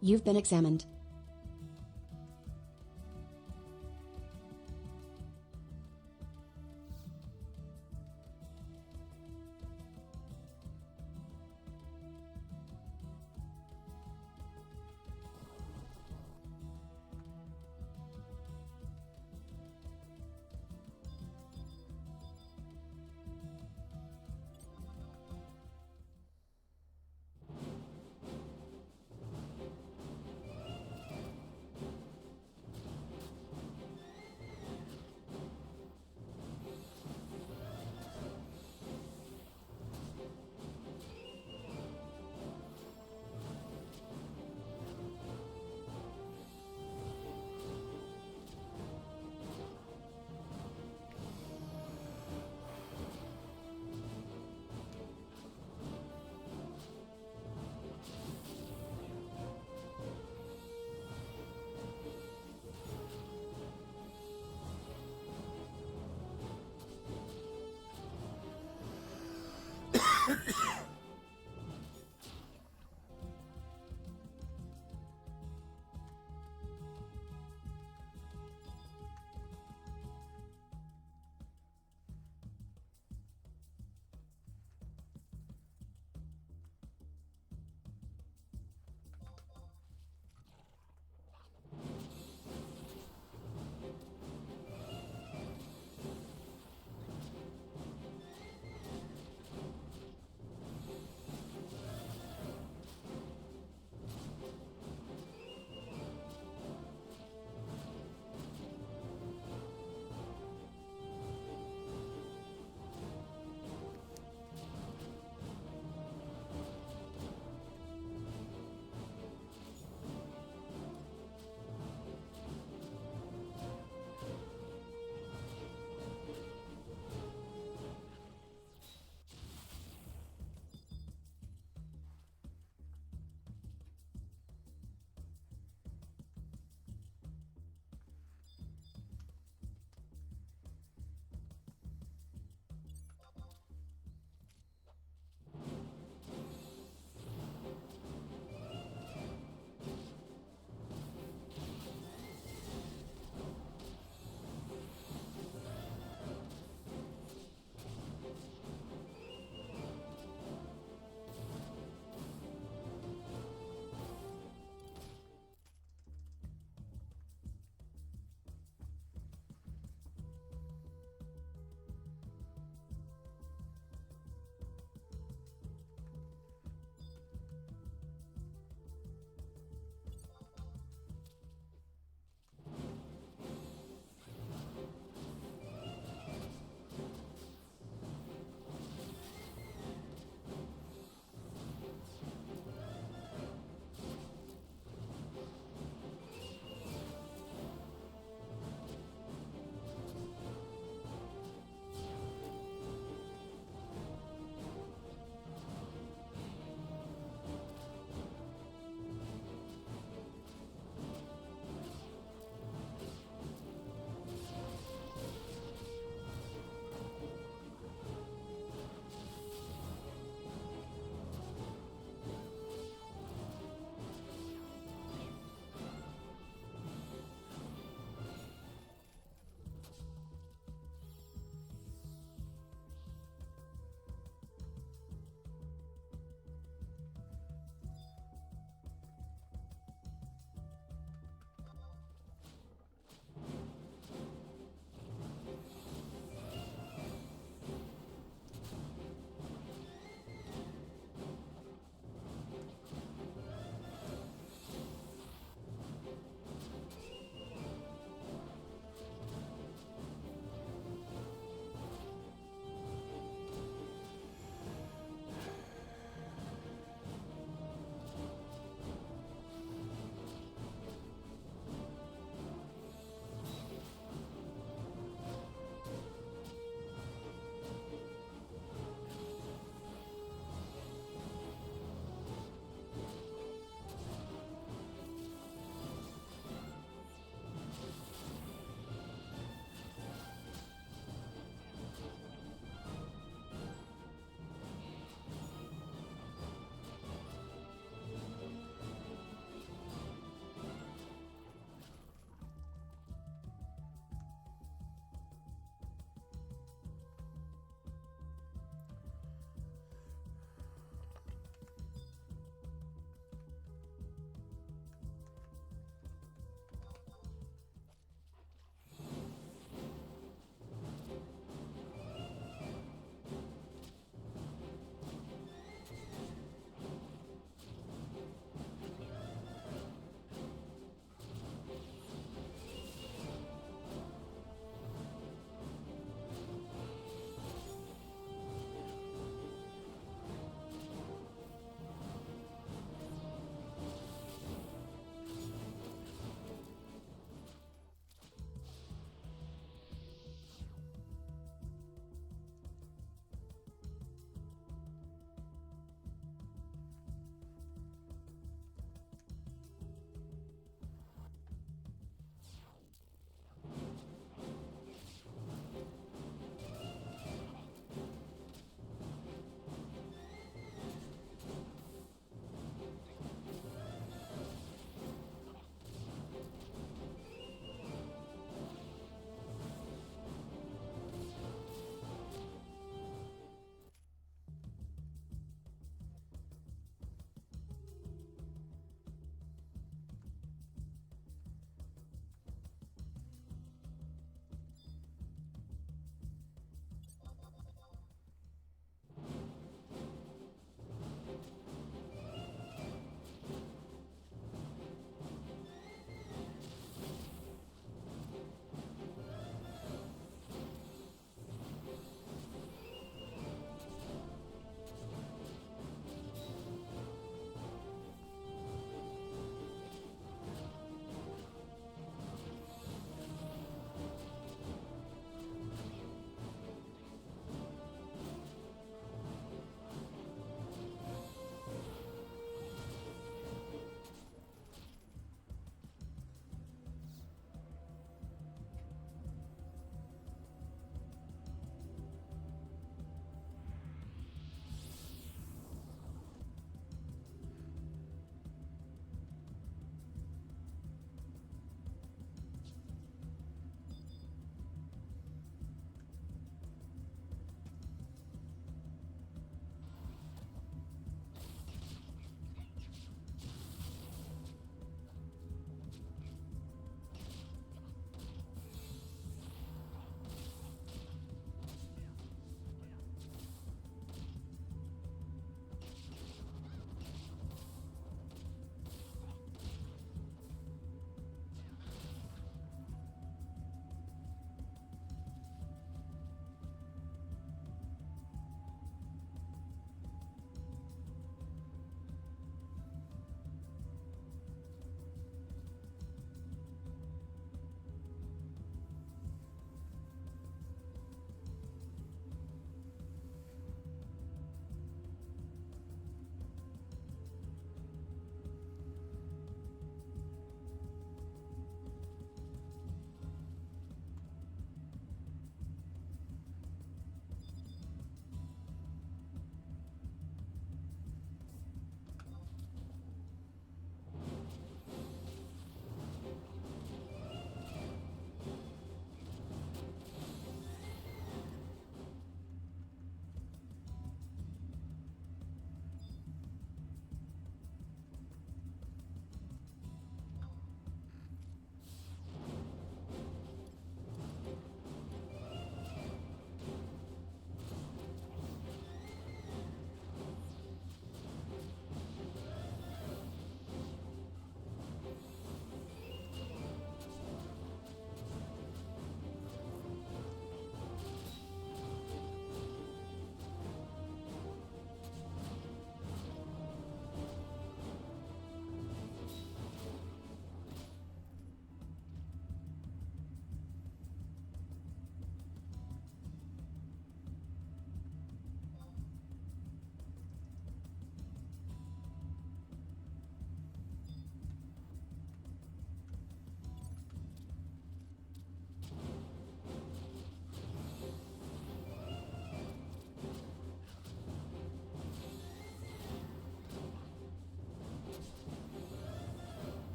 You've been examined.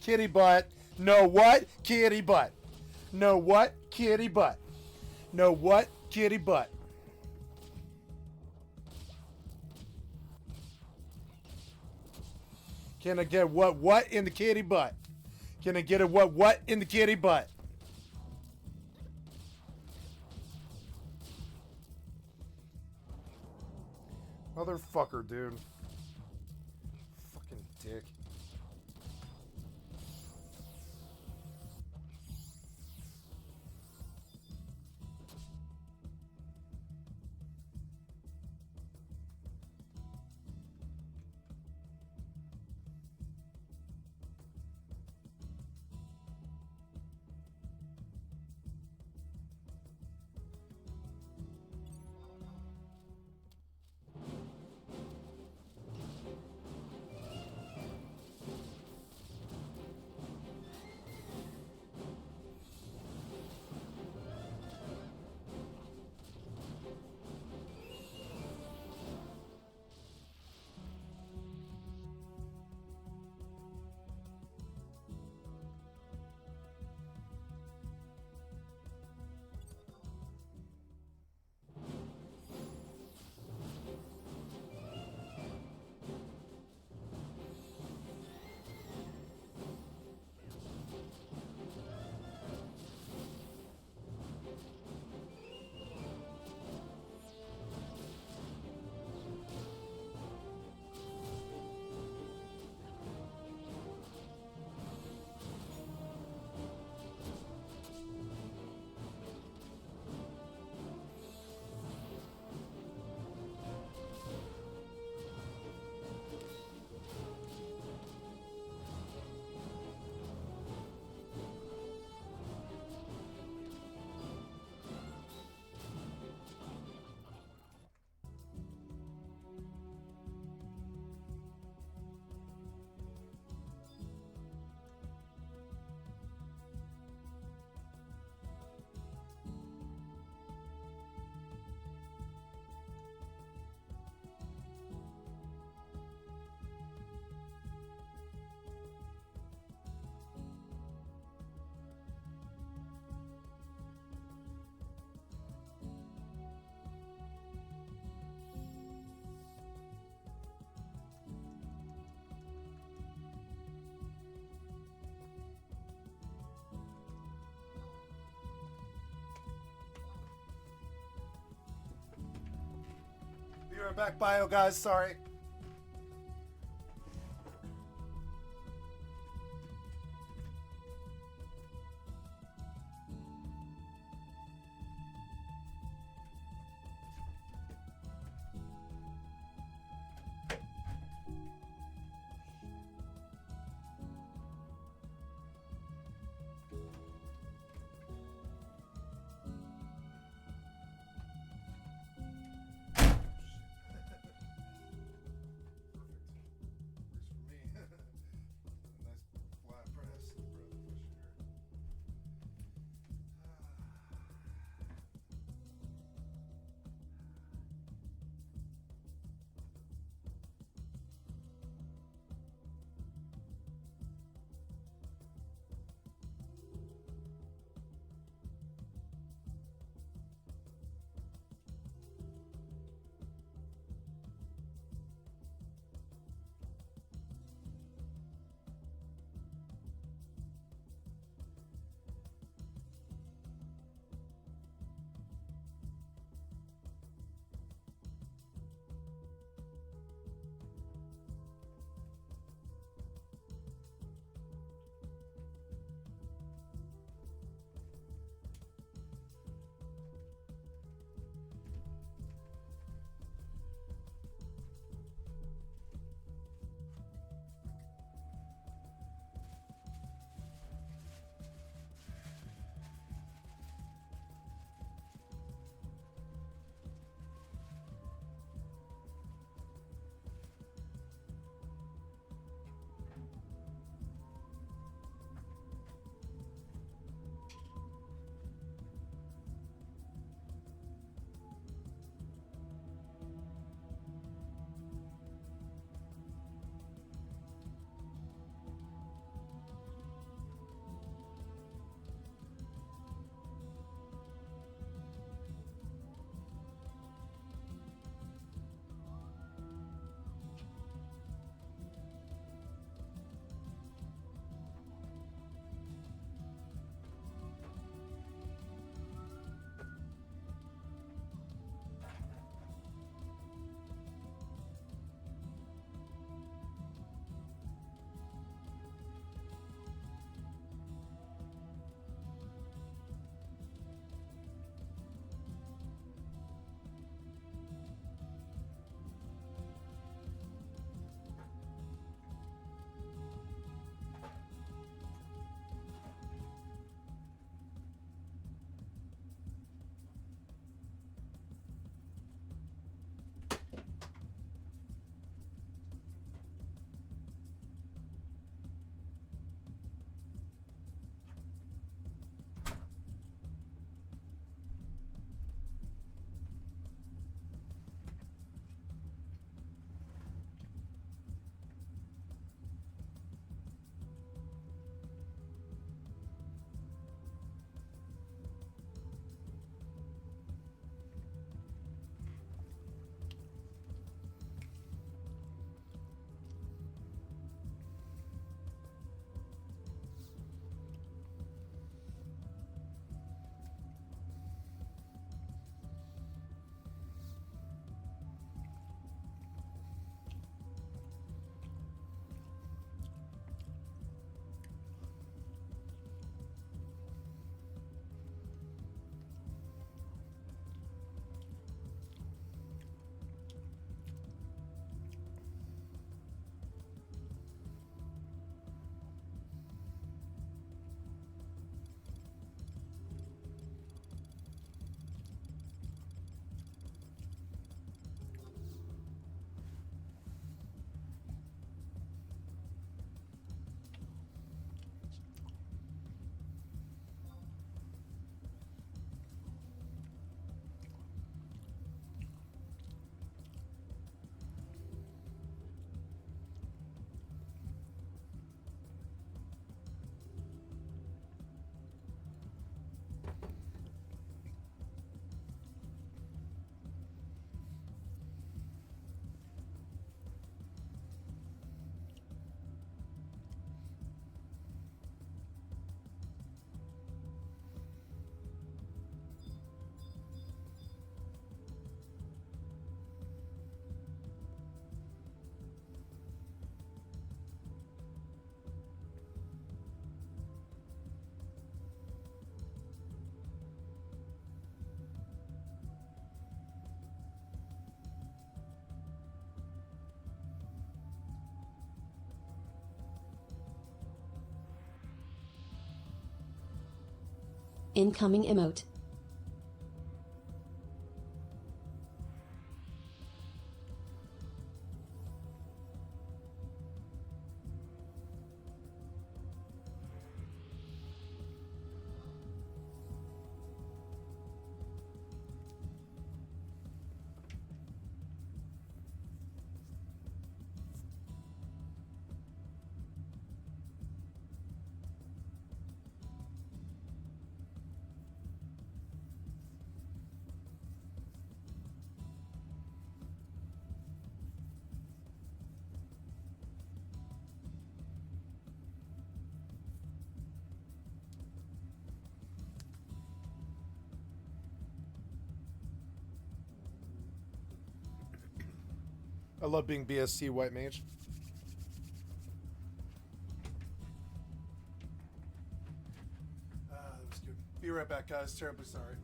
Kitty butt. No what? Kitty butt. No what? Kitty butt. No what? Kitty butt. Can I get what in the kitty butt? Can I get a what in the kitty butt? Motherfucker, dude. Fucking dick. Be right back, bio guys. Sorry. Incoming emote. I love being BST white mage. That was good. Be right back, guys. Terribly sorry.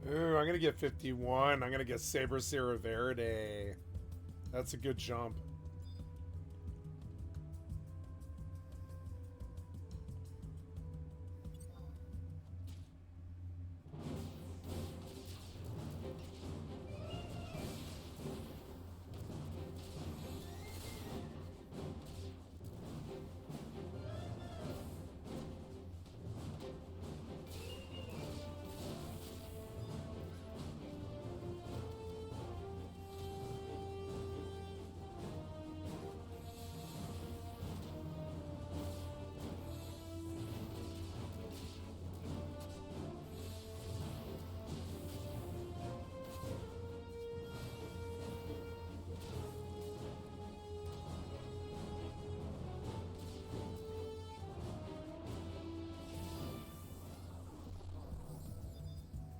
Ooh, I'm gonna get 51. I'm gonna get Saber Sierra Verde. That's a good jump.